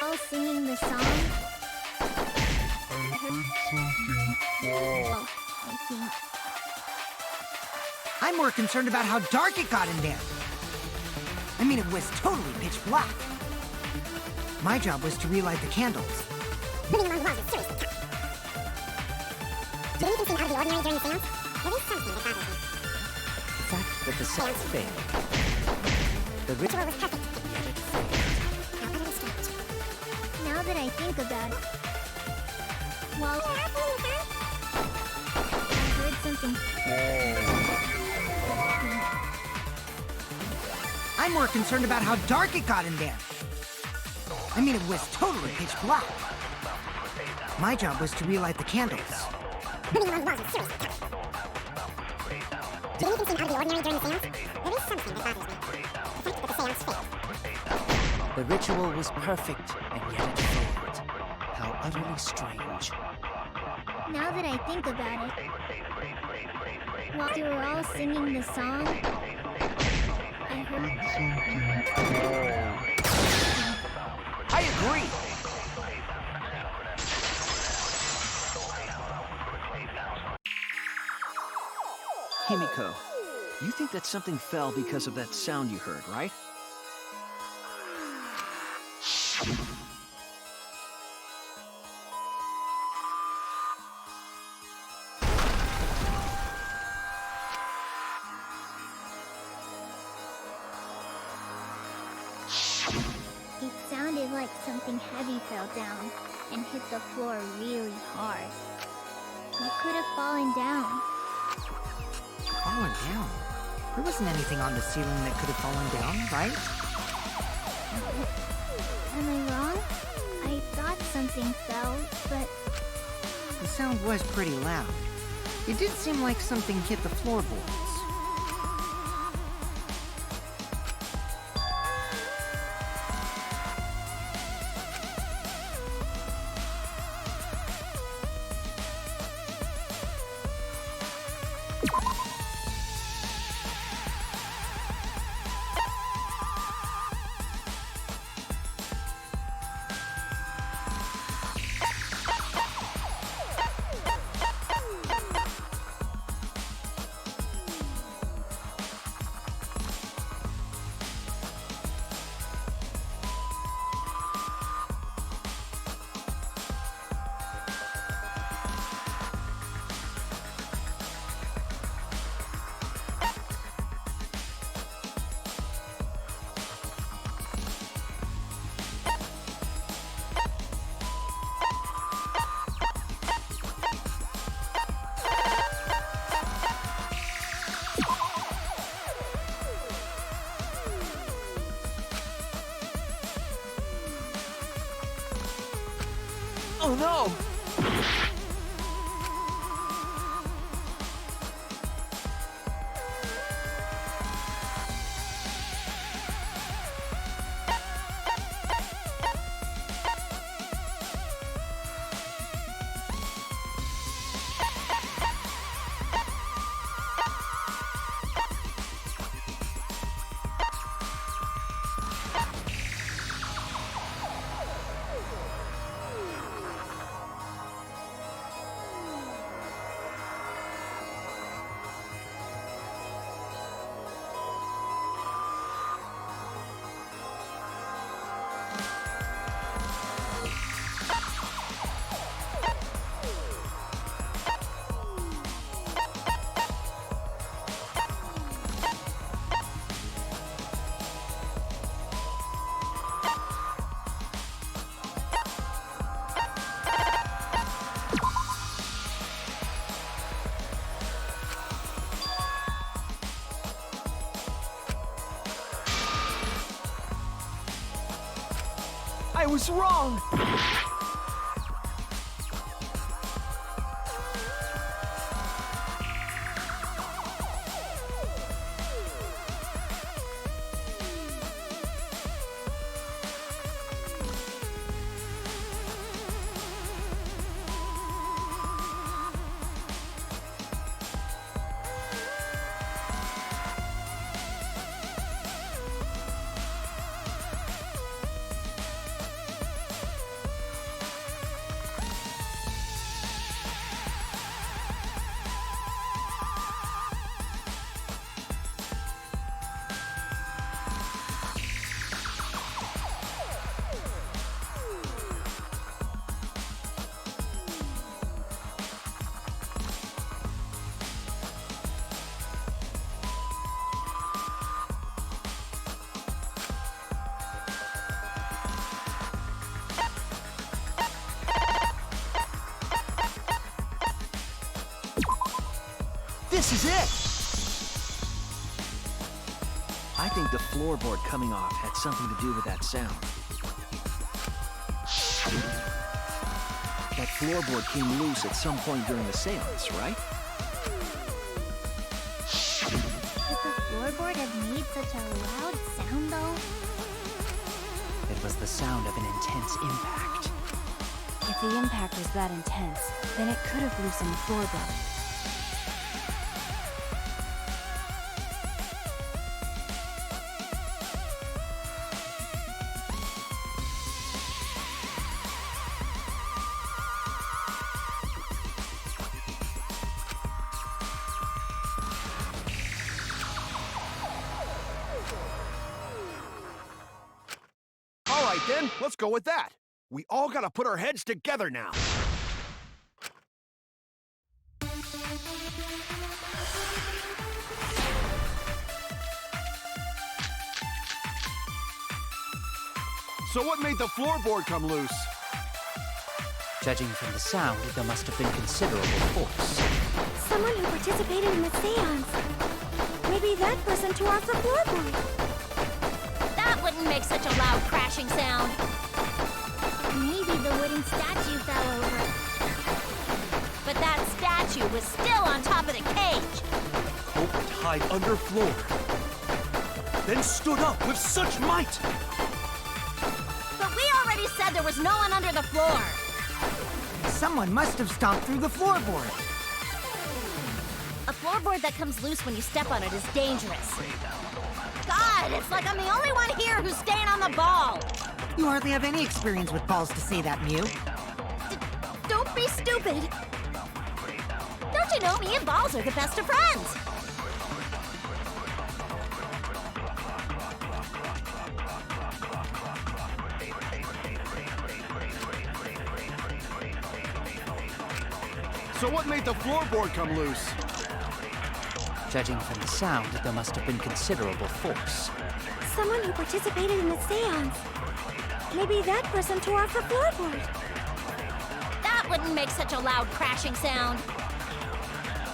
Speaker 1: all singing the song, I think.
Speaker 8: I'm more concerned about how dark it got in there. I mean, it was totally pitch black. My job was to relight the candles.
Speaker 7: Moving along the walls is seriously tough. Did anything seem out of the ordinary during the seance? There is something that bothers me.
Speaker 3: The fact that the seance failed. The
Speaker 7: Ritual was perfect,
Speaker 3: and yet it failed.
Speaker 7: how utterly strange.
Speaker 1: Now that I think about it, while I heard something.
Speaker 8: I'm more concerned about how dark it got in there. I mean, it was totally pitch black. My job was to relight the candles.
Speaker 7: Moving along the walls is seriously tough. Did anything seem out of the ordinary during the seance? There is something that bothers me. The fact that the seance failed.
Speaker 3: The ritual was perfect, and yet it failed. How utterly strange.
Speaker 1: Now that I think about it, while we were all singing the song, I heard.
Speaker 3: I agree! Himiko, you think that something fell because of that sound you heard, right?
Speaker 1: It sounded like something heavy fell down and hit the floor really hard. What could have fallen down?
Speaker 8: Fallen down? There wasn't anything on the ceiling that could have fallen down, right?
Speaker 1: Am I wrong? I thought something fell, but
Speaker 8: The sound was pretty loud. It did seem like something hit the floorboards.
Speaker 3: Oh no!
Speaker 14: I was wrong! This is it! I think the floorboard coming off had something to do with that sound. That floorboard came loose at some point during the seance, right?
Speaker 1: Could the floorboard have made such a loud sound, though?
Speaker 3: It was the sound of an intense impact.
Speaker 13: If the impact was that intense, then it could have loosened the floorboard.
Speaker 6: All right, then. Let's go with that. We all gotta put our heads together now. So what made the floorboard come loose?
Speaker 3: Judging from the sound, there must have been considerable force.
Speaker 1: Someone who participated in the seance. Maybe that person tore off the floorboard.
Speaker 2: That wouldn't make such a loud crashing sound.
Speaker 1: Maybe the wooden statue fell over.
Speaker 2: But that statue was still on top of the cage.
Speaker 11: Culprit hide under floor. Then stood up with such might.
Speaker 2: But we already said there was no one under the floor.
Speaker 8: Someone must have stomped through the floorboard.
Speaker 2: A floorboard that comes loose when you step on it is dangerous. God, it's like I'm the only one here who's staying on the ball.
Speaker 8: You hardly have any experience with balls to say that, Mew.
Speaker 2: Don't be stupid. Don't you know me and balls are the best of friends?
Speaker 6: So what made the floorboard come loose?
Speaker 3: Judging from the sound, there must have been considerable force.
Speaker 1: Someone who participated in the seance. Maybe that person tore off the floorboard.
Speaker 2: That wouldn't make such a loud crashing sound.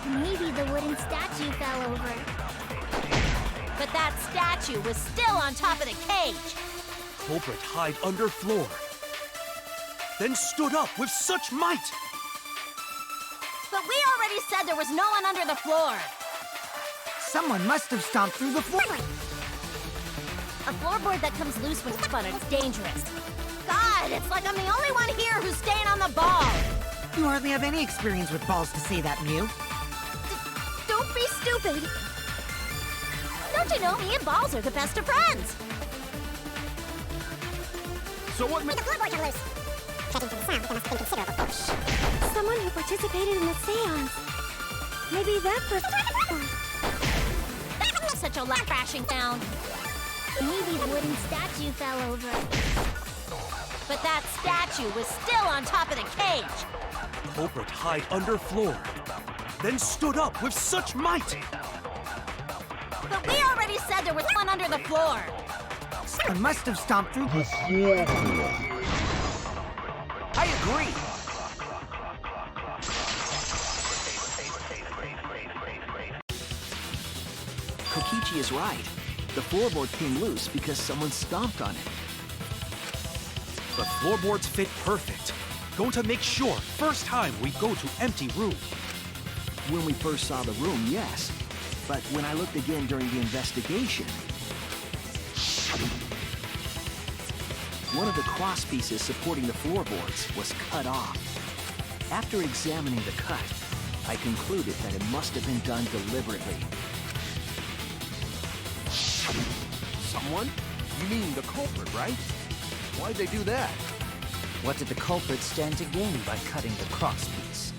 Speaker 1: Maybe the wooden statue fell over.
Speaker 2: But that statue was still on top of the cage.
Speaker 11: Culprit hide under floor. Then stood up with such might.
Speaker 2: But we already said there was no one under the floor.
Speaker 8: Someone must have stomped through the floorboard.
Speaker 2: A floorboard that comes loose when you step on it is dangerous. God, it's like I'm the only one here who's staying on the ball.
Speaker 8: You hardly have any experience with balls to say that, Mew.
Speaker 2: Don't be stupid. Don't you know me and balls are the best of friends?
Speaker 6: So what made
Speaker 1: the floorboard come loose? Judging from the sound, there must have been considerable force. Someone who participated in the seance. Maybe that person tore off the floorboard.
Speaker 2: That wouldn't make such a loud crashing sound.
Speaker 1: Maybe the wooden statue fell over.
Speaker 2: But that statue was still on top of the cage.
Speaker 11: Culprit hide under floor. Then stood up with such might.
Speaker 2: But we already said there was one under the floor.
Speaker 8: Someone must have stomped through the floorboard.
Speaker 14: I agree! Kokichi is right. The floorboard came loose because someone stomped on it.
Speaker 11: The floorboards fit perfect. Going to make sure, first time we go to empty room.
Speaker 14: When we first saw the room, yes. But when I looked again during the investigation, one of the cross pieces supporting the floorboards was cut off. After examining the cut, I concluded that it must have been done deliberately.
Speaker 6: Someone? You mean the culprit, right? Why'd they do that?
Speaker 3: What did the culprit stand to gain by cutting the cross piece?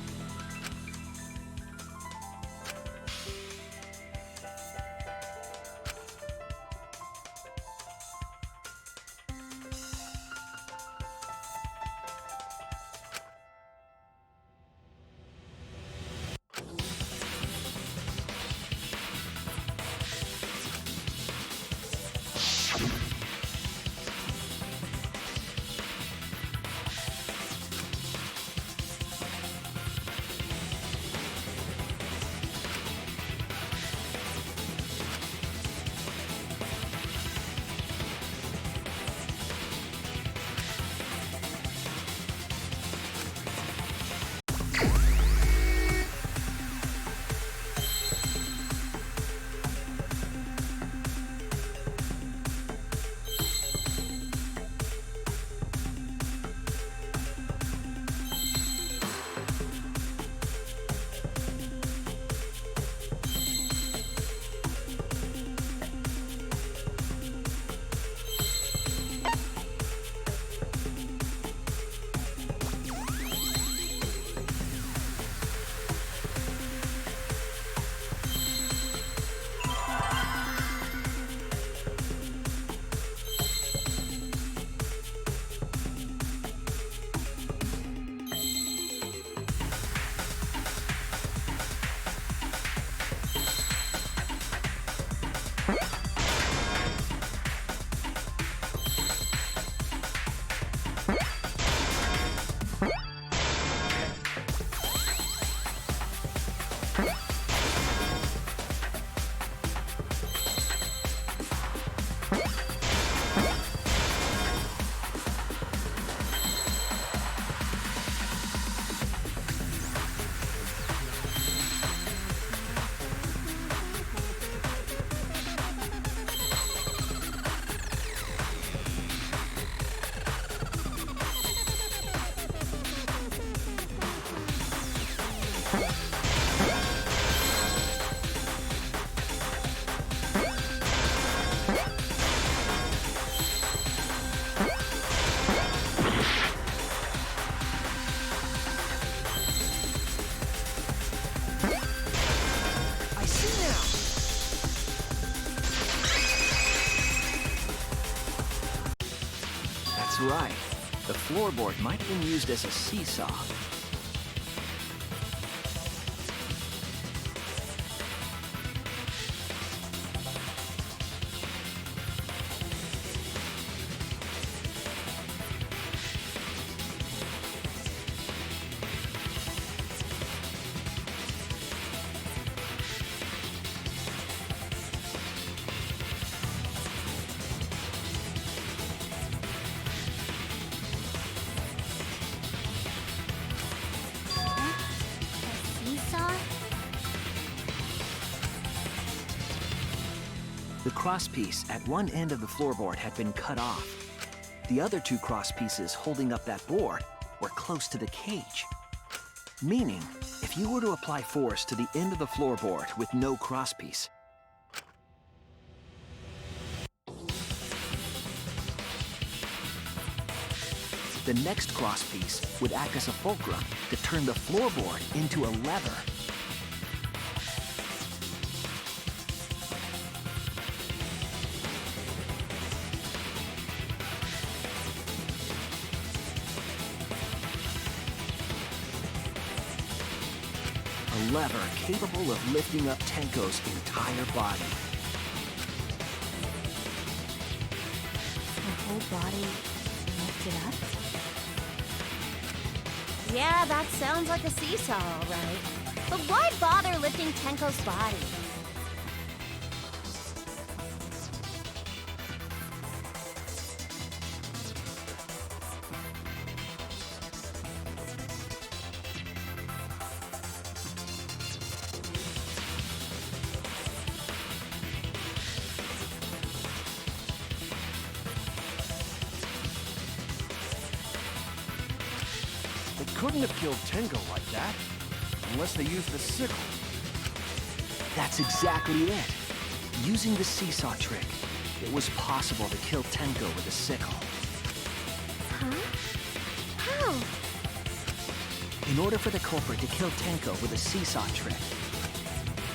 Speaker 14: That's right. The floorboard might have been used as a seesaw. The crosspiece at one end of the floorboard had been cut off. The other two crosspieces holding up that board were close to the cage. Meaning, if you were to apply force to the end of the floorboard with no crosspiece, the next crosspiece would act as a fulcrum to turn the floorboard into a lever. A lever capable of lifting up Tenko's entire body.
Speaker 13: Her whole body lifted up?
Speaker 2: Yeah, that sounds like a seesaw, all right. But why bother lifting Tenko's body?
Speaker 6: couldn't have killed Tenko like that. Unless they used the sickle.
Speaker 14: That's exactly it. Using the seesaw trick, it was possible to kill Tenko with a sickle.
Speaker 1: Huh? How?
Speaker 14: In order for the culprit to kill Tenko with a seesaw trick,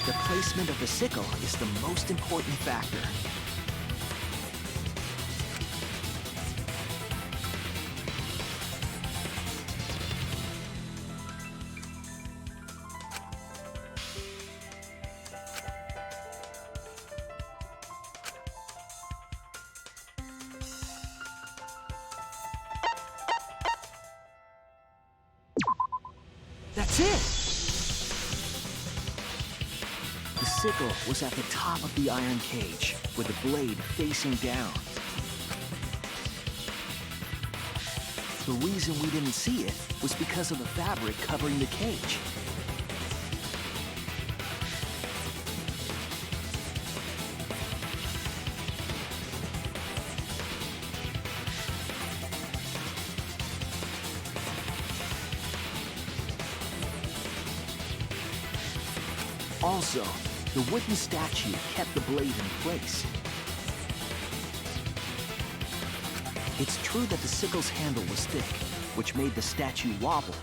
Speaker 14: the placement of the sickle is the most important factor. That's it! The sickle was at the top of the iron cage, with the blade facing down. The reason we didn't see it was because of the fabric covering the cage. Also, the wooden statue kept the blade in place. It's true that the sickle's handle was thick, which made the statue wobble.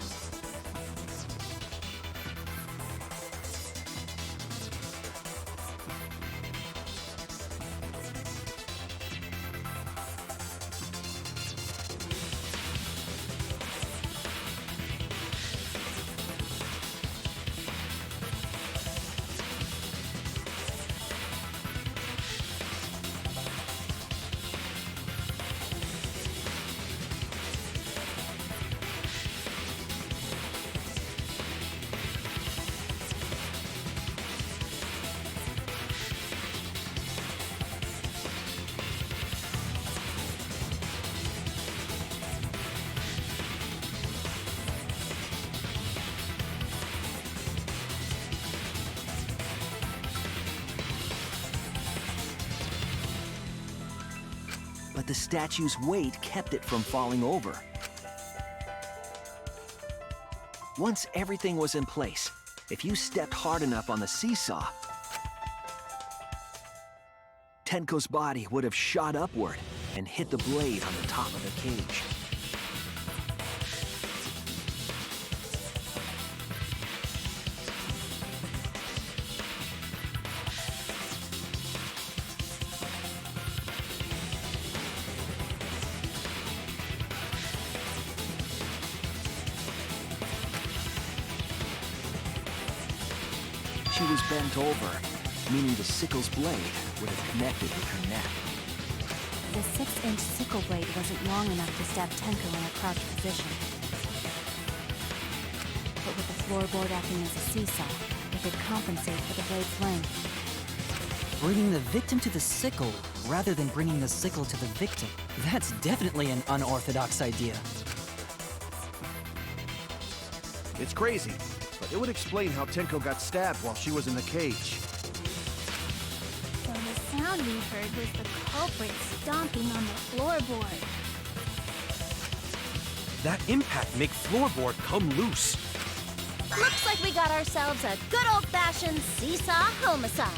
Speaker 14: But the statue's weight kept it from falling over. Once everything was in place, if you stepped hard enough on the seesaw, Tenko's body would have shot upward and hit the blade on the top of the cage. She was bent over, meaning the sickle's blade would have connected with her neck.
Speaker 13: The 6-inch sickle blade wasn't long enough to stab Tenko in a crouched position. But with the floorboard acting as a seesaw, it could compensate for the blade's length.
Speaker 10: Bringing the victim to the sickle, rather than bringing the sickle to the victim. That's definitely an unorthodox idea.
Speaker 6: It's crazy, but it would explain how Tenko got stabbed while she was in the cage.
Speaker 1: So the sound we heard was the culprit stomping on the floorboard.
Speaker 11: That impact make floorboard come loose.
Speaker 2: Looks like we got ourselves a good old-fashioned seesaw homicide.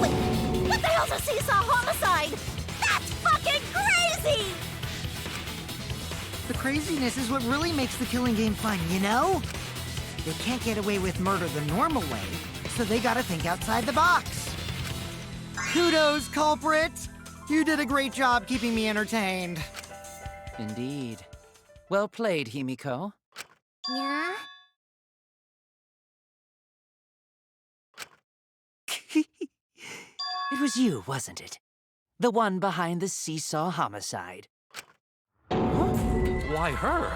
Speaker 2: Wait, what the hell's a seesaw homicide? That's fucking crazy!
Speaker 8: The craziness is what really makes the killing game fun, you know? They can't get away with murder the normal way, so they gotta think outside the box. Kudos, culprit! You did a great job keeping me entertained.
Speaker 3: Indeed. Well played, Himiko.
Speaker 1: Yeah?
Speaker 3: It was you, wasn't it? The one behind the seesaw homicide.
Speaker 11: Why her?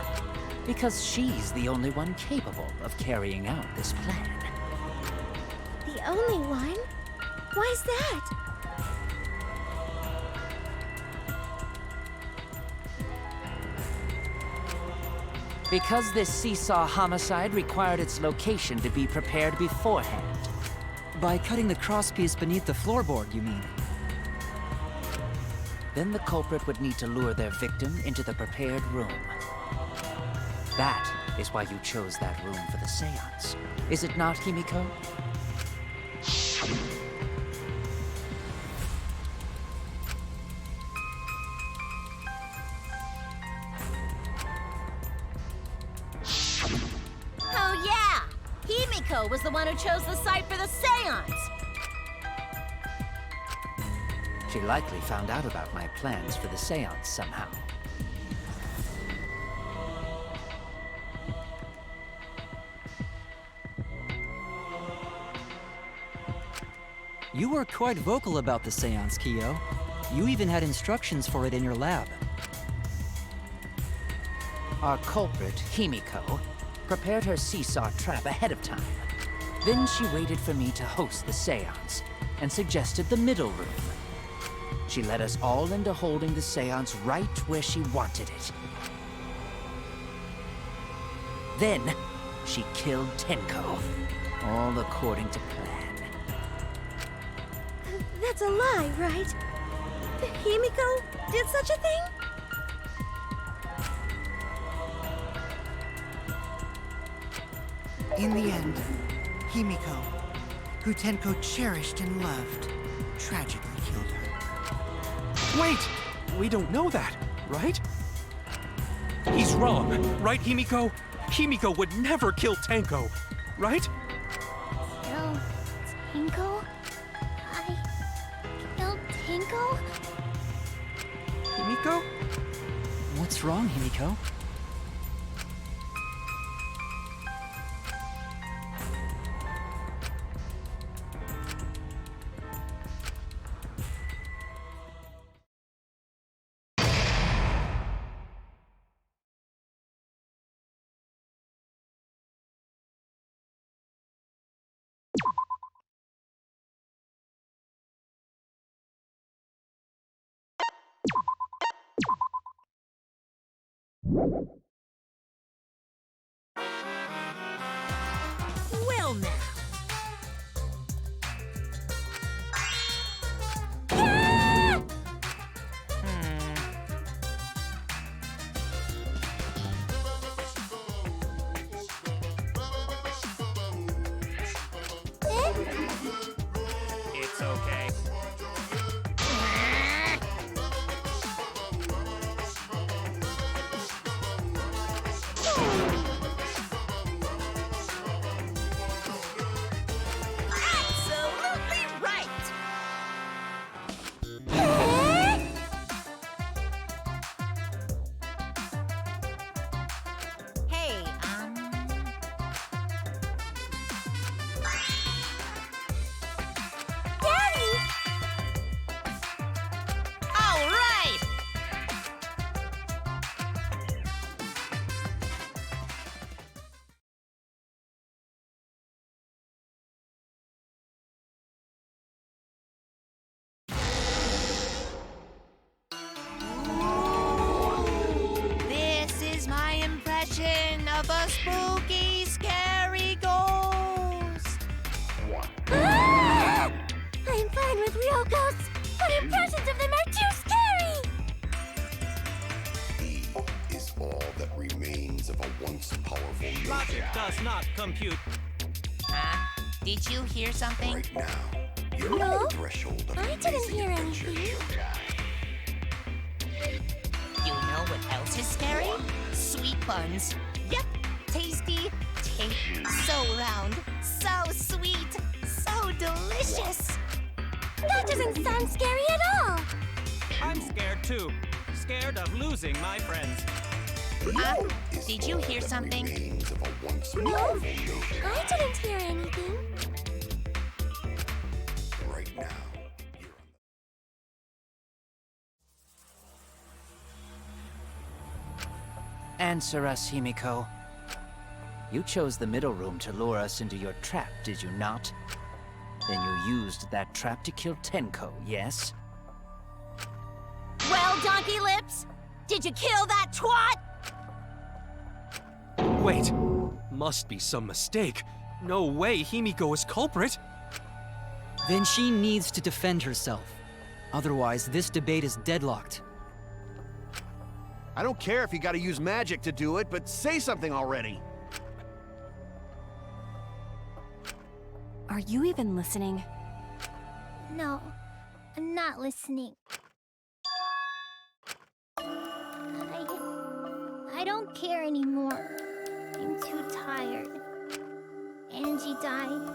Speaker 3: Because she's the only one capable of carrying out this plan.
Speaker 1: The only one? Why's that?
Speaker 3: Because this seesaw homicide required its location to be prepared beforehand.
Speaker 10: By cutting the crosspiece beneath the floorboard, you mean?
Speaker 3: Then the culprit would need to lure their victim into the prepared room. That is why you chose that room for the seance. Is it not, Himiko?
Speaker 2: Oh yeah! Himiko was the one who chose the site for the seance!
Speaker 3: She likely found out about my plans for the seance somehow.
Speaker 10: You were quite vocal about the seance, Kyo. You even had instructions for it in your lab.
Speaker 3: Our culprit, Himiko, prepared her seesaw trap ahead of time. Then she waited for me to host the seance and suggested the middle room. She led us all into holding the seance right where she wanted it. Then, she killed Tenko, all according to plan.
Speaker 1: That's a lie, right? Himiko did such a thing?
Speaker 8: In the end, Himiko, who Tenko cherished and loved, tragically killed her.
Speaker 11: Wait! We don't know that, right? He's wrong, right, Himiko? Himiko would never kill Tenko, right?
Speaker 7: Kill Tenko? I killed Tenko?
Speaker 11: Himiko?
Speaker 10: What's wrong, Himiko?
Speaker 9: Well now.
Speaker 5: It's okay.
Speaker 9: Absolutely right! Hey,
Speaker 7: Daddy!
Speaker 9: all right!
Speaker 12: This is my impression of a spooky, scary ghost.
Speaker 7: Ah! I'm fine with real ghosts, but impressions of them are too scary!
Speaker 4: He is all that remains of a once powerful
Speaker 5: Logic
Speaker 4: nation.
Speaker 5: does not compute.
Speaker 12: Huh? Did you hear something?
Speaker 4: Right now, you're
Speaker 7: No,
Speaker 4: on the threshold of
Speaker 7: I didn't
Speaker 4: amazing
Speaker 7: hear
Speaker 4: adventure.
Speaker 7: anything.
Speaker 12: You know what else is scary? Sweet buns. Yep, tasty, so round, so sweet, so delicious.
Speaker 7: That doesn't sound scary at all!
Speaker 5: I'm scared too. Scared of losing my friends.
Speaker 12: Did you hear something?
Speaker 4: Remains of a once
Speaker 7: No,
Speaker 4: powerful nation.
Speaker 7: I didn't hear anything.
Speaker 4: Right now, you're on
Speaker 3: Answer us, Himiko. You chose the middle room to lure us into your trap, did you not? Then you used that trap to kill Tenko, yes?
Speaker 2: Well, Donkey Lips, did you kill that twat?
Speaker 11: Wait, must be some mistake. No way Himiko is culprit.
Speaker 10: Then she needs to defend herself. Otherwise, this debate is deadlocked.
Speaker 6: I don't care if you gotta use magic to do it, but say something already.
Speaker 13: Are you even listening?
Speaker 7: No, I'm not listening. I don't care anymore. I'm too tired. Angie died.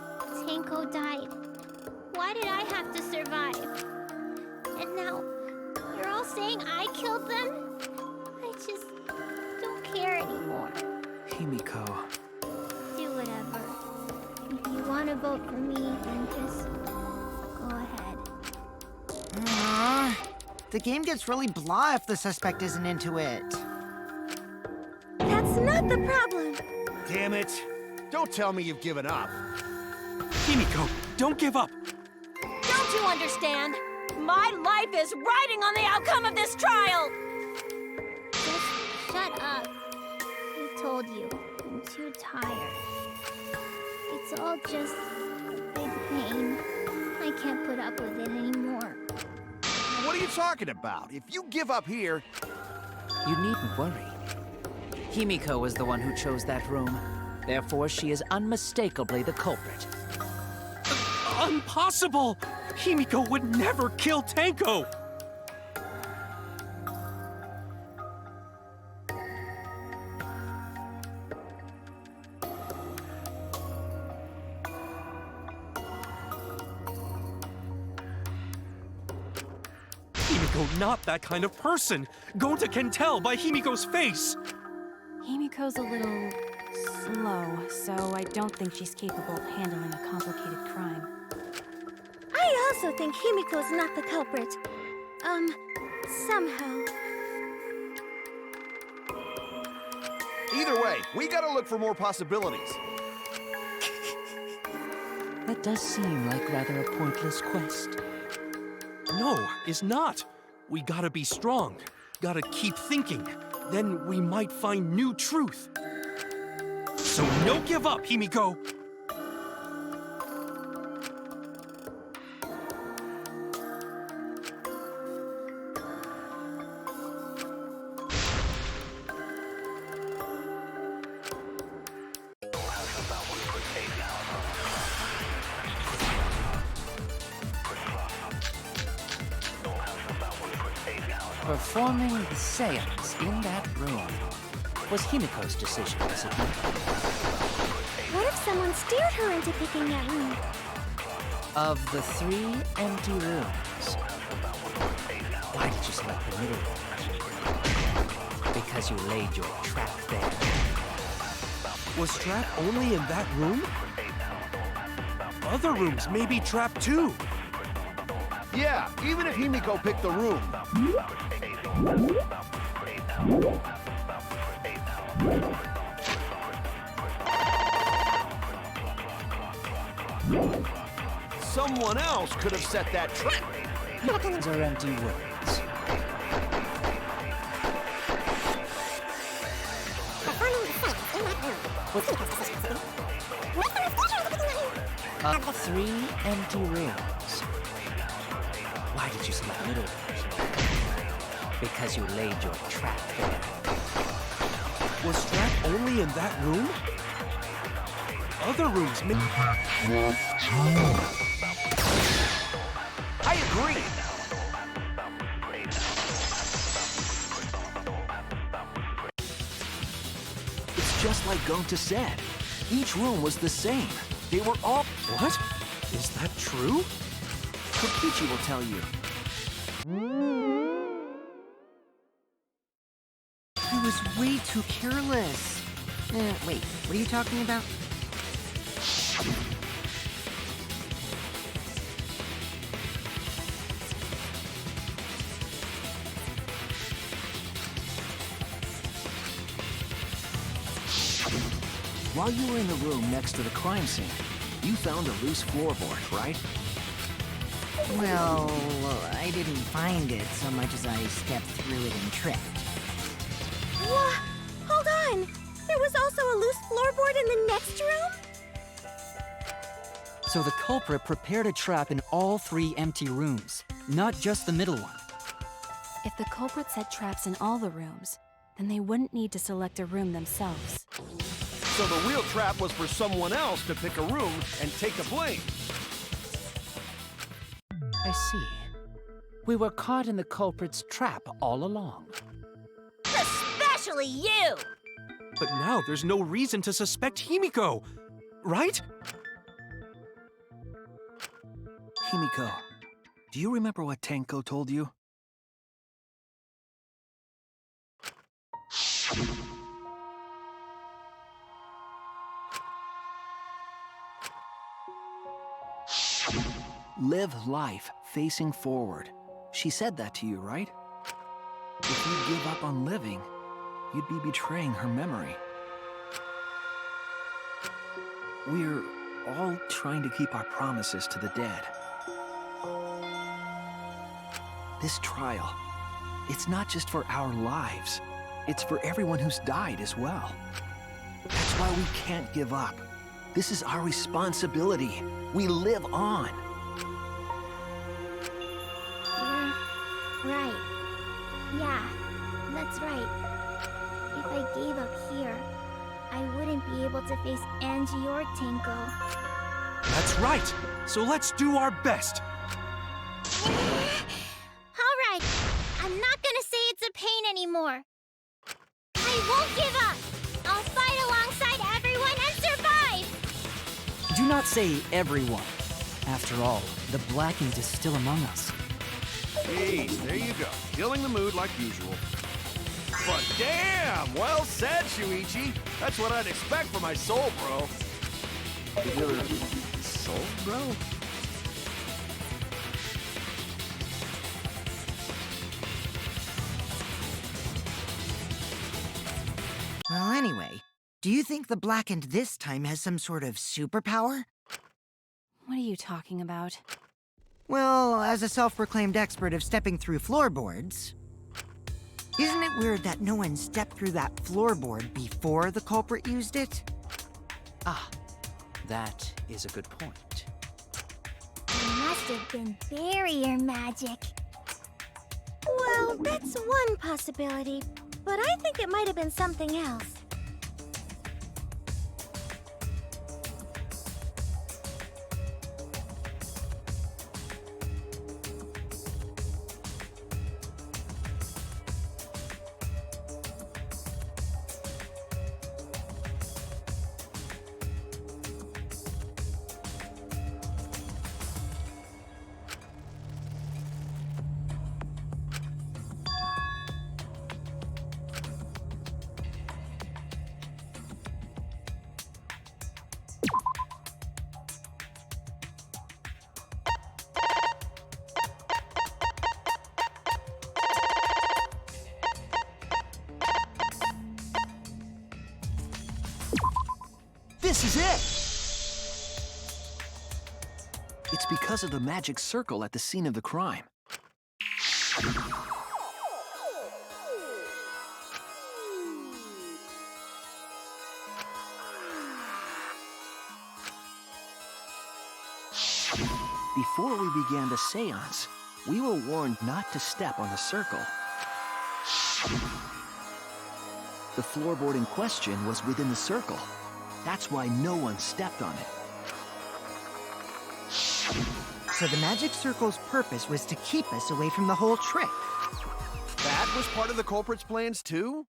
Speaker 7: Tenko died. Why did I have to survive? And now, you're all saying I killed them? I just don't care anymore.
Speaker 3: Himiko.
Speaker 7: Do whatever. If you want to vote for me, then just go ahead.
Speaker 8: The game gets really blah if the suspect isn't into it.
Speaker 1: That's not the problem.
Speaker 6: Damn it. Don't tell me you've given up.
Speaker 11: Himiko, don't give up.
Speaker 2: Don't you understand? My life is riding on the outcome of this trial!
Speaker 7: Just shut up. I told you, I'm too tired. It's all just a big pain. I can't put up with it anymore.
Speaker 6: What are you talking about? If you give up here...
Speaker 3: You needn't worry. Himiko was the one who chose that room. Therefore, she is unmistakably the culprit.
Speaker 11: Impossible! Himiko would never kill Tenko! Himiko not that kind of person! Gonta can tell by Himiko's face!
Speaker 13: Himiko's a little slow, so I don't think she's capable of handling a complicated crime.
Speaker 1: I also think Himiko's not the culprit. Somehow.
Speaker 6: Either way, we gotta look for more possibilities.
Speaker 3: That does seem like rather a pointless quest.
Speaker 11: No, it's not. We gotta be strong. Gotta keep thinking. Then we might find new truth. So no give up, Himiko!
Speaker 3: Performing the seance in that room was Himiko's decision, was it not?
Speaker 1: What if someone steered her into picking that room?
Speaker 3: Of the 3 empty rooms, why did you select the middle one? Because you laid your trap there.
Speaker 11: Was trap only in that room? Other rooms may be trapped too.
Speaker 6: Yeah, even if Himiko picked the room. Someone else could have set that trap.
Speaker 3: Those are empty words. Of 3 empty rooms. Why did you select middle? Because you laid your trap there.
Speaker 11: Was trap only in that room? Other rooms may...
Speaker 6: I agree.
Speaker 14: It's just like Gonta said. Each room was the same. They were all...
Speaker 11: What? Is that true?
Speaker 14: Kokichi will tell you.
Speaker 8: I was way too careless. Wait, what are you talking about?
Speaker 14: While you were in the room next to the crime scene, you found a loose floorboard, right?
Speaker 8: Well, I didn't find it so much as I stepped through it and tripped.
Speaker 1: What? Hold on! There was also a loose floorboard in the next room?
Speaker 10: So the culprit prepared a trap in all 3 empty rooms, not just the middle one.
Speaker 13: If the culprit set traps in all the rooms, then they wouldn't need to select a room themselves.
Speaker 6: So the real trap was for someone else to pick a room and take the blame.
Speaker 3: I see. We were caught in the culprit's trap all along.
Speaker 2: Especially you!
Speaker 11: But now there's no reason to suspect Himiko, right?
Speaker 14: Himiko, do you remember what Tenko told you? Live life facing forward. She said that to you, right? If you give up on living, you'd be betraying her memory. We're all trying to keep our promises to the dead. This trial, it's not just for our lives. It's for everyone who's died as well. That's why we can't give up. This is our responsibility. We live on.
Speaker 7: You're right. Yeah, that's right. If I gave up here, I wouldn't be able to face Angie or Tenko.
Speaker 11: That's right. So let's do our best.
Speaker 7: All right, I'm not gonna say it's a pain anymore. I won't give up. I'll fight alongside everyone and survive.
Speaker 10: Do not say everyone. After all, the Blackened is still among us.
Speaker 6: Jeez, there you go. Killing the mood like usual. But damn! Well said, Shuichi. That's what I'd expect from my soul, bro.
Speaker 14: Your soul, bro?
Speaker 8: Well, anyway, do you think the Blackened this time has some sort of superpower?
Speaker 13: What are you talking about?
Speaker 8: Well, as a self-proclaimed expert of stepping through floorboards, isn't it weird that no one stepped through that floorboard before the culprit used it?
Speaker 3: Ah, that is a good point.
Speaker 7: It must have been barrier magic. Well, that's one possibility, but I think it might have been something else.
Speaker 14: This is it! It's because of the magic circle at the scene of the crime. Before we began the seance, we were warned not to step on the circle. The floorboard in question was within the circle. That's why no one stepped on it.
Speaker 8: So the magic circle's purpose was to keep us away from the whole trick.
Speaker 6: That was part of the culprit's plans too?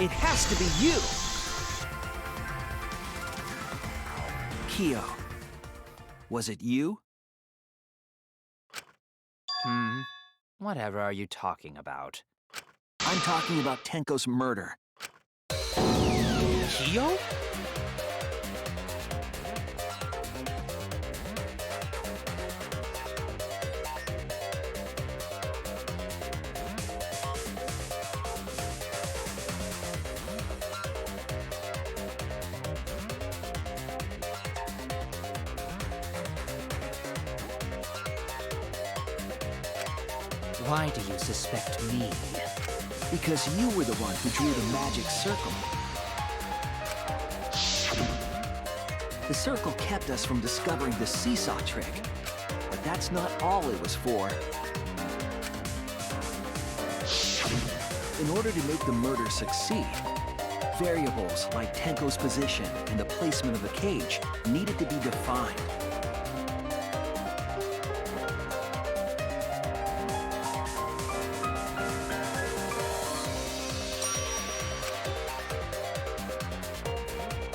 Speaker 3: It has to be you!
Speaker 14: Kyo, was it you?
Speaker 3: Whatever are you talking about?
Speaker 14: I'm talking about Tenko's murder.
Speaker 11: Kyo?
Speaker 3: Why do you suspect me?
Speaker 14: Because you were the one who drew the magic circle. The circle kept us from discovering the seesaw trick. But that's not all it was for. In order to make the murder succeed, variables like Tenko's position and the placement of the cage needed to be defined.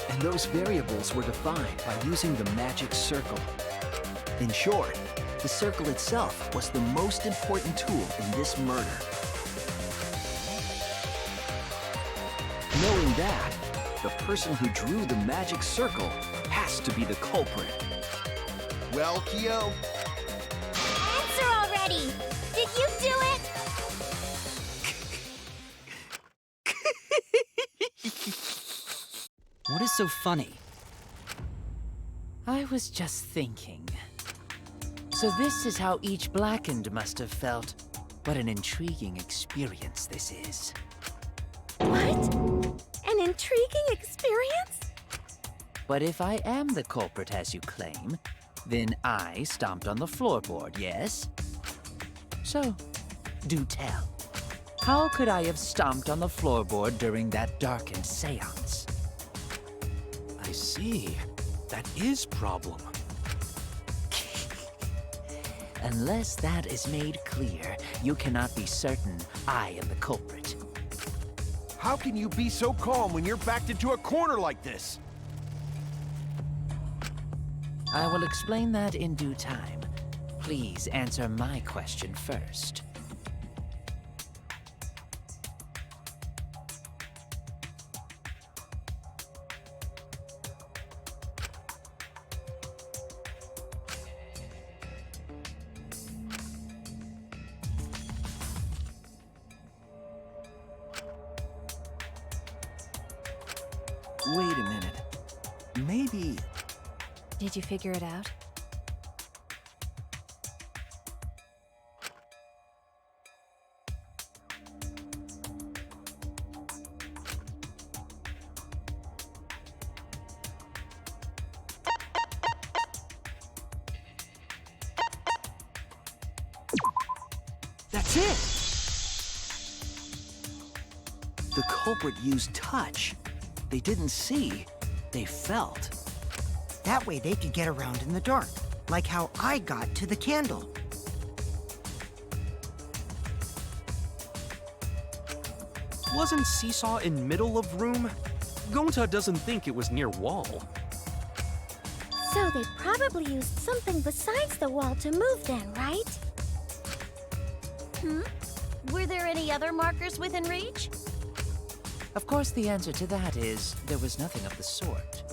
Speaker 14: And those variables were defined by using the magic circle. In short, the circle itself was the most important tool in this murder. Knowing that, the person who drew the magic circle has to be the culprit.
Speaker 6: Well, Kyo?
Speaker 7: Answer already! Did you do it?
Speaker 10: What is so funny?
Speaker 3: I was just thinking. So this is how each blackened must have felt. What an intriguing experience this is.
Speaker 1: What? An intriguing experience?
Speaker 3: But if I am the culprit as you claim, then I stomped on the floorboard, yes? So, do tell. How could I have stomped on the floorboard during that darkened seance?
Speaker 11: I see. That is problem.
Speaker 3: Unless that is made clear, you cannot be certain I am the culprit.
Speaker 6: How can you be so calm when you're backed into a corner like this?
Speaker 3: I will explain that in due time. Please answer my question first.
Speaker 14: Wait a minute. Maybe...
Speaker 13: Did you figure it out?
Speaker 14: That's it! The culprit used touch. They didn't see, they felt.
Speaker 8: That way they could get around in the dark, like how I got to the candle.
Speaker 11: Wasn't Seesaw in middle of room? Gonta doesn't think it was near wall.
Speaker 1: So they probably used something besides the wall to move then, right?
Speaker 2: Were there any other markers within reach?
Speaker 3: Of course, the answer to that is there was nothing of the sort.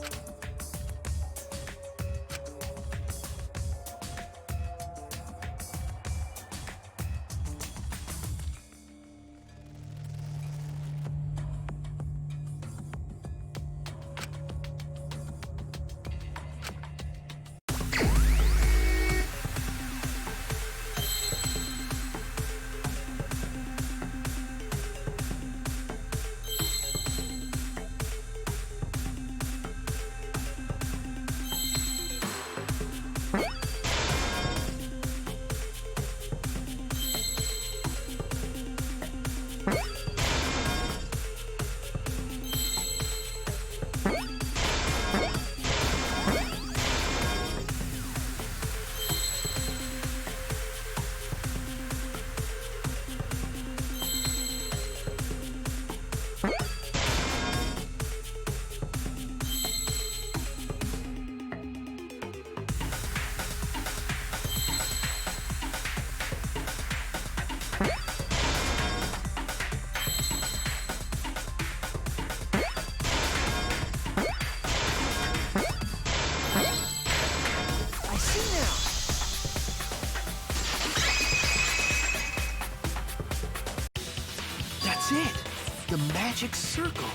Speaker 14: That's it! The magic circle.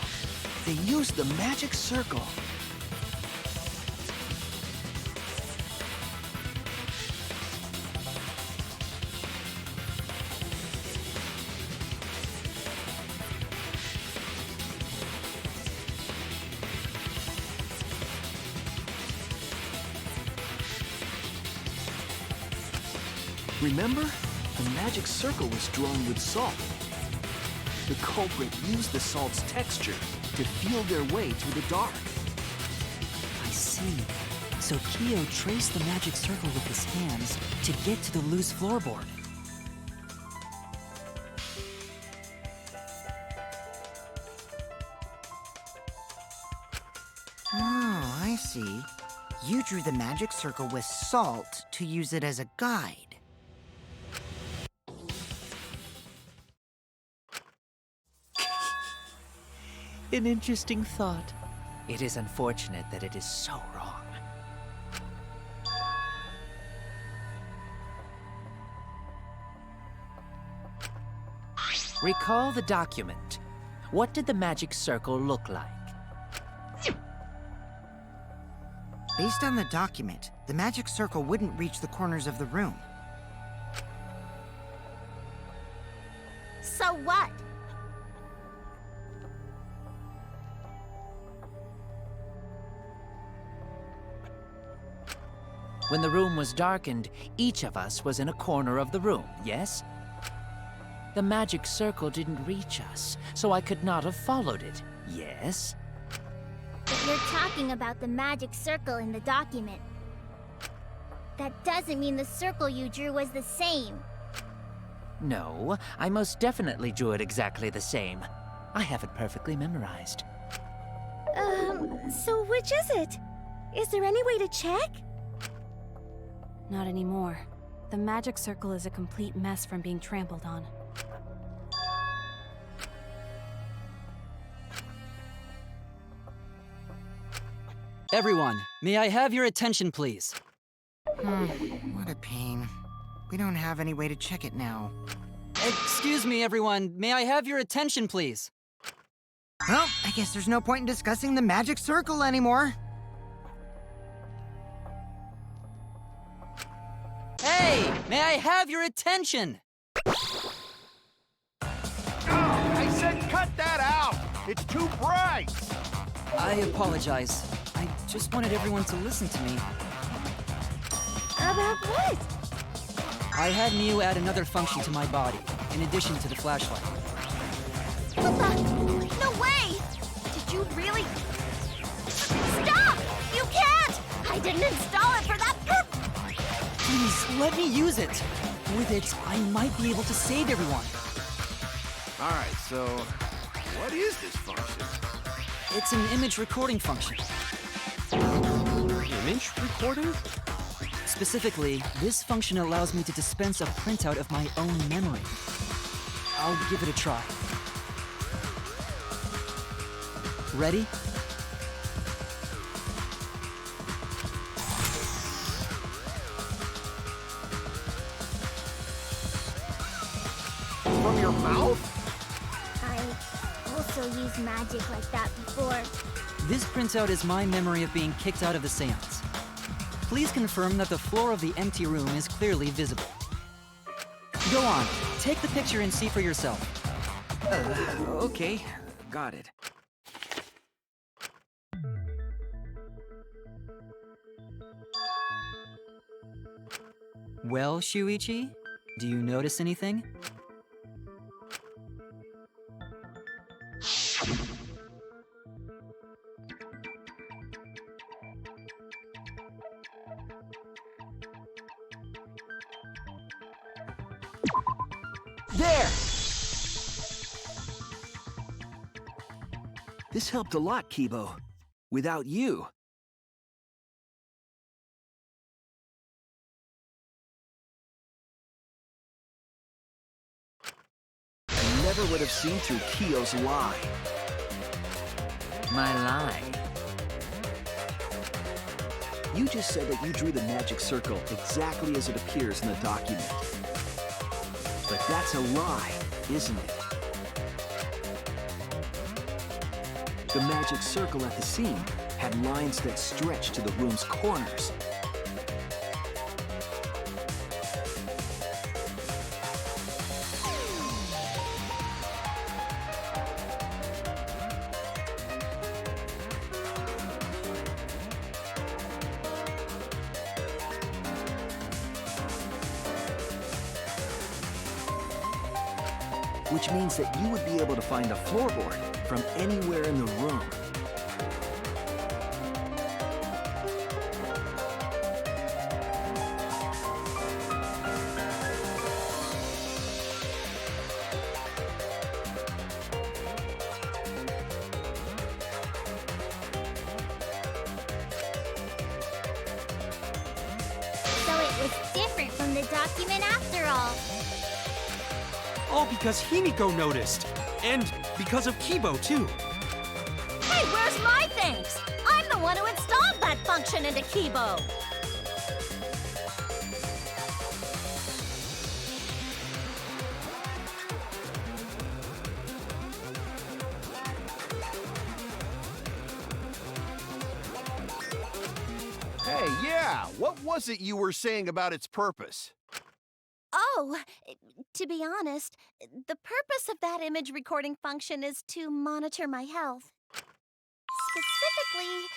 Speaker 14: They used the magic circle. Remember? The magic circle was drawn with salt. The culprit used the salt's texture to feel their way through the dark.
Speaker 10: I see. So Kyo traced the magic circle with his hands to get to the loose floorboard.
Speaker 8: Oh, I see. You drew the magic circle with salt to use it as a guide.
Speaker 3: An interesting thought. It is unfortunate that it is so wrong. Recall the document. What did the magic circle look like?
Speaker 8: Based on the document, the magic circle wouldn't reach the corners of the room.
Speaker 7: So what?
Speaker 3: When the room was darkened, each of us was in a corner of the room, yes? The magic circle didn't reach us, so I could not have followed it, yes?
Speaker 7: But you're talking about the magic circle in the document. That doesn't mean the circle you drew was the same.
Speaker 3: No, I most definitely drew it exactly the same. I have it perfectly memorized.
Speaker 1: So which is it? Is there any way to check?
Speaker 13: Not anymore. The magic circle is a complete mess from being trampled on.
Speaker 10: Everyone, may I have your attention, please?
Speaker 8: What a pain. We don't have any way to check it now.
Speaker 10: Excuse me, everyone. May I have your attention, please?
Speaker 8: Well, I guess there's no point in discussing the magic circle anymore.
Speaker 10: Hey, may I have your attention?
Speaker 6: I said cut that out! It's too bright!
Speaker 10: I apologize. I just wanted everyone to listen to me.
Speaker 1: About what?
Speaker 10: I had Miu add another function to my body, in addition to the flashlight.
Speaker 7: What the? No way! Did you really? Stop! You can't! I didn't install it for that purpose!
Speaker 10: Please, let me use it. With it, I might be able to save everyone.
Speaker 6: Alright, so what is this function?
Speaker 10: It's an image recording function.
Speaker 11: Image recording?
Speaker 10: Specifically, this function allows me to dispense a printout of my own memory. I'll give it a try. Ready?
Speaker 6: From your mouth?
Speaker 7: I also used magic like that before.
Speaker 10: This printout is my memory of being kicked out of the seance. Please confirm that the floor of the empty room is clearly visible. Go on, take the picture and see for yourself.
Speaker 14: Okay, got it.
Speaker 10: Well, Shuichi, do you notice anything?
Speaker 14: There! This helped a lot, Kibo. Without you. I never would have seen through Kyo's lie.
Speaker 3: My lie.
Speaker 14: You just said that you drew the magic circle exactly as it appears in the document. But that's a lie, isn't it? The magic circle at the seam had lines that stretched to the room's corners. which means that you would be able to find the floorboard from anywhere in the room.
Speaker 7: So it was different from the document after all.
Speaker 11: All because Himiko noticed. And because of Kibo, too.
Speaker 2: Hey, where's my thanks? I'm the one who installed that function into Kibo.
Speaker 6: Hey, yeah, what was it you were saying about its purpose?
Speaker 2: Oh, to be honest, the purpose of that image recording function is to monitor my health. Specifically,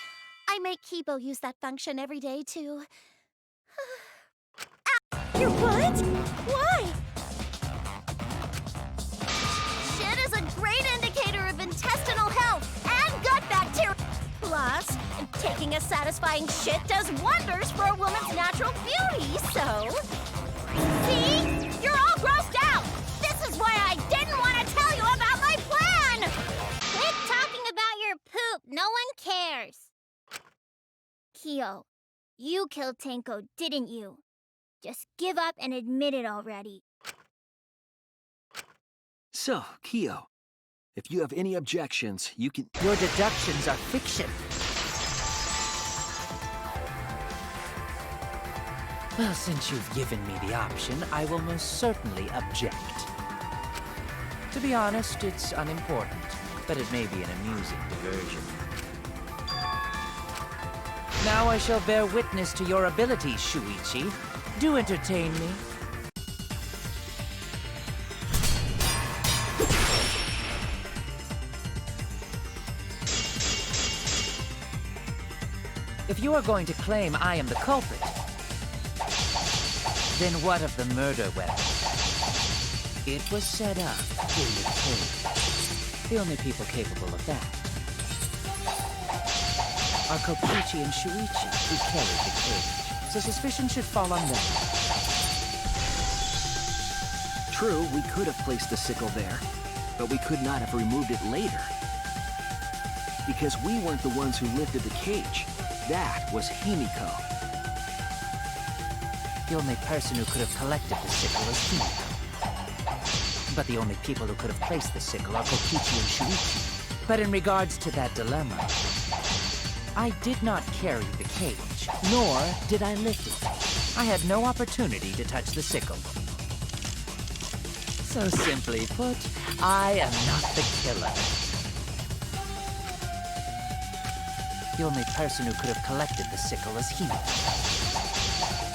Speaker 2: I make Kibo use that function every day to... You're what? Why? Shit is a great indicator of intestinal health and gut bacteria. Plus, taking a satisfying shit does wonders for a woman's natural beauty, so... See? You're all grossed out! This is why I didn't want to tell you about my plan!
Speaker 7: Quit talking about your poop. No one cares. Kyo, you killed Tenko, didn't you? Just give up and admit it already.
Speaker 14: So, Kyo, if you have any objections, you can...
Speaker 3: Your deductions are fiction. Well, since you've given me the option, I will most certainly object. To be honest, it's unimportant, but it may be an amusing diversion. Now I shall bear witness to your abilities, Shuichi. Do entertain me. If you are going to claim I am the culprit, then what of the murder weapon? It was set up in the cave. The only people capable of that are Kokichi and Shuichi, who carried the cage. So suspicion should fall on them.
Speaker 14: True, we could have placed the sickle there, but we could not have removed it later. Because we weren't the ones who lifted the cage. That was Himiko.
Speaker 3: The only person who could have collected the sickle is Himiko. But the only people who could have placed the sickle are Kokichi and Shuichi. But in regards to that dilemma, I did not carry the cage, nor did I lift it. I had no opportunity to touch the sickle. So simply put, I am not the killer. The only person who could have collected the sickle is Himiko.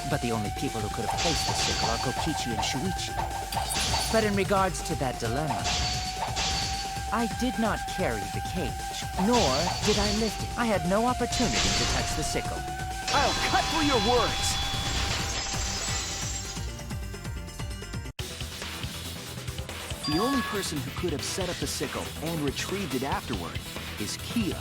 Speaker 3: But the only people who could have placed the sickle are Kokichi and Shuichi. But in regards to that dilemma, I did not carry the cage, nor did I lift it. I had no opportunity to touch the sickle.
Speaker 6: I'll cut through your words!
Speaker 14: The only person who could have set up the sickle and retrieved it afterward is Kyo.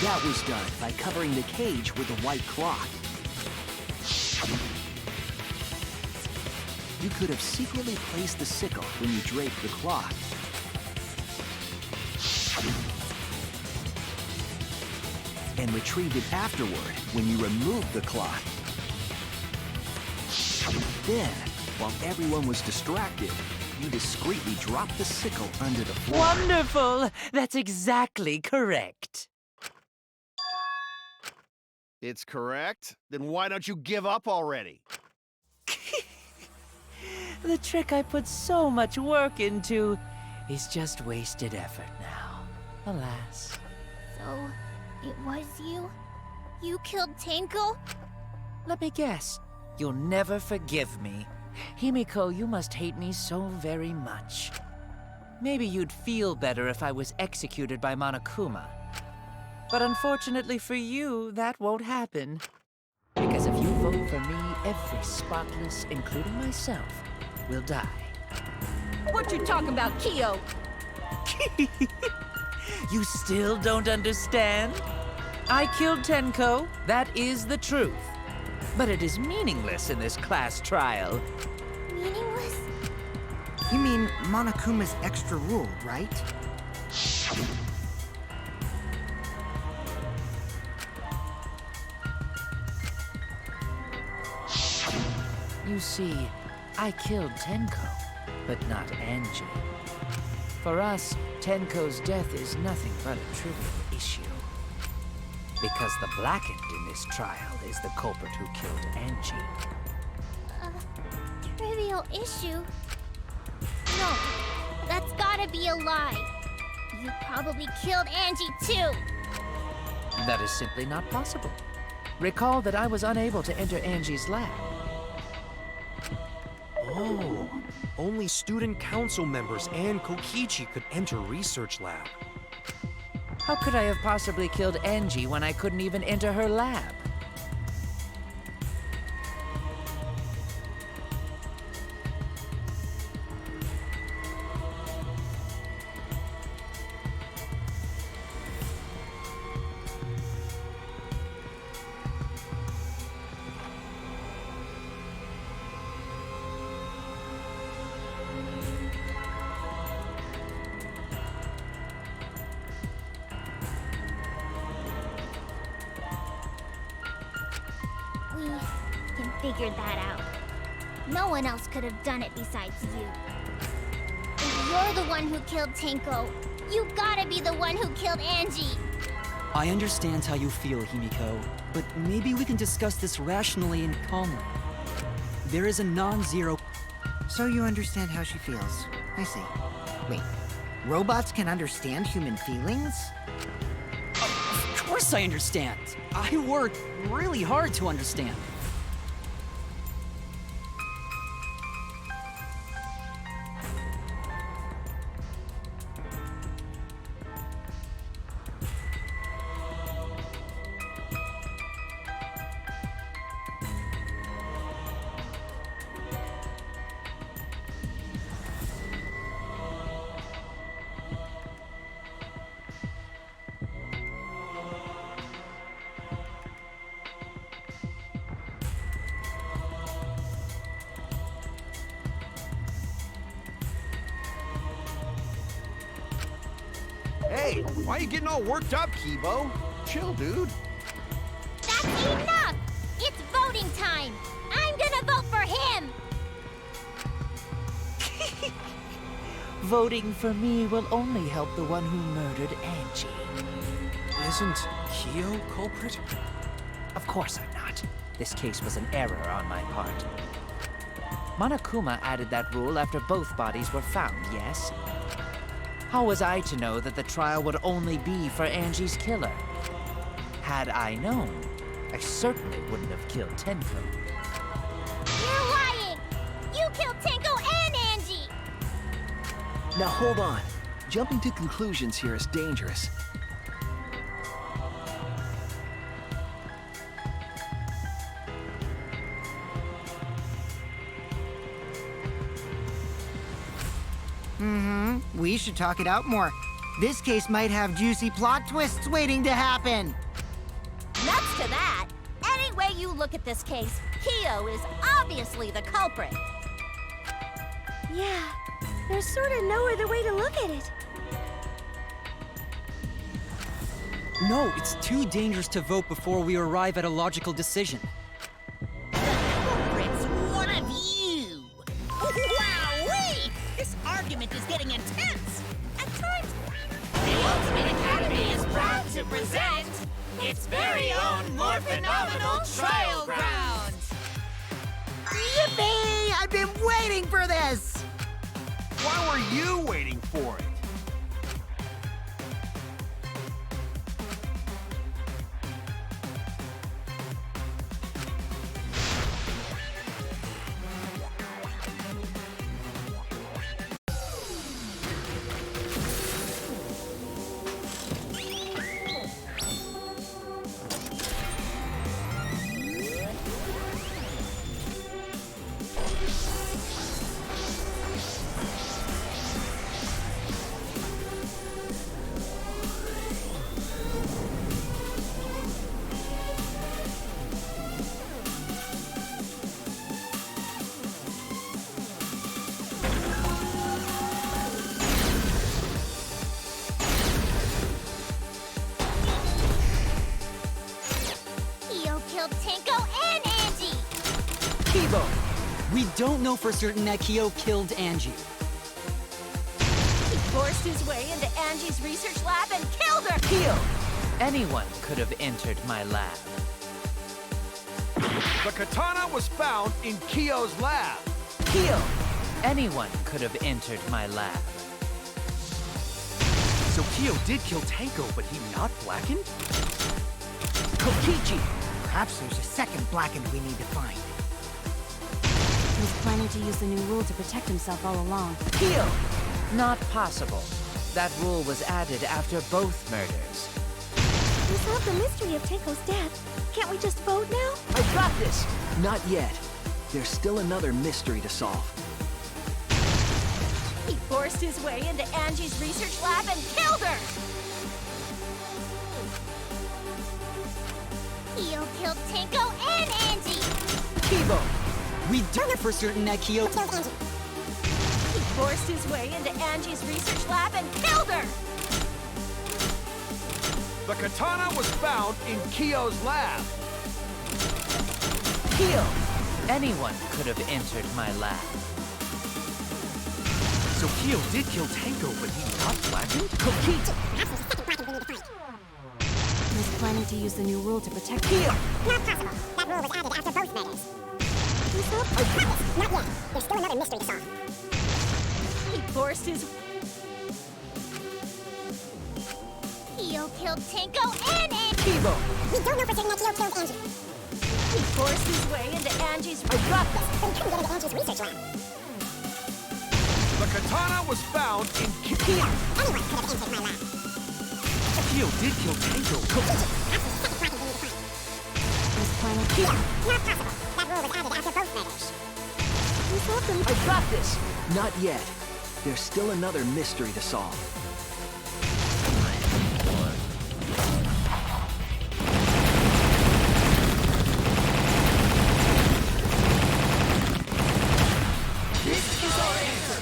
Speaker 14: That was done by covering the cage with a white cloth. You could have secretly placed the sickle when you draped the cloth. And retrieved it afterward when you removed the cloth. Then, while everyone was distracted, you discreetly dropped the sickle under the floor.
Speaker 3: Wonderful! That's exactly correct.
Speaker 6: It's correct? Then why don't you give up already?
Speaker 3: The trick I put so much work into is just wasted effort now. Alas.
Speaker 7: So, it was you? You killed Tenko?
Speaker 3: Let me guess. You'll never forgive me. Himiko, you must hate me so very much. Maybe you'd feel better if I was executed by Monokuma. But unfortunately for you, that won't happen. vote for me, every spotless, including myself, will die.
Speaker 2: What you talking about, Kyo?
Speaker 3: You still don't understand? I killed Tenko, that is the truth. But it is meaningless in this class trial.
Speaker 1: Meaningless?
Speaker 8: You mean Monokuma's extra rule, right?
Speaker 3: You see, I killed Tenko, but not Angie. For us, Tenko's death is nothing but a trivial issue. Because the blackened in this trial is the culprit who killed Angie.
Speaker 7: Trivial issue? No, that's gotta be a lie. You probably killed Angie too.
Speaker 3: That is simply not possible. Recall that I was unable to enter Angie's lab.
Speaker 11: Oh, only student council members and Kokichi could enter research lab.
Speaker 3: How could I have possibly killed Angie when I couldn't even enter her lab?
Speaker 7: We can figure that out. No one else could have done it besides you. If you're the one who killed Tenko, you gotta be the one who killed Angie.
Speaker 10: I understand how you feel, Himiko, but maybe we can discuss this rationally and calmly. There is a non-zero...
Speaker 8: So you understand how she feels. I see. Wait, robots can understand human feelings?
Speaker 10: Of course I understand. I worked really hard to understand.
Speaker 6: Hey, why are you getting all worked up, Kibo? Chill, dude.
Speaker 7: That's enough! It's voting time! I'm gonna vote for him!
Speaker 3: Voting for me will only help the one who murdered Angie.
Speaker 11: Isn't Kyo culprit?
Speaker 3: Of course I'm not. This case was an error on my part. Monokuma added that rule after both bodies were found, yes? How was I to know that the trial would only be for Angie's killer? Had I known, I certainly wouldn't have killed Tenko.
Speaker 7: You're lying! You killed Tenko and Angie!
Speaker 14: Now hold on. Jumping to conclusions here is dangerous.
Speaker 8: We should talk it out more. This case might have juicy plot twists waiting to happen.
Speaker 2: Nuts to that! Any way you look at this case, Kyo is obviously the culprit.
Speaker 1: Yeah, there's sort of no other way to look at it.
Speaker 10: No, it's too dangerous to vote before we arrive at a logical decision.
Speaker 9: Culprit's one of you! Wowee! This argument is getting intense! At times...
Speaker 15: The Ultimate Academy is proud to present its very own more phenomenal trial grounds!
Speaker 8: Yippee! I've been waiting for this!
Speaker 6: Why were you waiting for it?
Speaker 10: We don't know for certain that Kyo killed Angie.
Speaker 2: He forced his way into Angie's research lab and killed her!
Speaker 3: Kyo! Anyone could have entered my lab.
Speaker 6: The katana was found in Kyo's lab.
Speaker 3: Kyo! Anyone could have entered my lab.
Speaker 11: So Kyo did kill Tenko, but he not blackened?
Speaker 8: Kokichi! Perhaps there's a second blackened we need to find.
Speaker 13: He was planning to use the new rule to protect himself all along.
Speaker 3: Kyo! Not possible. That rule was added after both murders.
Speaker 1: We solved the mystery of Tenko's death. Can't we just vote now?
Speaker 14: I got this! Not yet. There's still another mystery to solve.
Speaker 2: He forced his way into Angie's research lab and killed her!
Speaker 7: Kyo killed Tenko and Angie!
Speaker 10: Kibo! We don't know for certain that Kyo
Speaker 7: killed Angie.
Speaker 2: He forced his way into Angie's research lab and killed her!
Speaker 6: The katana was found in Kyo's lab.
Speaker 3: Kyo! Anyone could have entered my lab.
Speaker 11: So Kyo did kill Tenko, but he not blackened?
Speaker 14: Kokichi!
Speaker 7: Perhaps there's a second blackened we need to find.
Speaker 13: He was planning to use the new rule to protect
Speaker 14: Kyo!
Speaker 7: Not possible. That rule was added after both murders. We solved this. Not yet. There's still another mystery to solve.
Speaker 2: He forced his...
Speaker 7: Kyo killed Tenko and Angie!
Speaker 14: Kibo!
Speaker 7: We don't know for certain that Kyo killed Angie.
Speaker 2: He forced his way into Angie's...
Speaker 7: I got this, but he couldn't get into Angie's research lab.
Speaker 6: The katana was found in
Speaker 7: Kyo! Anyone could have entered my lab.
Speaker 11: Kyo did kill Tenko.
Speaker 7: Perhaps there's a second blackened we need to find.
Speaker 13: He was planning
Speaker 7: Kyo! Not possible. That rule was added after both murders.
Speaker 1: We solved them.
Speaker 14: I got this! Not yet. There's still another mystery to solve.
Speaker 15: This is our answer.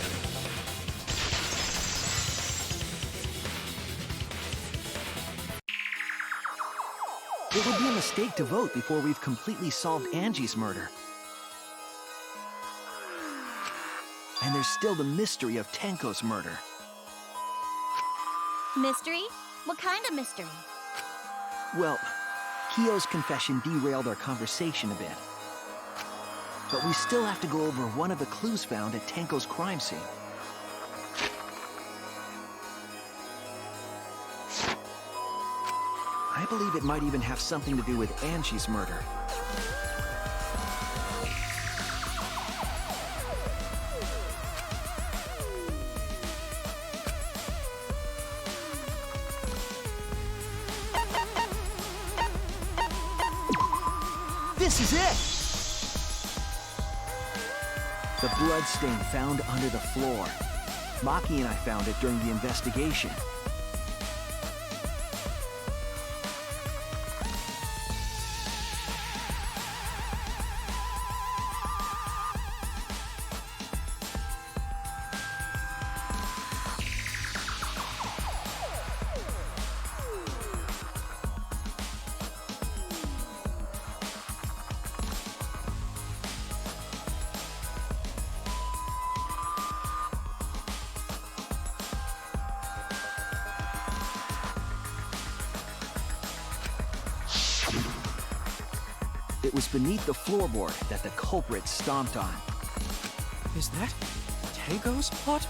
Speaker 14: It would be a mistake to vote before we've completely solved Angie's murder. And there's still the mystery of Tenko's murder.
Speaker 2: Mystery? What kind of mystery?
Speaker 14: Well, Kyo's confession derailed our conversation a bit. But we still have to go over one of the clues found at Tenko's crime scene. I believe it might even have something to do with Angie's murder. This is it! The bloodstain found under the floor. Maki and I found it during the investigation. It was beneath the floorboard that the culprit stomped on.
Speaker 11: Is that Tenko's plot?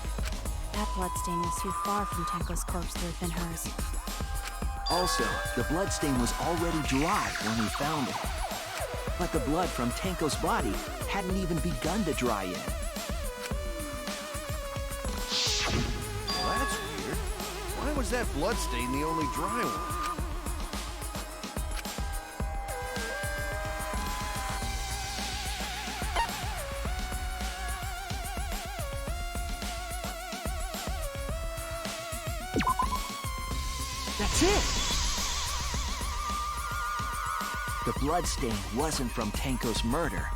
Speaker 13: That bloodstain was too far from Tenko's corpse to have been hers.
Speaker 14: Also, the bloodstain was already dry when we found it. But the blood from Tenko's body hadn't even begun to dry yet.
Speaker 6: Well, that's weird. Why was that bloodstain the only dry one?
Speaker 14: That's it! The bloodstain wasn't from Tenko's murder.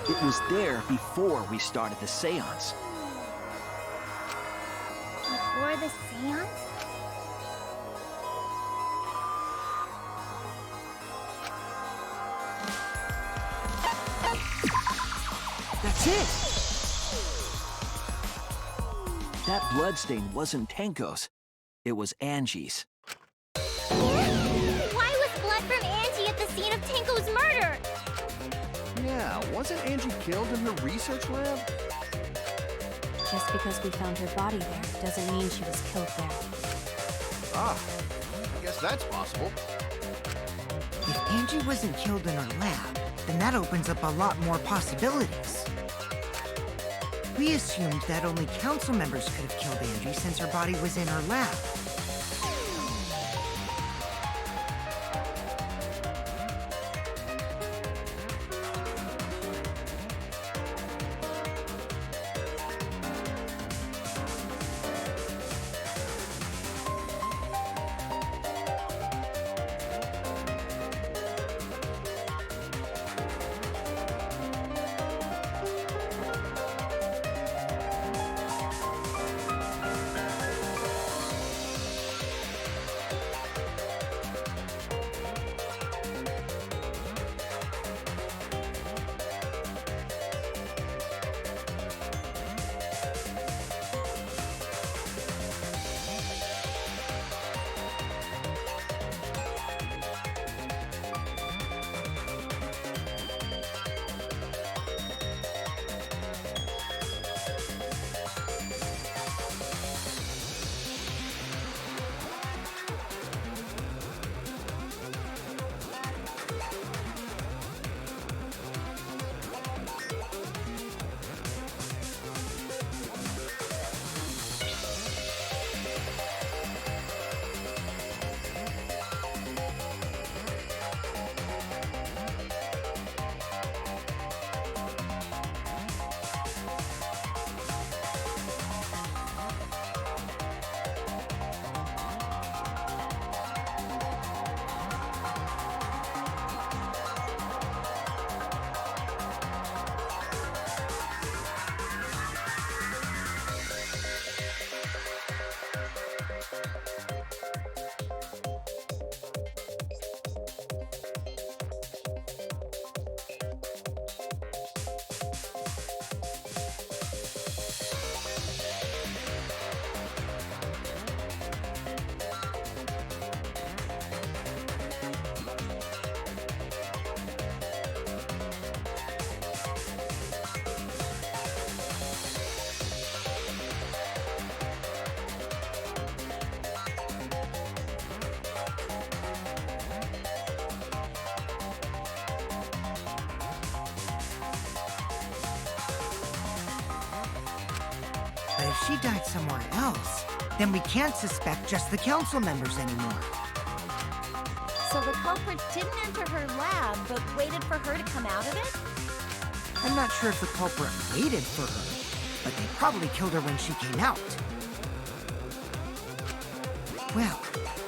Speaker 14: It was there before we started the seance.
Speaker 7: Before the seance?
Speaker 8: That's it!
Speaker 14: That bloodstain wasn't Tenko's. It was Angie's.
Speaker 7: Why was blood from Angie at the scene of Tenko's murder?
Speaker 6: Yeah, wasn't Angie killed in her research lab?
Speaker 13: Just because we found her body there doesn't mean she was killed there.
Speaker 6: Ah, I guess that's possible.
Speaker 8: If Angie wasn't killed in her lab, then that opens up a lot more possibilities. We assumed that only council members could have killed Angie since her body was in her lab. But if she died somewhere else, then we can't suspect just the council members anymore.
Speaker 2: So the culprit didn't enter her lab, but waited for her to come out of it?
Speaker 8: I'm not sure if the culprit waited for her, but they probably killed her when she came out. Well,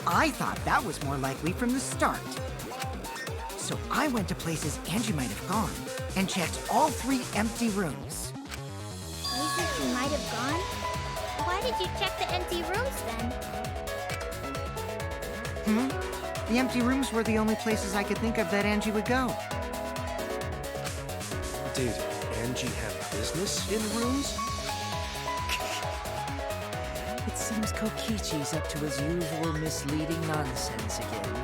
Speaker 8: I thought that was more likely from the start. So I went to places Angie might have gone and checked all 3 empty rooms.
Speaker 7: Places she might have gone? Why did you check the empty rooms then?
Speaker 8: The empty rooms were the only places I could think of that Angie would go.
Speaker 11: Did Angie have business in rooms?
Speaker 3: It seems Kokichi's up to his usual misleading nonsense again.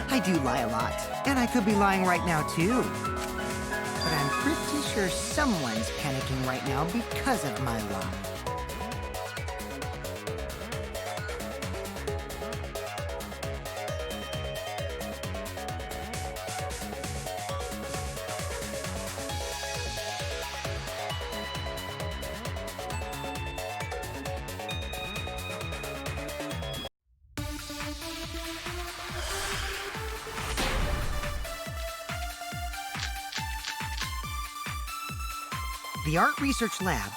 Speaker 8: I do lie a lot, and I could be lying right now too. But I'm pretty sure someone's panicking right now because of my lie. The art research lab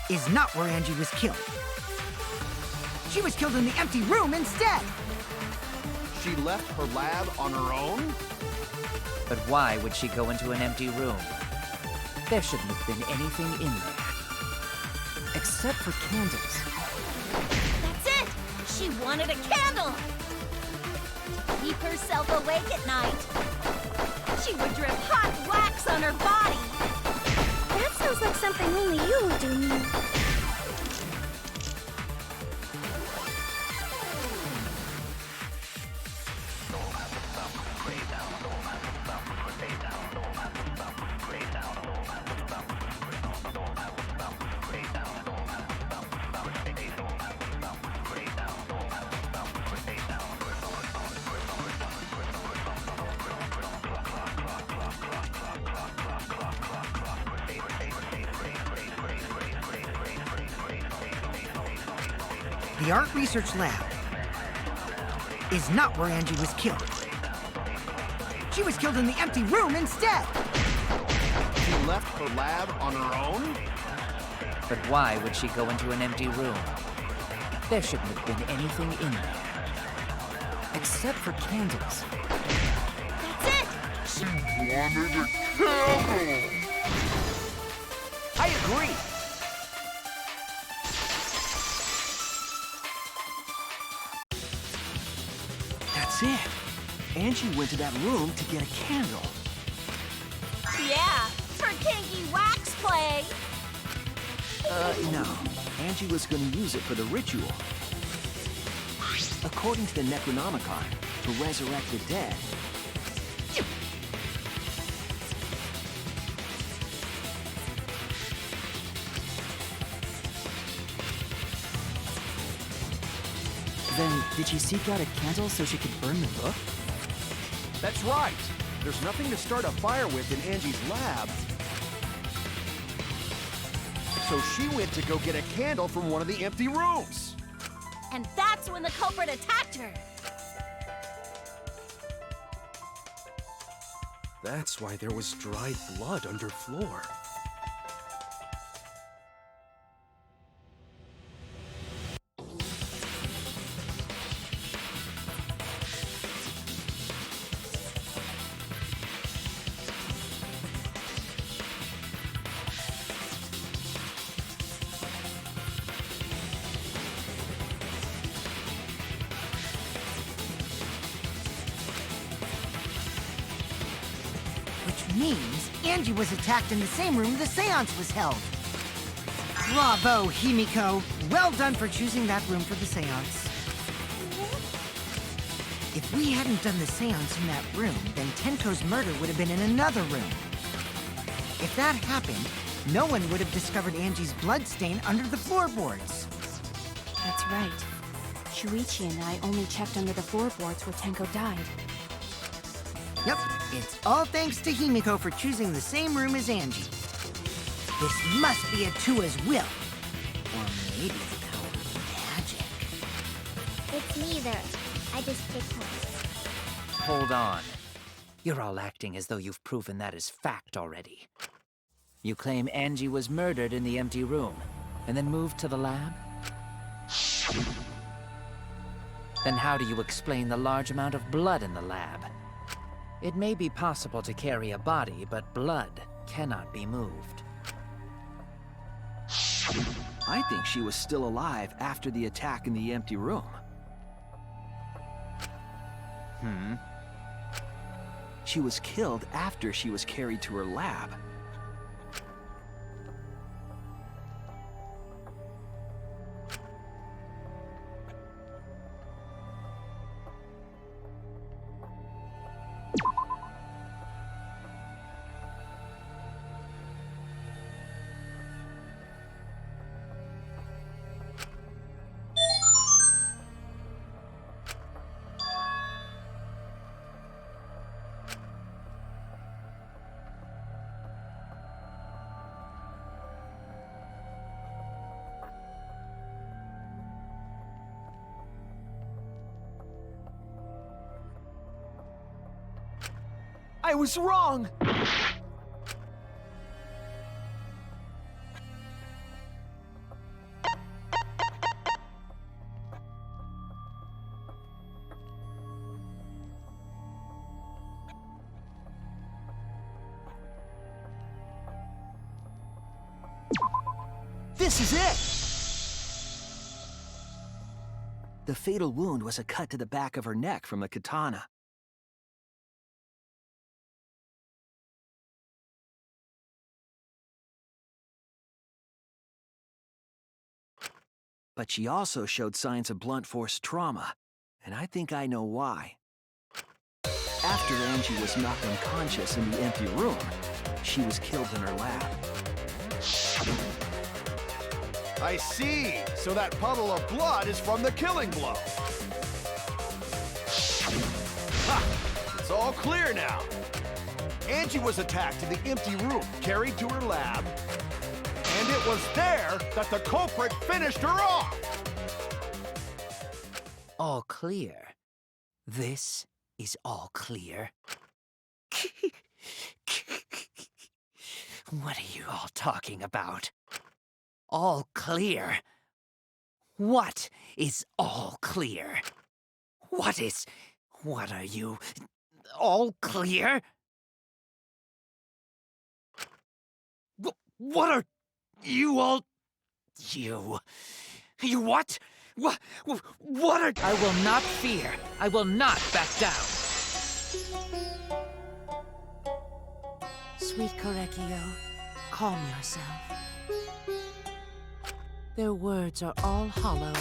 Speaker 8: is not where Angie was killed. She was killed in the empty room instead.
Speaker 6: She left her lab on her own?
Speaker 3: But why would she go into an empty room? There shouldn't have been anything in there. Except for candles.
Speaker 2: That's it! She wanted a candle! To keep herself awake at night. She would drip hot wax on her body.
Speaker 1: That sounds like something only you would do, Mia.
Speaker 8: The art research lab is not where Angie was killed. She was killed in the empty room instead.
Speaker 6: She left her lab on her own?
Speaker 3: But why would she go into an empty room? There shouldn't have been anything in there.
Speaker 10: Except for candles.
Speaker 2: That's it!
Speaker 4: She wanted a candle!
Speaker 14: I agree. That's it. Angie went to that room to get a candle.
Speaker 2: Yeah, for kinky wax play.
Speaker 14: No. Angie was gonna use it for the ritual. According to the Necronomicon, to resurrect the dead.
Speaker 10: Then, did she seek out a candle so she could burn the book?
Speaker 6: That's right. There's nothing to start a fire with in Angie's lab. So she went to go get a candle from one of the empty rooms.
Speaker 2: And that's when the culprit attacked her.
Speaker 11: That's why there was dried blood under floor.
Speaker 8: Which means Angie was attacked in the same room the seance was held. Bravo, Himiko. Well done for choosing that room for the seance. If we hadn't done the seance in that room, then Tenko's murder would have been in another room. If that happened, no one would have discovered Angie's bloodstain under the floorboards.
Speaker 13: That's right. Shuichi and I only checked under the floorboards where Tenko died.
Speaker 8: Yep, it's all thanks to Himiko for choosing the same room as Angie. This must be Atua's will. Or maybe the power of magic.
Speaker 7: It's neither. I just picked one.
Speaker 3: Hold on. You're all acting as though you've proven that as fact already. You claim Angie was murdered in the empty room, and then moved to the lab? Then how do you explain the large amount of blood in the lab? It may be possible to carry a body, but blood cannot be moved.
Speaker 14: I think she was still alive after the attack in the empty room. She was killed after she was carried to her lab. I was wrong! This is it! The fatal wound was a cut to the back of her neck from the katana. But she also showed signs of blunt force trauma, and I think I know why. After Angie was knocked unconscious in the empty room, she was killed in her lab.
Speaker 6: I see. So that puddle of blood is from the killing blow. Ha! It's all clear now. Angie was attacked in the empty room, carried to her lab, and it was there that the culprit finished her off.
Speaker 3: All clear. This is all clear. What are you all talking about? All clear? What is all clear? What are you? All clear? What are you all? You what? What are... I will not fear. I will not back down. Sweet Korekio, calm yourself. Their words are all hollow.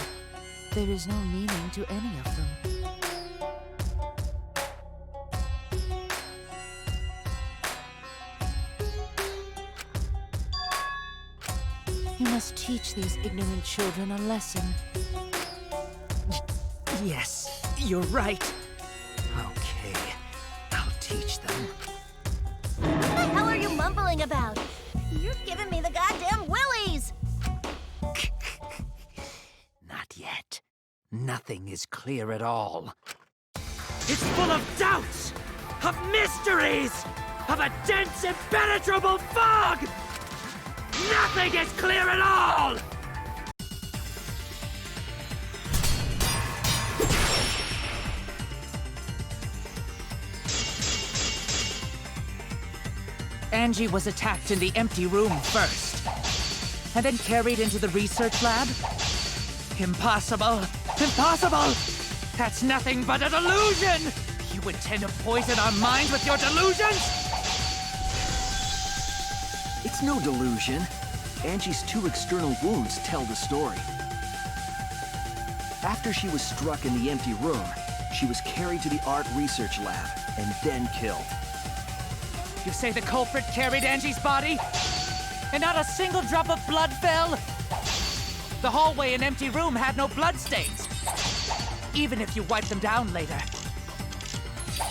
Speaker 3: There is no meaning to any of them. You must teach these ignorant children a lesson. Yes, you're right. Okay, I'll teach them.
Speaker 2: What the hell are you mumbling about? You're giving me the goddamn willies!
Speaker 3: Not yet. Nothing is clear at all. It's full of doubts, of mysteries, of a dense, impenetrable fog! Nothing is clear at all! Angie was attacked in the empty room first, and then carried into the research lab? Impossible! Impossible! That's nothing but a delusion! You intend to poison our minds with your delusions?
Speaker 14: It's no delusion. Angie's 2 external wounds tell the story. After she was struck in the empty room, she was carried to the art research lab and then killed.
Speaker 3: You say the culprit carried Angie's body? And not a single drop of blood fell? The hallway and empty room had no bloodstains. Even if you wiped them down later,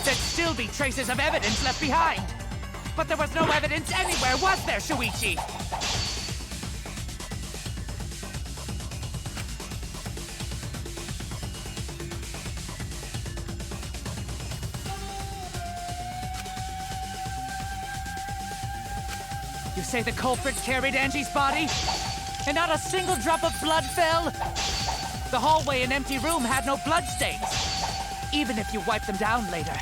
Speaker 3: there'd still be traces of evidence left behind. But there was no evidence anywhere, was there, Shuichi? You say the culprit carried Angie's body? And not a single drop of blood fell? The hallway and empty room had no bloodstains. Even if you wiped them down later,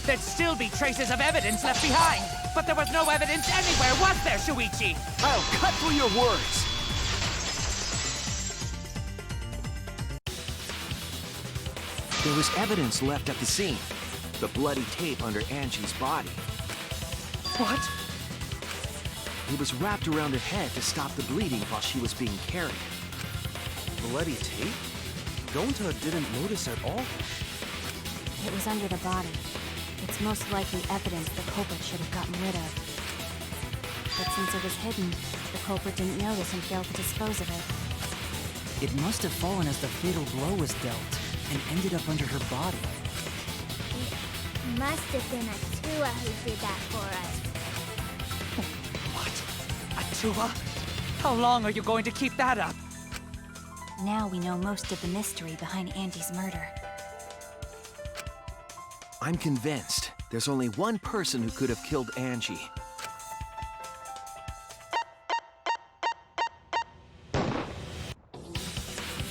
Speaker 3: there'd still be traces of evidence left behind. But there was no evidence anywhere, was there, Shuichi?
Speaker 6: I'll cut through your words.
Speaker 14: There was evidence left at the scene. The bloody tape under Angie's body.
Speaker 3: What?
Speaker 14: It was wrapped around her head to stop the bleeding while she was being carried.
Speaker 6: Bloody tape? Gonta didn't notice at all.
Speaker 13: It was under the body. It's most likely evidence the culprit should have gotten rid of. But since it was hidden, the culprit didn't notice and failed to dispose of it.
Speaker 10: It must have fallen as the fatal blow was dealt, and ended up under her body.
Speaker 7: It must have been Atua who did that for us.
Speaker 3: Atua? How long are you going to keep that up?
Speaker 13: Now we know most of the mystery behind Angie's murder.
Speaker 14: I'm convinced there's only one person who could have killed Angie.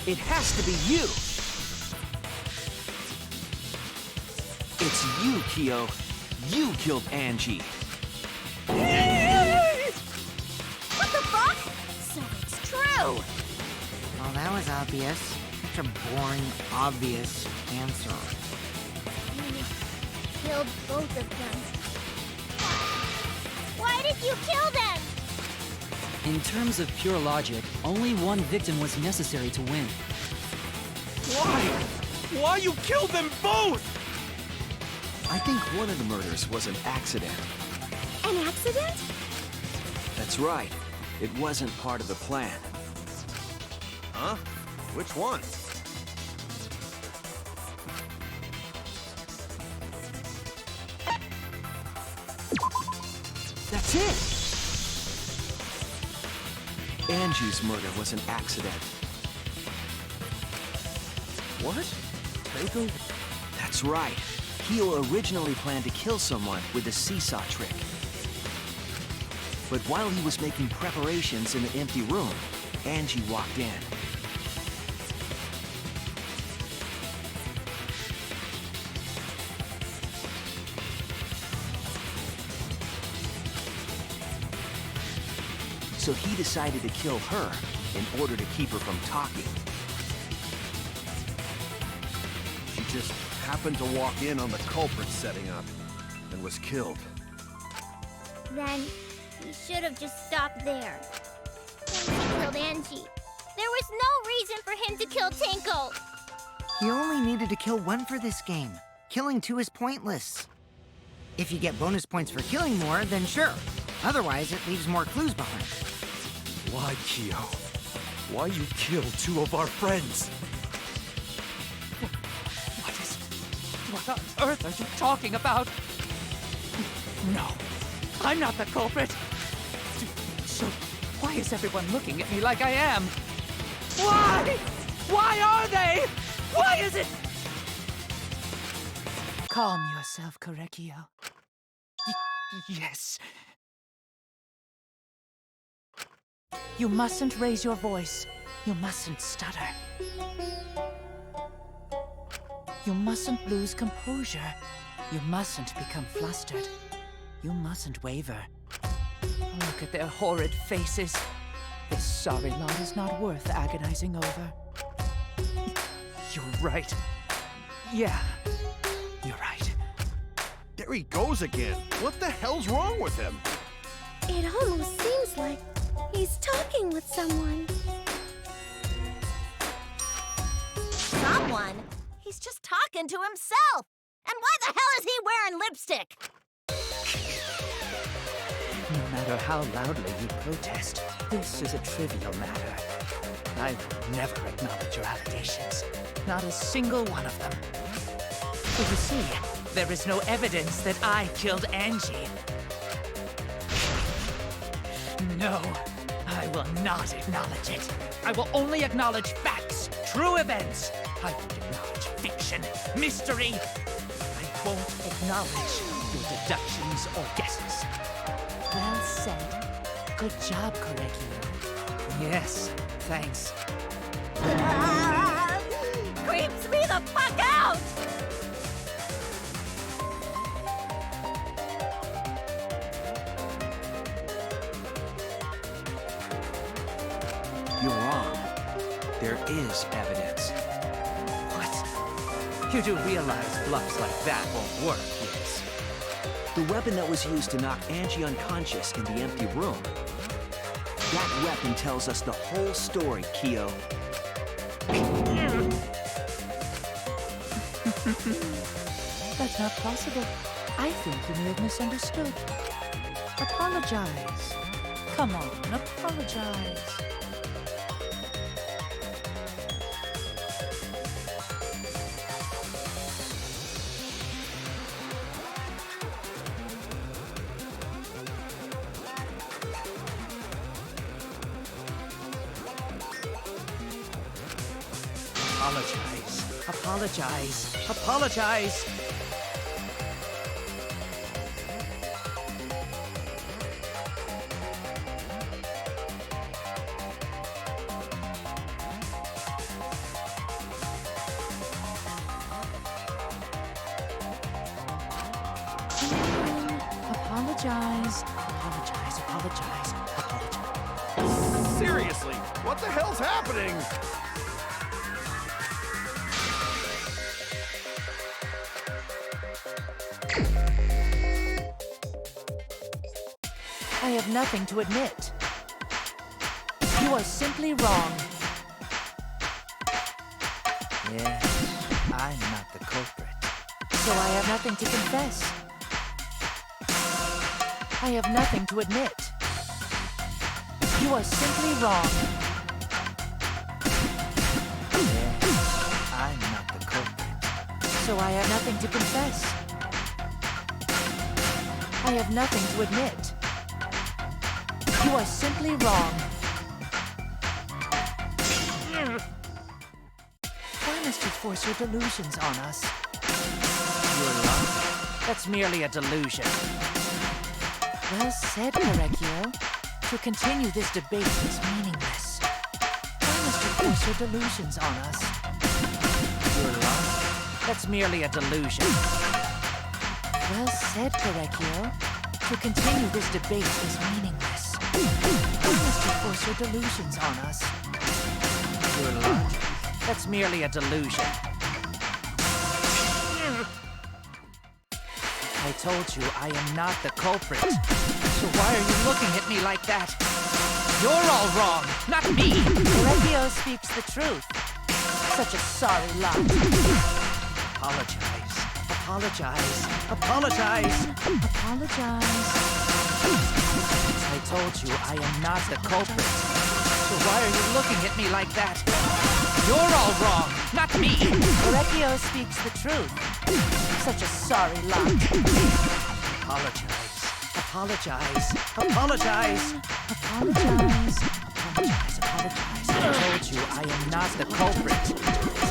Speaker 14: It has to be you! It's you, Kyo. You killed Angie.
Speaker 2: What the fuck? So it's true!
Speaker 8: Well, that was obvious. Such a boring, obvious answer.
Speaker 7: You killed both of them. Why did you kill them?
Speaker 10: In terms of pure logic, only one victim was necessary to win.
Speaker 11: Why? Why you killed them both?
Speaker 14: I think one of the murders was an accident.
Speaker 1: An accident?
Speaker 14: That's right. It wasn't part of the plan.
Speaker 6: Huh? Which one?
Speaker 14: That's it! Angie's murder was an accident.
Speaker 11: What? Tenko?
Speaker 14: That's right. Kyo originally planned to kill someone with the seesaw trick. But while he was making preparations in the empty room, Angie walked in. So he decided to kill her in order to keep her from talking.
Speaker 6: She just happened to walk in on the culprit setting up and was killed.
Speaker 7: Then, he should have just stopped there. Then he killed Angie. There was no reason for him to kill Tenko.
Speaker 8: He only needed to kill one for this game. Killing two is pointless. If you get bonus points for killing more, then sure. Otherwise, it leaves more clues behind.
Speaker 11: Why, Kyo? Why you killed two of our friends?
Speaker 3: What on earth are you talking about? No, I'm not the culprit. So, why is everyone looking at me like I am? Why? Why are they? Why is it? Calm yourself, Korekio. Yes. You mustn't raise your voice. You mustn't stutter. You mustn't lose composure. You mustn't become flustered. You mustn't waver. Look at their horrid faces. This sorry lot is not worth agonizing over. You're right. Yeah, you're right.
Speaker 6: There he goes again. What the hell's wrong with him?
Speaker 1: It almost seems like he's talking with someone.
Speaker 2: Someone? He's just talking to himself. And why the hell is he wearing lipstick?
Speaker 3: No matter how loudly you protest, this is a trivial matter. I will never acknowledge your allegations. Not a single one of them. So you see, there is no evidence that I killed Angie. No, I will not acknowledge it. I will only acknowledge facts, true events. I won't acknowledge fiction, mystery. I won't acknowledge your deductions or guesses. Well said. Good job, Korekio. Yes, thanks.
Speaker 2: Creeps me the fuck out!
Speaker 14: You're wrong. There is evidence.
Speaker 3: What? You do realize bluffs like that won't work, yes?
Speaker 14: The weapon that was used to knock Angie unconscious in the empty room. That weapon tells us the whole story, Kyo.
Speaker 3: That's not possible. I think you may have misunderstood. Apologize. Come on, apologize. Apologize. Apologize. Apologize. Apologize. Apologize. Apologize. Apologize.
Speaker 6: Seriously, what the hell's happening?
Speaker 3: I have nothing to admit. You are simply wrong. Yes, I'm not the culprit. So I have nothing to confess. I have nothing to admit. You are simply wrong. Yes, I'm not the culprit. So I have nothing to confess. I have nothing to admit. You are simply wrong. Why must you force your delusions on us? Your love? That's merely a delusion. Well said, Correcchio. To continue this debate is meaningless. Why must you force your delusions on us? Your love? That's merely a delusion. Well said, Correcchio. To continue this debate is meaningless. Why must you force your delusions on us? Your love? That's merely a delusion. I told you I am not the culprit. So why are you looking at me like that? You're all wrong, not me! Correcchio speaks the truth. Such a sorry lot. Apologize. Apologize. Apologize. Apologize. I told you I am not the culprit. So why are you looking at me like that? You're all wrong, not me! Correcchio speaks the truth. Such a sorry lot. Apologize. Apologize. Apologize. Apologize. Apologize. Apologize. I told you I am not the culprit.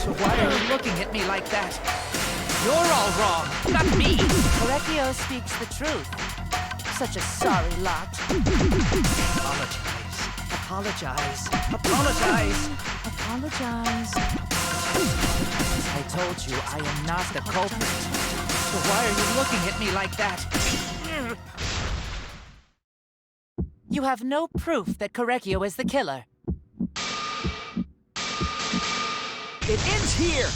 Speaker 3: So why are you looking at me like that? You're all wrong, not me! Correcchio speaks the truth. Such a sorry lot. Apologize. Apologize. Apologize. Apologize. I told you I am not the culprit. So why are you looking at me like that? You have no proof that Correcchio is the killer.
Speaker 14: It ends here!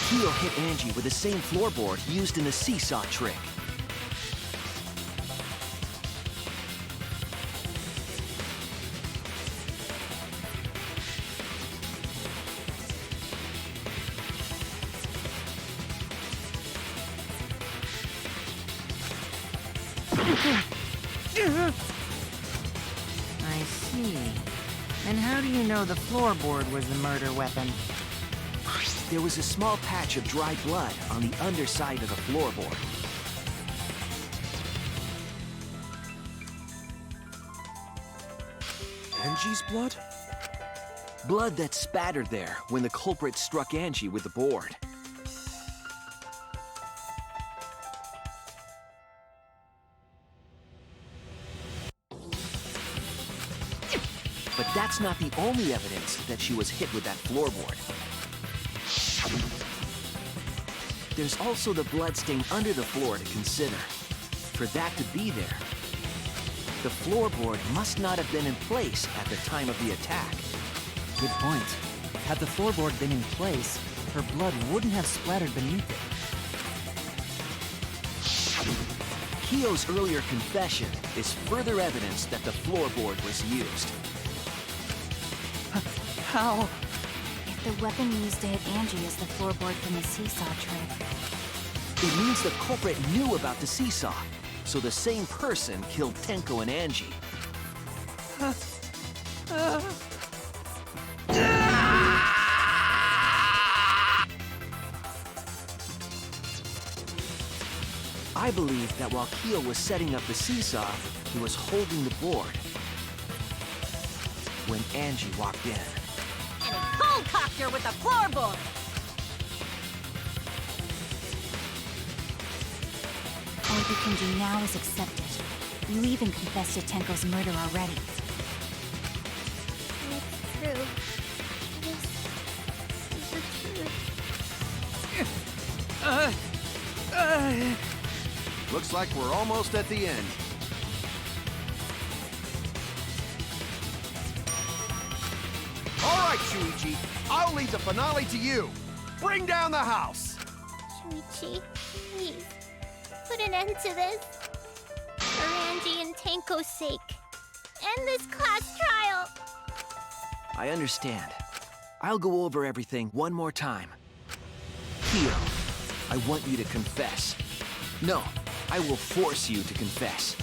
Speaker 14: Keo hit Angie with the same floorboard used in the seesaw trick.
Speaker 8: I see. And how do you know the floorboard was the murder weapon?
Speaker 14: There was a small patch of dry blood on the underside of the floorboard.
Speaker 11: Angie's blood?
Speaker 14: Blood that spattered there when the culprit struck Angie with the board. But that's not the only evidence that she was hit with that floorboard. There's also the bloodstain under the floor to consider. For that to be there, the floorboard must not have been in place at the time of the attack.
Speaker 10: Good point. Had the floorboard been in place, her blood wouldn't have splattered beneath it.
Speaker 14: Keo's earlier confession is further evidence that the floorboard was used.
Speaker 3: How?
Speaker 13: If the weapon used to hit Angie is the floorboard from the seesaw trick,
Speaker 14: it means the culprit knew about the seesaw, so the same person killed Tenko and Angie. I believe that while Keo was setting up the seesaw, he was holding the board when Angie walked in.
Speaker 2: And he cold-cocked her with the floorboard!
Speaker 13: all you can do now is accept it. You even confessed to Tenko's murder already.
Speaker 7: It's true. This is the truth.
Speaker 6: Looks like we're almost at the end. All right, Shuichi. I'll leave the finale to you. Bring down the house.
Speaker 7: Shuichi, please. put an end to this. For Angie and Tanko's sake. End this class trial.
Speaker 14: I understand. I'll go over everything one more time. Kyo, I want you to confess. No, I will force you to confess.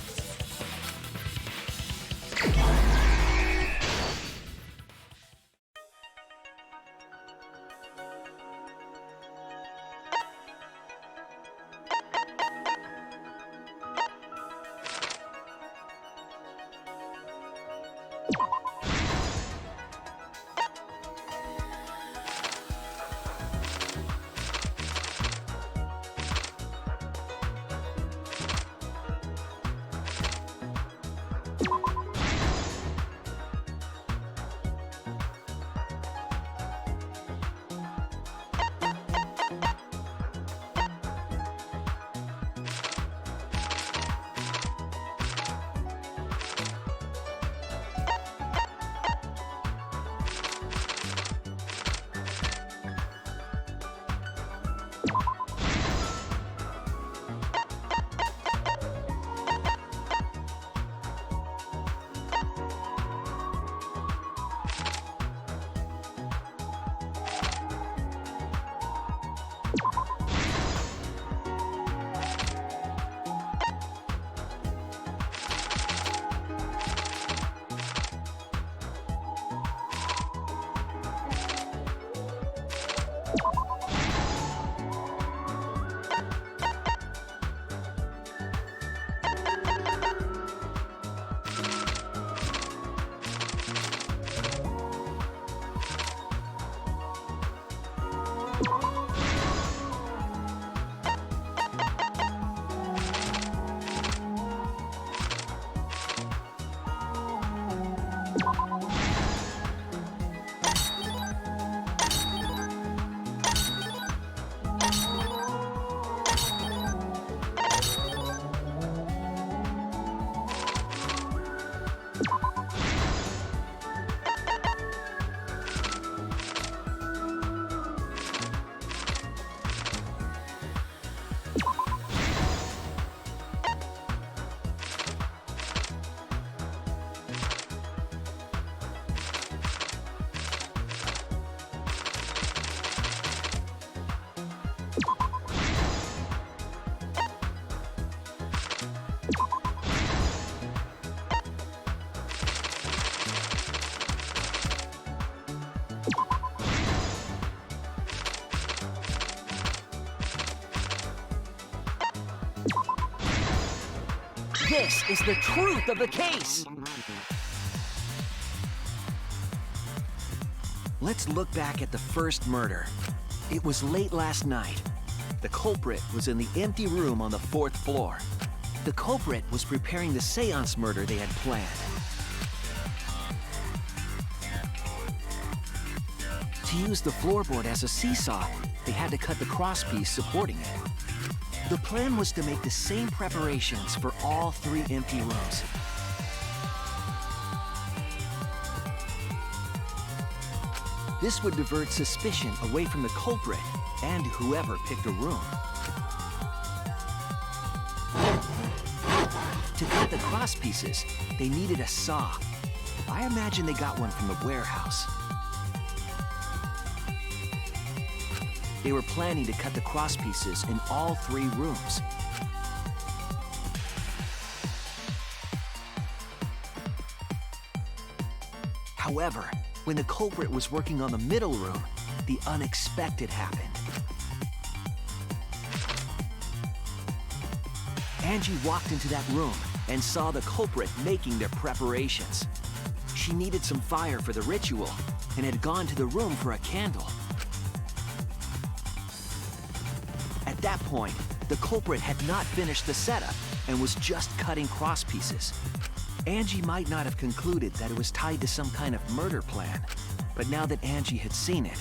Speaker 3: This is the truth of the case!
Speaker 14: Let's look back at the first murder. It was late last night. The culprit was in the empty room on the 4th floor. The culprit was preparing the seance murder they had planned. To use the floorboard as a seesaw, they had to cut the crosspiece supporting it. The plan was to make the same preparations for all 3 empty rooms. This would divert suspicion away from the culprit and whoever picked a room. To cut the crosspieces, they needed a saw. I imagine they got one from the warehouse. They were planning to cut the crosspieces in all 3 rooms. However, when the culprit was working on the middle room, the unexpected happened. Angie walked into that room and saw the culprit making their preparations. She needed some fire for the ritual and had gone to the room for a candle. At that point, the culprit had not finished the setup and was just cutting crosspieces. Angie might not have concluded that it was tied to some kind of murder plan, but now that Angie had seen it,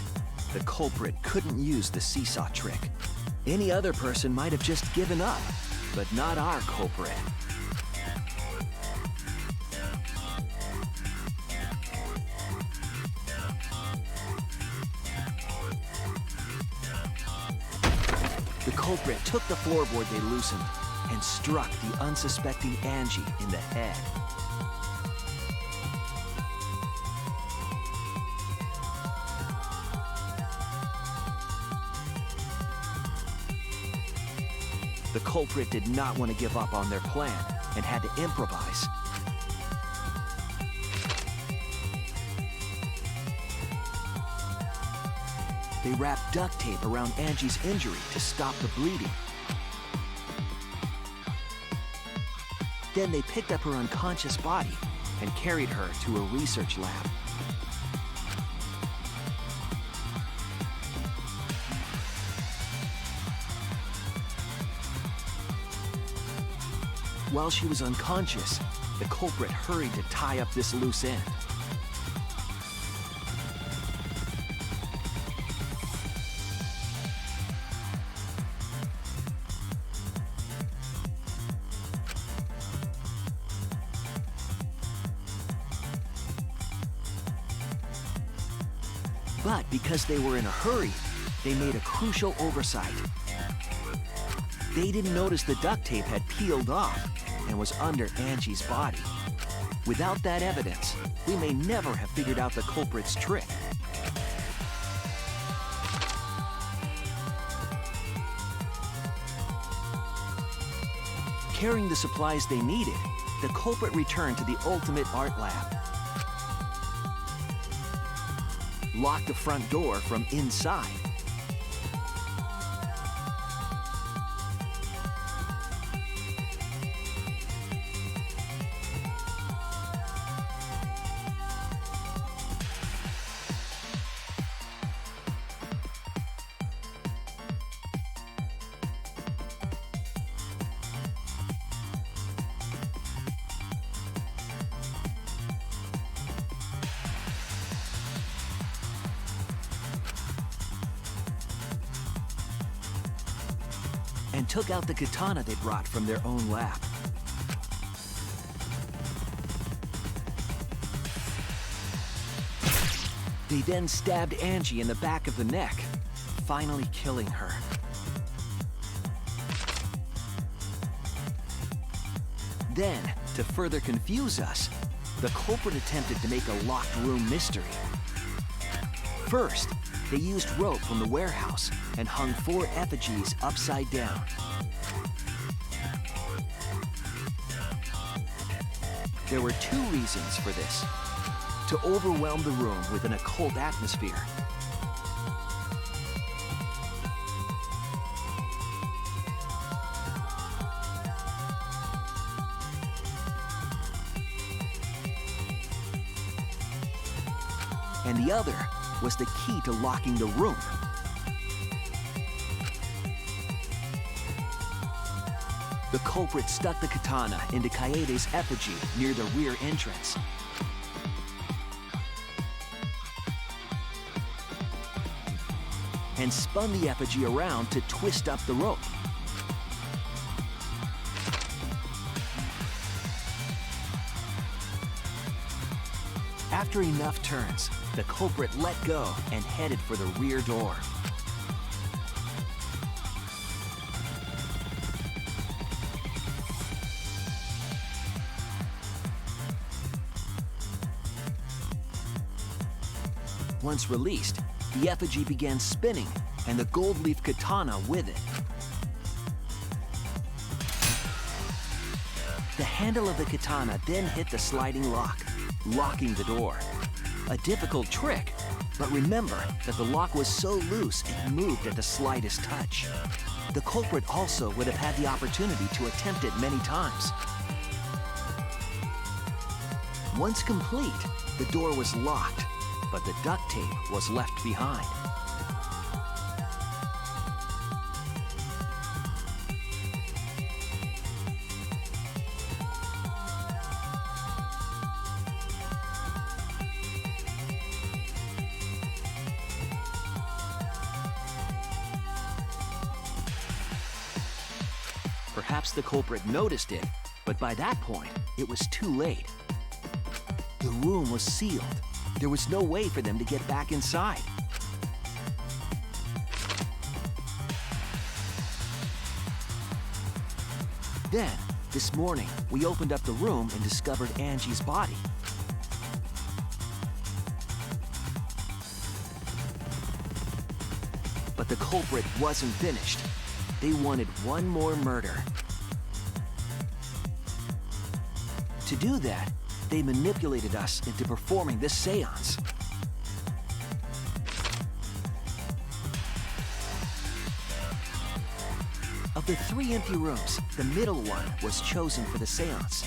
Speaker 14: the culprit couldn't use the seesaw trick. Any other person might have just given up, but not our culprit. The culprit took the floorboard they loosened, and struck the unsuspecting Angie in the head. The culprit did not want to give up on their plan and had to improvise. They wrapped duct tape around Angie's injury to stop the bleeding. Then they picked up her unconscious body and carried her to a research lab. While she was unconscious, the culprit hurried to tie up this loose end. But because they were in a hurry, they made a crucial oversight. They didn't notice the duct tape had peeled off and was under Angie's body. Without that evidence, we may never have figured out the culprit's trick. Carrying the supplies they needed, the culprit returned to the ultimate art lab. Locked the front door from inside. And took out the katana they brought from their own lab. They then stabbed Angie in the back of the neck, finally killing her. Then, to further confuse us, the culprit attempted to make a locked room mystery. First, they used rope from the warehouse and hung 4 effigies upside down. There were 2 reasons for this: to overwhelm the room with an occult atmosphere, and the other was the key to locking the room. The culprit stuck the katana into Kaede's effigy near the rear entrance. And spun the effigy around to twist up the rope. After enough turns, the culprit let go and headed for the rear door. Once released, the effigy began spinning, and the gold leaf katana with it. The handle of the katana then hit the sliding lock, locking the door. A difficult trick, but remember that the lock was so loose it moved at the slightest touch. The culprit also would have had the opportunity to attempt it many times. Once complete, the door was locked, but the duct tape was left behind. Perhaps the culprit noticed it, but by that point, it was too late. The room was sealed. There was no way for them to get back inside. Then, this morning, we opened up the room and discovered Angie's body. But the culprit wasn't finished. They wanted one more murder. To do that, they manipulated us into performing this seance. Of the 3 empty rooms, the middle one was chosen for the seance.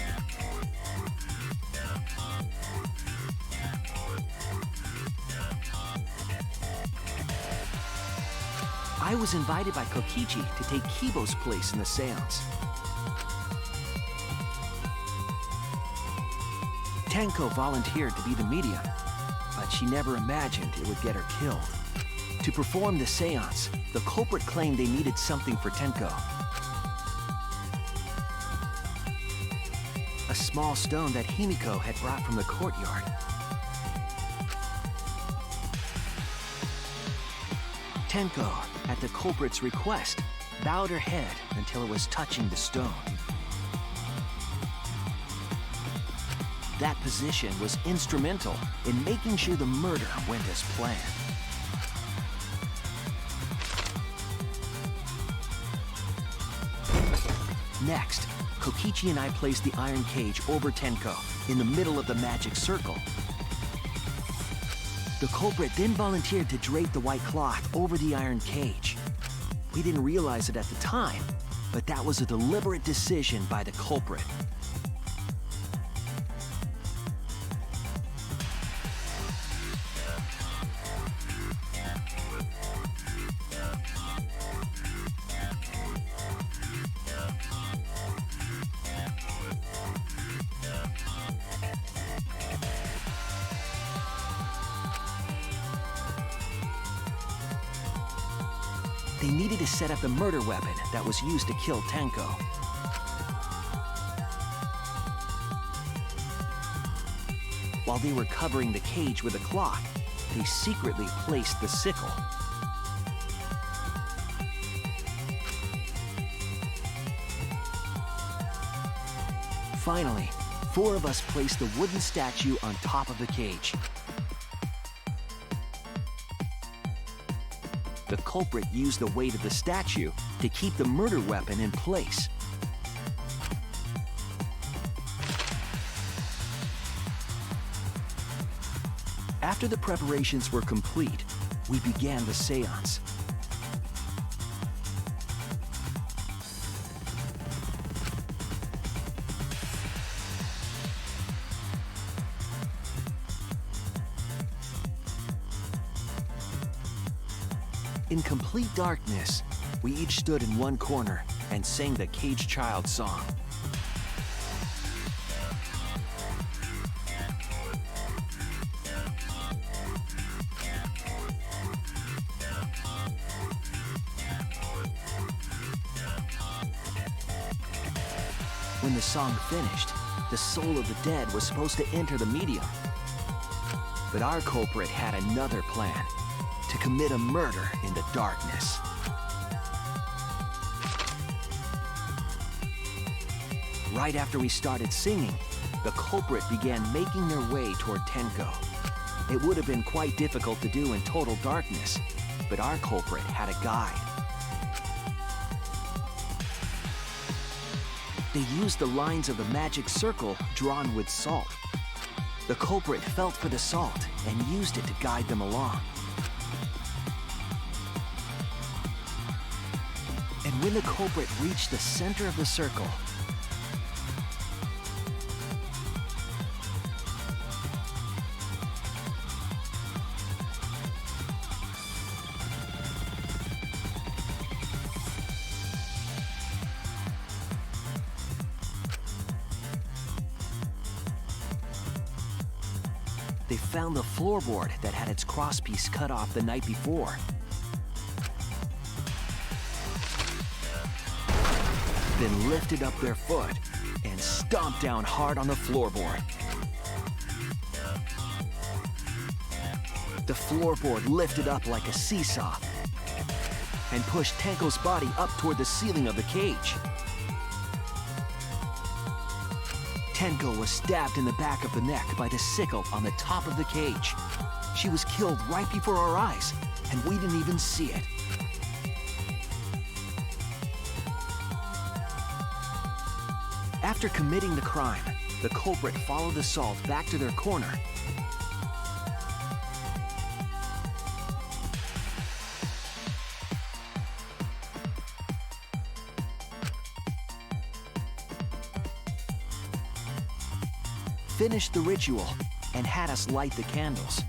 Speaker 14: I was invited by Kokichi to take Kibo's place in the seance. Tenko volunteered to be the medium, but she never imagined it would get her killed. To perform the seance, the culprit claimed they needed something for Tenko. A small stone that Himiko had brought from the courtyard. Tenko, at the culprit's request, bowed her head until it was touching the stone. That position was instrumental in making sure the murder went as planned. Next, Kokichi and I placed the iron cage over Tenko in the middle of the magic circle. The culprit then volunteered to drape the white cloth over the iron cage. We didn't realize it at the time, but that was a deliberate decision by the culprit. They needed to set up the murder weapon that was used to kill Tenko. While they were covering the cage with a cloth, they secretly placed the sickle. Finally, 4 of us placed the wooden statue on top of the cage. The culprit used the weight of the statue to keep the murder weapon in place. After the preparations were complete, we began the seance. In complete darkness, we each stood in one corner and sang the Caged Child song. When the song finished, the soul of the dead was supposed to enter the medium. But our culprit had another plan: to commit a murder in the darkness. Right after we started singing, the culprit began making their way toward Tenko. It would have been quite difficult to do in total darkness, but our culprit had a guide. They used the lines of the magic circle drawn with salt. The culprit felt for the salt and used it to guide them along. And when the culprit reached the center of the circle, they found the floorboard that had its crosspiece cut off the night before. Then lifted up their foot and stomped down hard on the floorboard. The floorboard lifted up like a seesaw and pushed Tenko's body up toward the ceiling of the cage. Tenko was stabbed in the back of the neck by the sickle on the top of the cage. She was killed right before our eyes, and we didn't even see it. After committing the crime, the culprit followed the Salt back to their corner. Finished the ritual and had us light the candles.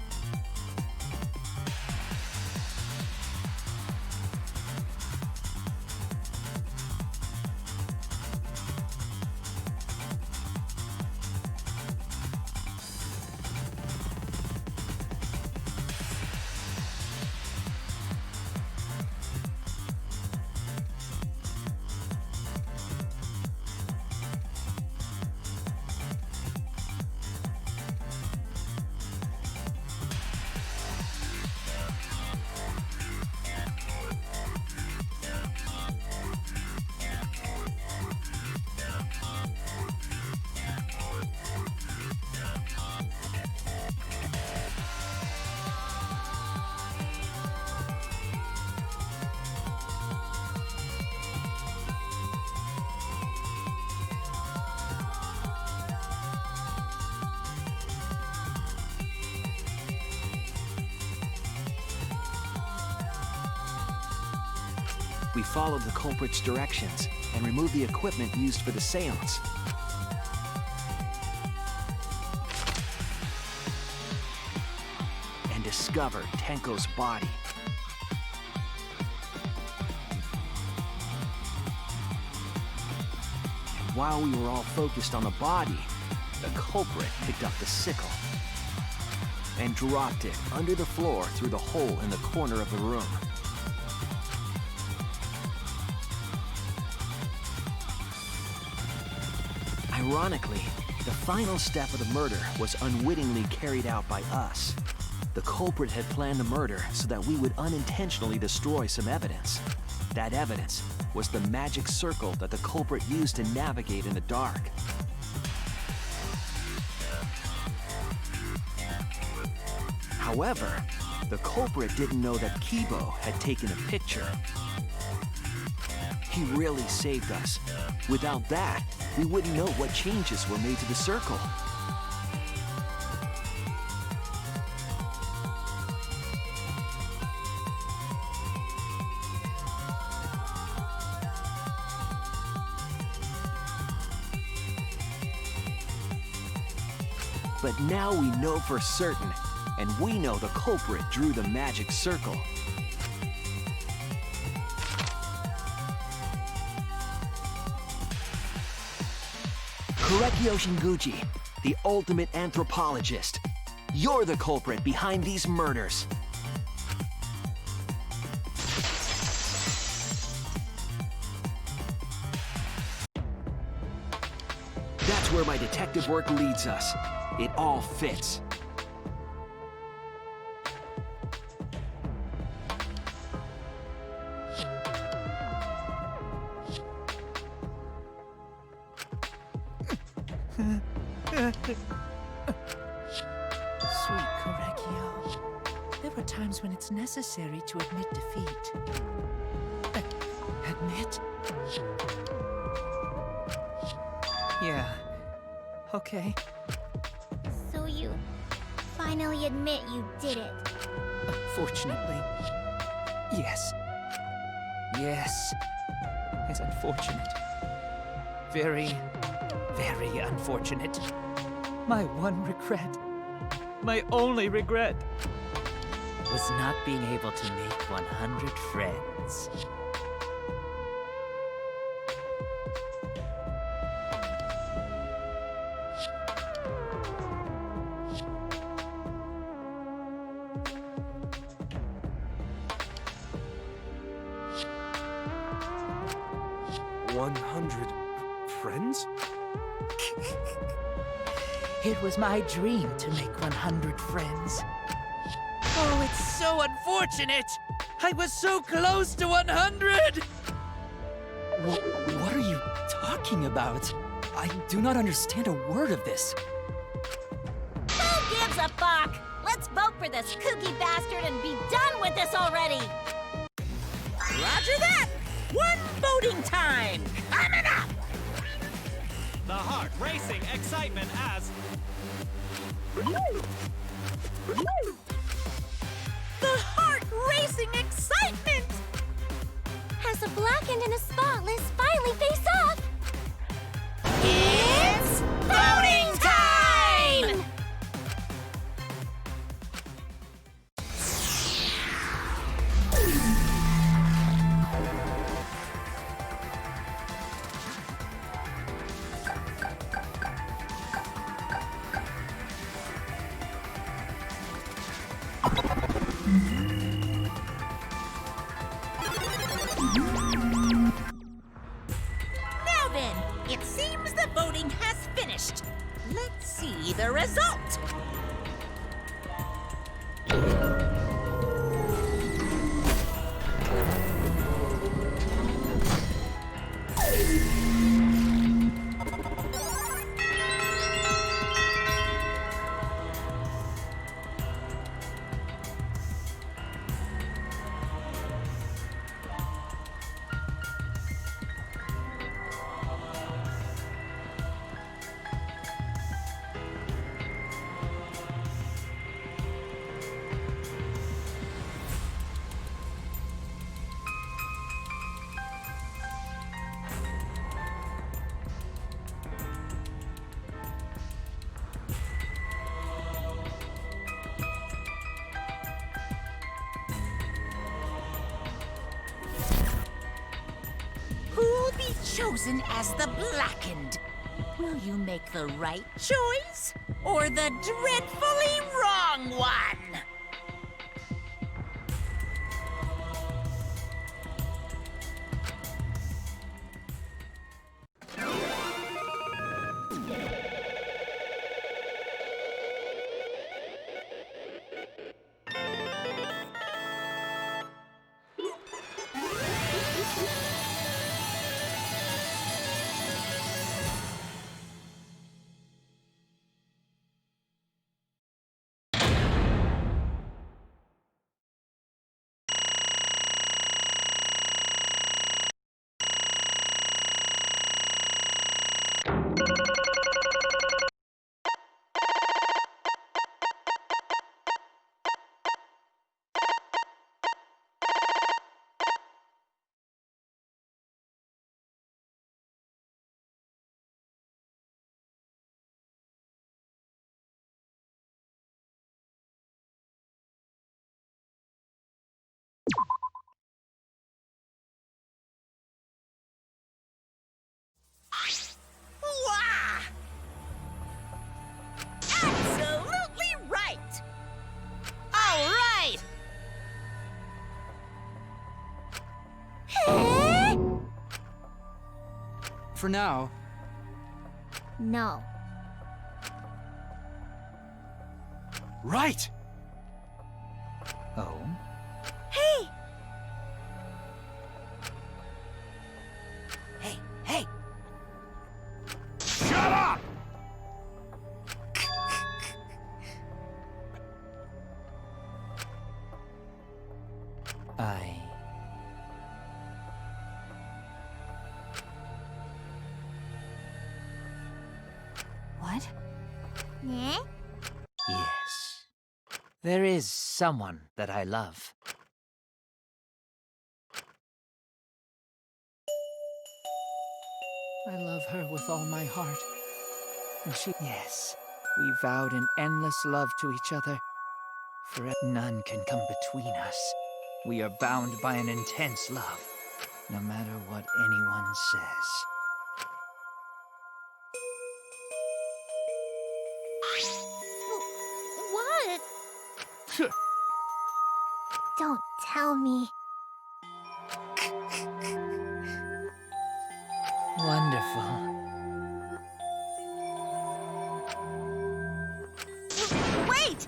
Speaker 14: We followed the culprit's directions and removed the equipment used for the seance. And discovered Tenko's body. And while we were all focused on the body, the culprit picked up the sickle and dropped it under the floor through the hole in the corner of the room. Ironically, the final step of the murder was unwittingly carried out by us. The culprit had planned the murder so that we would unintentionally destroy some evidence. That evidence was the magic circle that the culprit used to navigate in the dark. However, the culprit didn't know that Kibo had taken a picture. He really saved us. Without that, we wouldn't know what changes were made to the circle. But now we know for certain, and we know the culprit drew the magic circle. Kurekyo Shinguchi, the ultimate anthropologist. You're the culprit behind these murders. That's where my detective work leads us. It all fits.
Speaker 3: Sweet Kurekyo, there are times when it's necessary to admit defeat. Admit? Yeah. Okay.
Speaker 7: So you finally admit you did it.
Speaker 3: Unfortunately, yes. Yes. It's unfortunate. Very, very unfortunate. My one regret, my only regret, was not being able to make 100 friends.
Speaker 11: Friends?
Speaker 3: It was my dream to make 100 friends. Oh, it's so unfortunate! I was so close to 100! What are you talking about?
Speaker 10: I do not understand a word of this.
Speaker 2: Who gives a fuck? Let's vote for this kooky bastard and be done with this already!
Speaker 9: Roger that! One voting time coming up!
Speaker 5: The heart racing excitement as
Speaker 9: The heart racing excitement!
Speaker 1: As a blackened and a spotless finally face off!
Speaker 9: It's voting time! Now then, it seems the voting has finished. Let's see the result. Who'll be chosen as the blackened? Will you make the right choice or the dreadfully wrong one? Wah! Absolutely right! All right!
Speaker 10: For now,
Speaker 7: No.
Speaker 11: Right!
Speaker 3: Oh?
Speaker 1: Hey!
Speaker 9: Hey, hey!
Speaker 11: Shut up!
Speaker 13: What?
Speaker 7: Eh?
Speaker 3: Yes. There is someone that I love. I love her with all my heart. And she... Yes. We vowed an endless love to each other. Forever. None can come between us. We are bound by an intense love, no matter what anyone says.
Speaker 7: What? Don't tell me.
Speaker 3: Wonderful.
Speaker 7: Wait!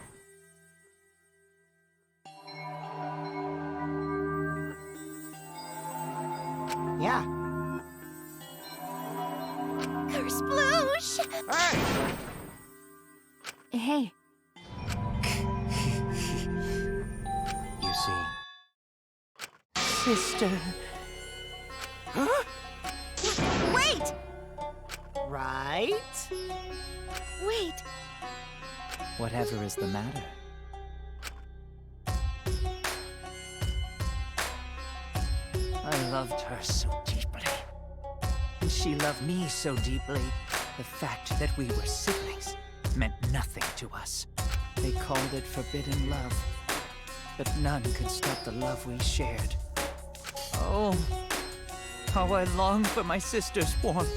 Speaker 8: Yeah.
Speaker 1: Curse
Speaker 8: Hey!
Speaker 13: Hey,
Speaker 3: You see. Sister.
Speaker 8: Huh?
Speaker 9: Wait!
Speaker 8: Right?
Speaker 1: Wait,
Speaker 3: Whatever is the matter? I loved her so deeply. And she loved me so deeply. The fact that we were siblings meant nothing to us. They called it forbidden love. But none could stop the love we shared. Oh, how I longed for my sister's warmth.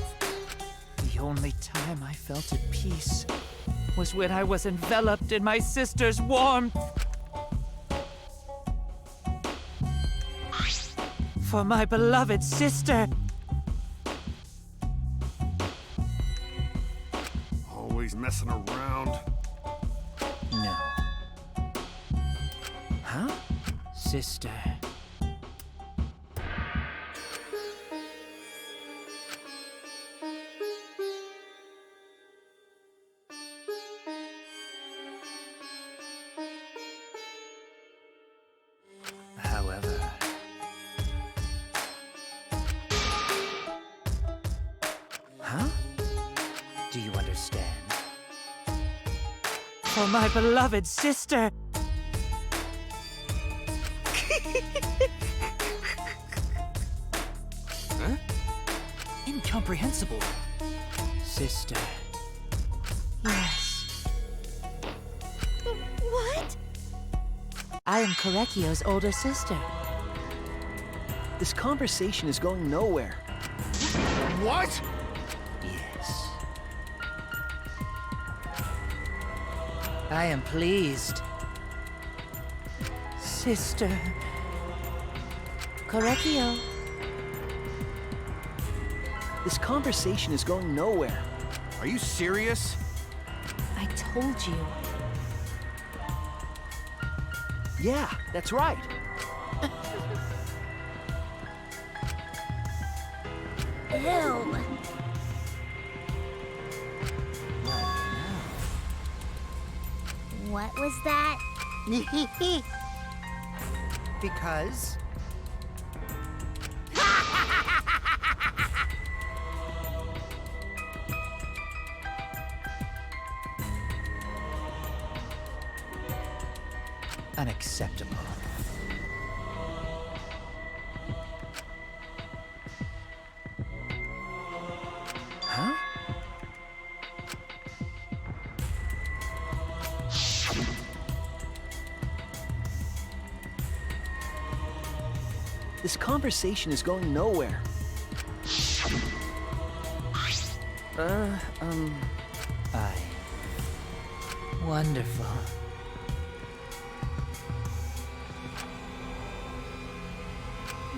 Speaker 3: The only time I felt at peace was when I was enveloped in my sister's warmth. For my beloved sister.
Speaker 6: Always messing around.
Speaker 3: No. Huh? Sister. However, huh? Do you understand? For my beloved sister.
Speaker 10: Huh? Incomprehensible.
Speaker 3: Sister. Yes.
Speaker 1: what?
Speaker 3: I am Korekio's older sister.
Speaker 14: This conversation is going nowhere.
Speaker 6: What?
Speaker 3: Yes. I am pleased. Sister. Korekio.
Speaker 14: This conversation is going nowhere.
Speaker 6: Are you serious?
Speaker 13: I told you.
Speaker 14: Yeah, that's right.
Speaker 7: Ew. What was that?
Speaker 8: Because
Speaker 3: Unacceptable. Huh?
Speaker 14: This conversation is going nowhere.
Speaker 3: Aye. Wonderful.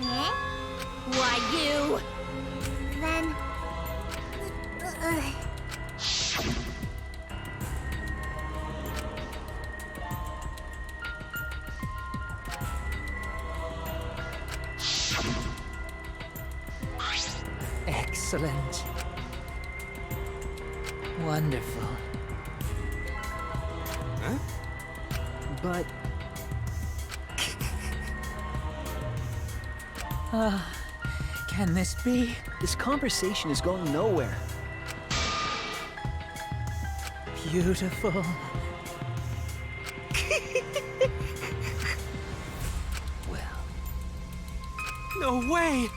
Speaker 7: Yeah?
Speaker 2: Why, you?
Speaker 7: Then...
Speaker 3: Excellent. Wonderful.
Speaker 6: Huh?
Speaker 14: But
Speaker 3: Can this be?
Speaker 14: this conversation is going nowhere.
Speaker 3: Beautiful. Well,
Speaker 11: No way!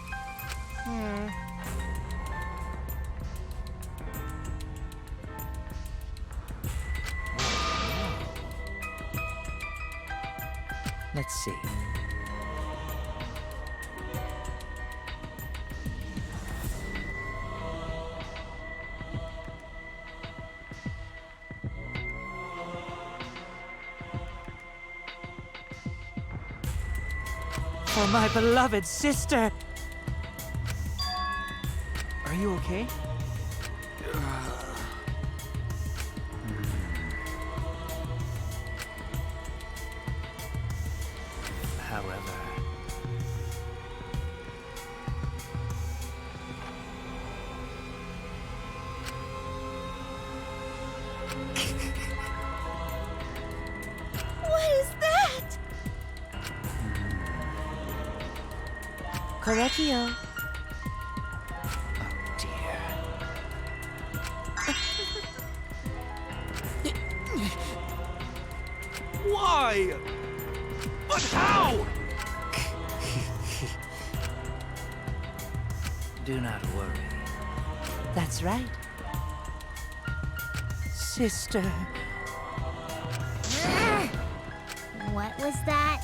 Speaker 3: let's see. For my beloved sister. Are you okay? However,
Speaker 1: What is that?
Speaker 3: Correggio.
Speaker 11: Why? But how?
Speaker 3: Do not worry. That's right. Sister.
Speaker 7: What was that?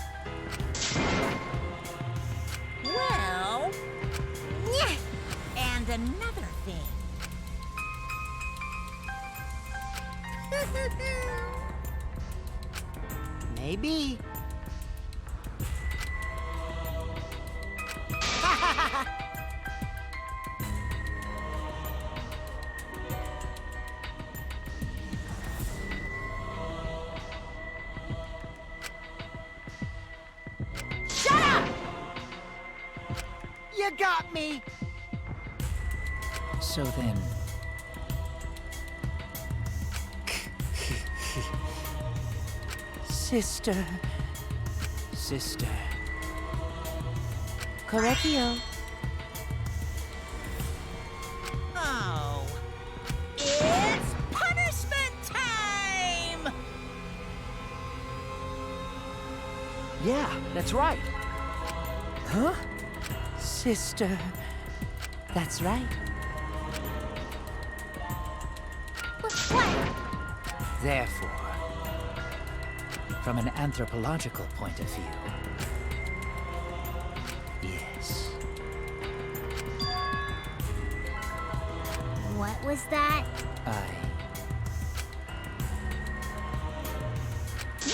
Speaker 9: Well, and another thing.
Speaker 8: Maybe.
Speaker 9: Shut up!
Speaker 8: You got me!
Speaker 3: So then. Sister. Sister. Correggio.
Speaker 9: Oh, it's punishment time!
Speaker 14: Yeah, that's right.
Speaker 3: Huh? Sister. That's right.
Speaker 7: What?
Speaker 3: Therefore, from an anthropological point of view, yes.
Speaker 7: What was that?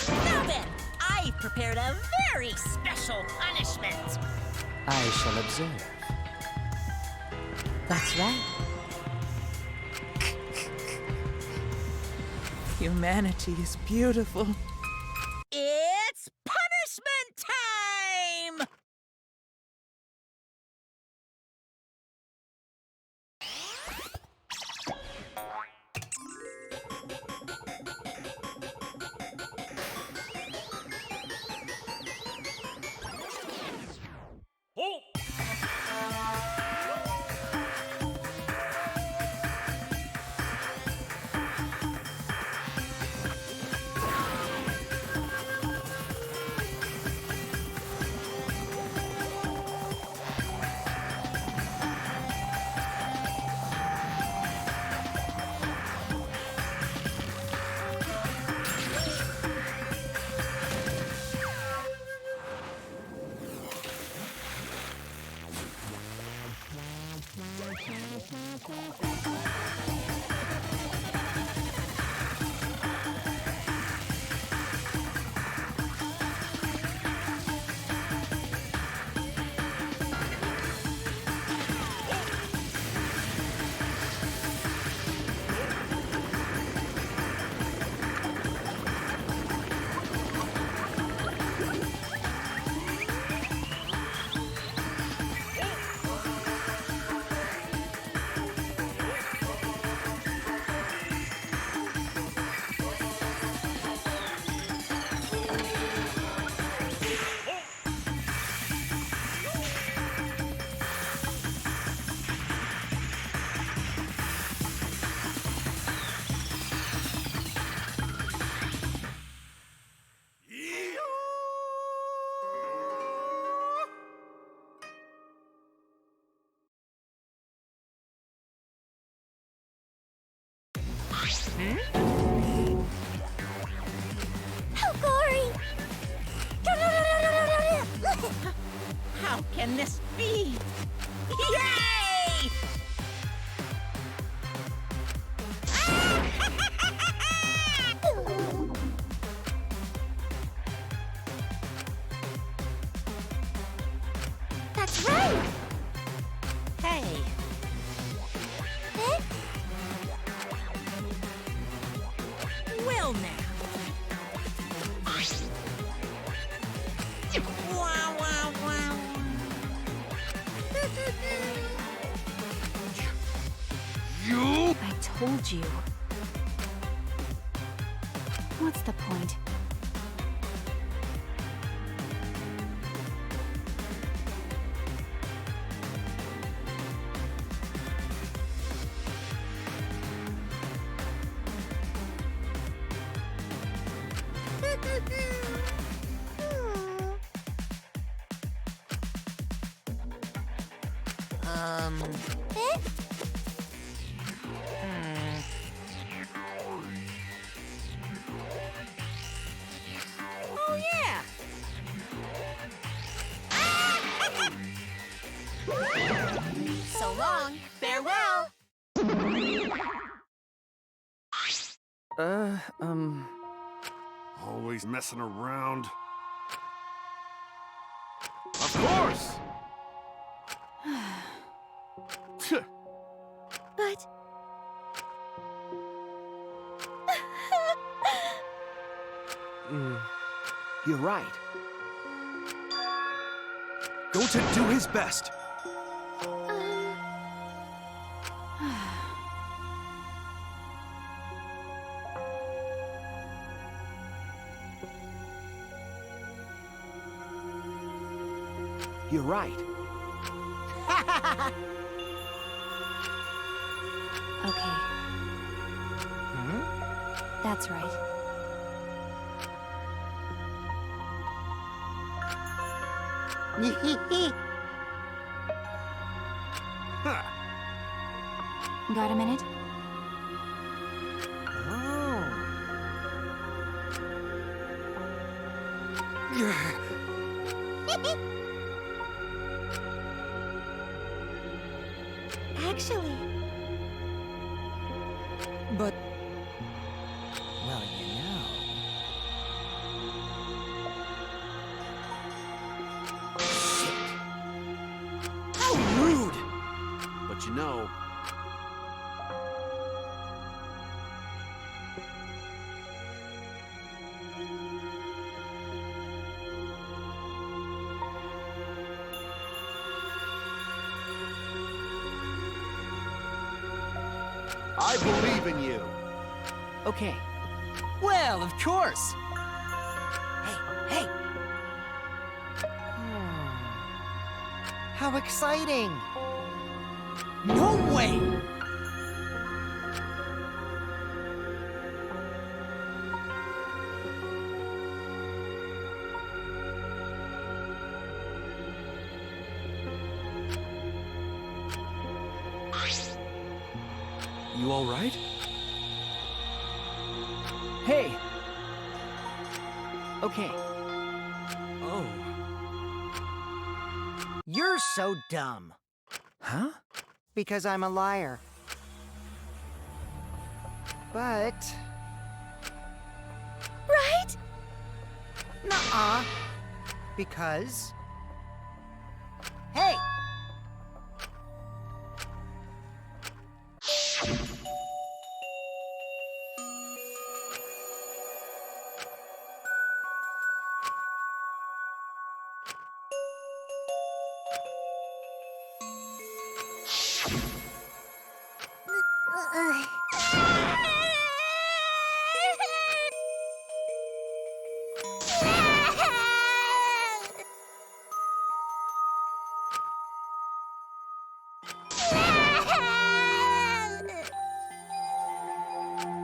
Speaker 9: Now then, I've prepared a very special punishment.
Speaker 3: I shall observe. That's right. Humanity is beautiful.
Speaker 9: It's punishment time!
Speaker 7: How gory!
Speaker 9: How can this be? Yay!
Speaker 7: That's right!
Speaker 9: Hey,
Speaker 7: Eh?
Speaker 9: Will now. Wow, wow, wow.
Speaker 11: You?
Speaker 13: I told you. What's the point?
Speaker 9: Oh, yeah!
Speaker 12: So long. Farewell.
Speaker 6: Always messing around. Of course!
Speaker 1: But...
Speaker 14: You're right.
Speaker 11: Going to do his best.
Speaker 14: You're right.
Speaker 13: Okay. That's right. Got a minute?
Speaker 1: Actually...
Speaker 8: But... well, you know...
Speaker 6: How rude! But you know... I believe in you.
Speaker 3: Okay.
Speaker 10: Well, of course.
Speaker 12: Hey.
Speaker 8: How exciting!
Speaker 10: No way!
Speaker 11: You all right?
Speaker 3: Hey! Okay.
Speaker 11: Oh.
Speaker 8: You're so dumb.
Speaker 3: Huh?
Speaker 8: Because I'm a liar. But...
Speaker 1: Right?
Speaker 8: nuh-uh. Because... hey!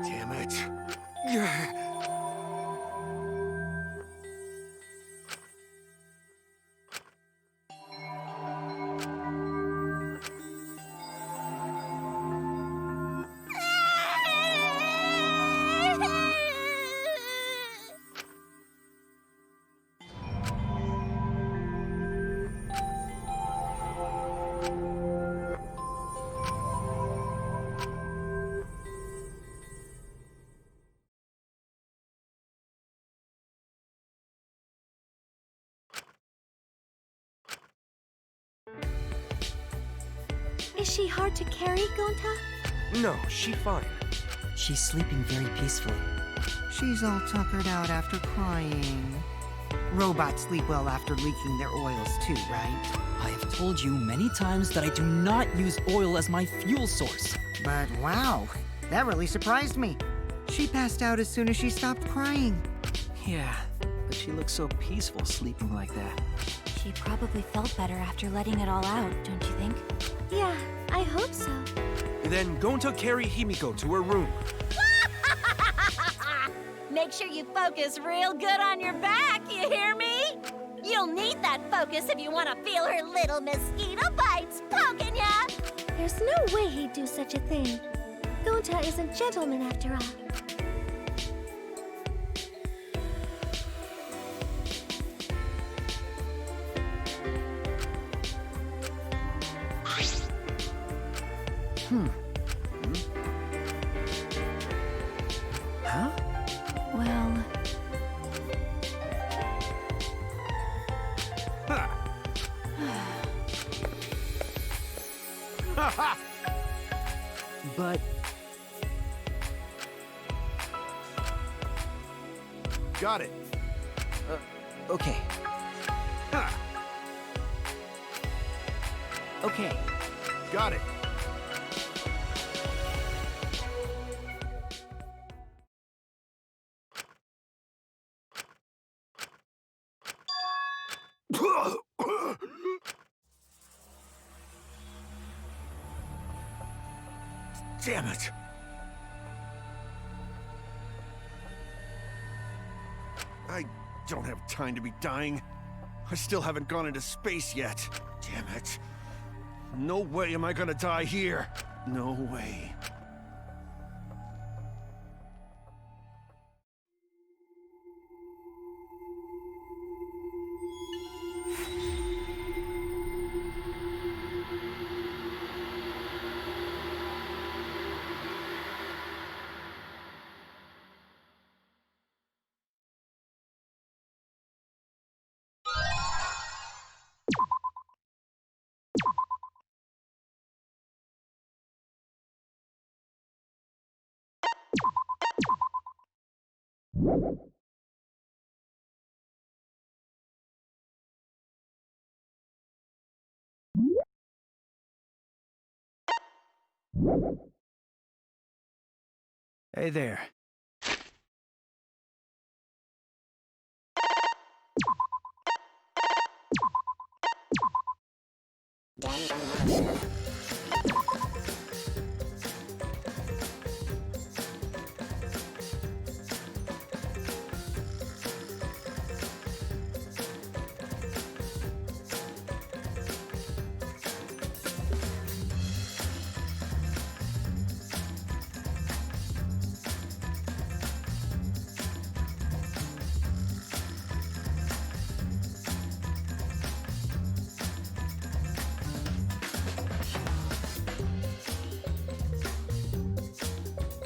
Speaker 6: Damn it.
Speaker 1: Is she hard to carry, Gonta?
Speaker 11: No, she fine.
Speaker 10: She's sleeping very peacefully.
Speaker 8: She's all tuckered out after crying. Robots sleep well after leaking their oils too, right?
Speaker 10: I have told you many times that I do not use oil as my fuel source.
Speaker 8: But wow, that really surprised me. She passed out as soon as she stopped crying.
Speaker 14: Yeah, but she looks so peaceful sleeping like that.
Speaker 13: She probably felt better after letting it all out, don't you think?
Speaker 1: Yeah, I hope so.
Speaker 11: Then Gonta carry Himiko to her room.
Speaker 2: Make sure you focus real good on your back, you hear me? You'll need that focus if you want to feel her little mosquito bites poking ya!
Speaker 1: There's no way he'd do such a thing. Gonta is a gentleman after all.
Speaker 14: Huh?
Speaker 13: Well...
Speaker 14: But...
Speaker 6: Got it.
Speaker 14: Okay. Okay.
Speaker 6: Got it. Damn it! I don't have time to be dying. I still haven't gone into space yet. Damn it. No way am I gonna die here. No way.
Speaker 14: Hey there.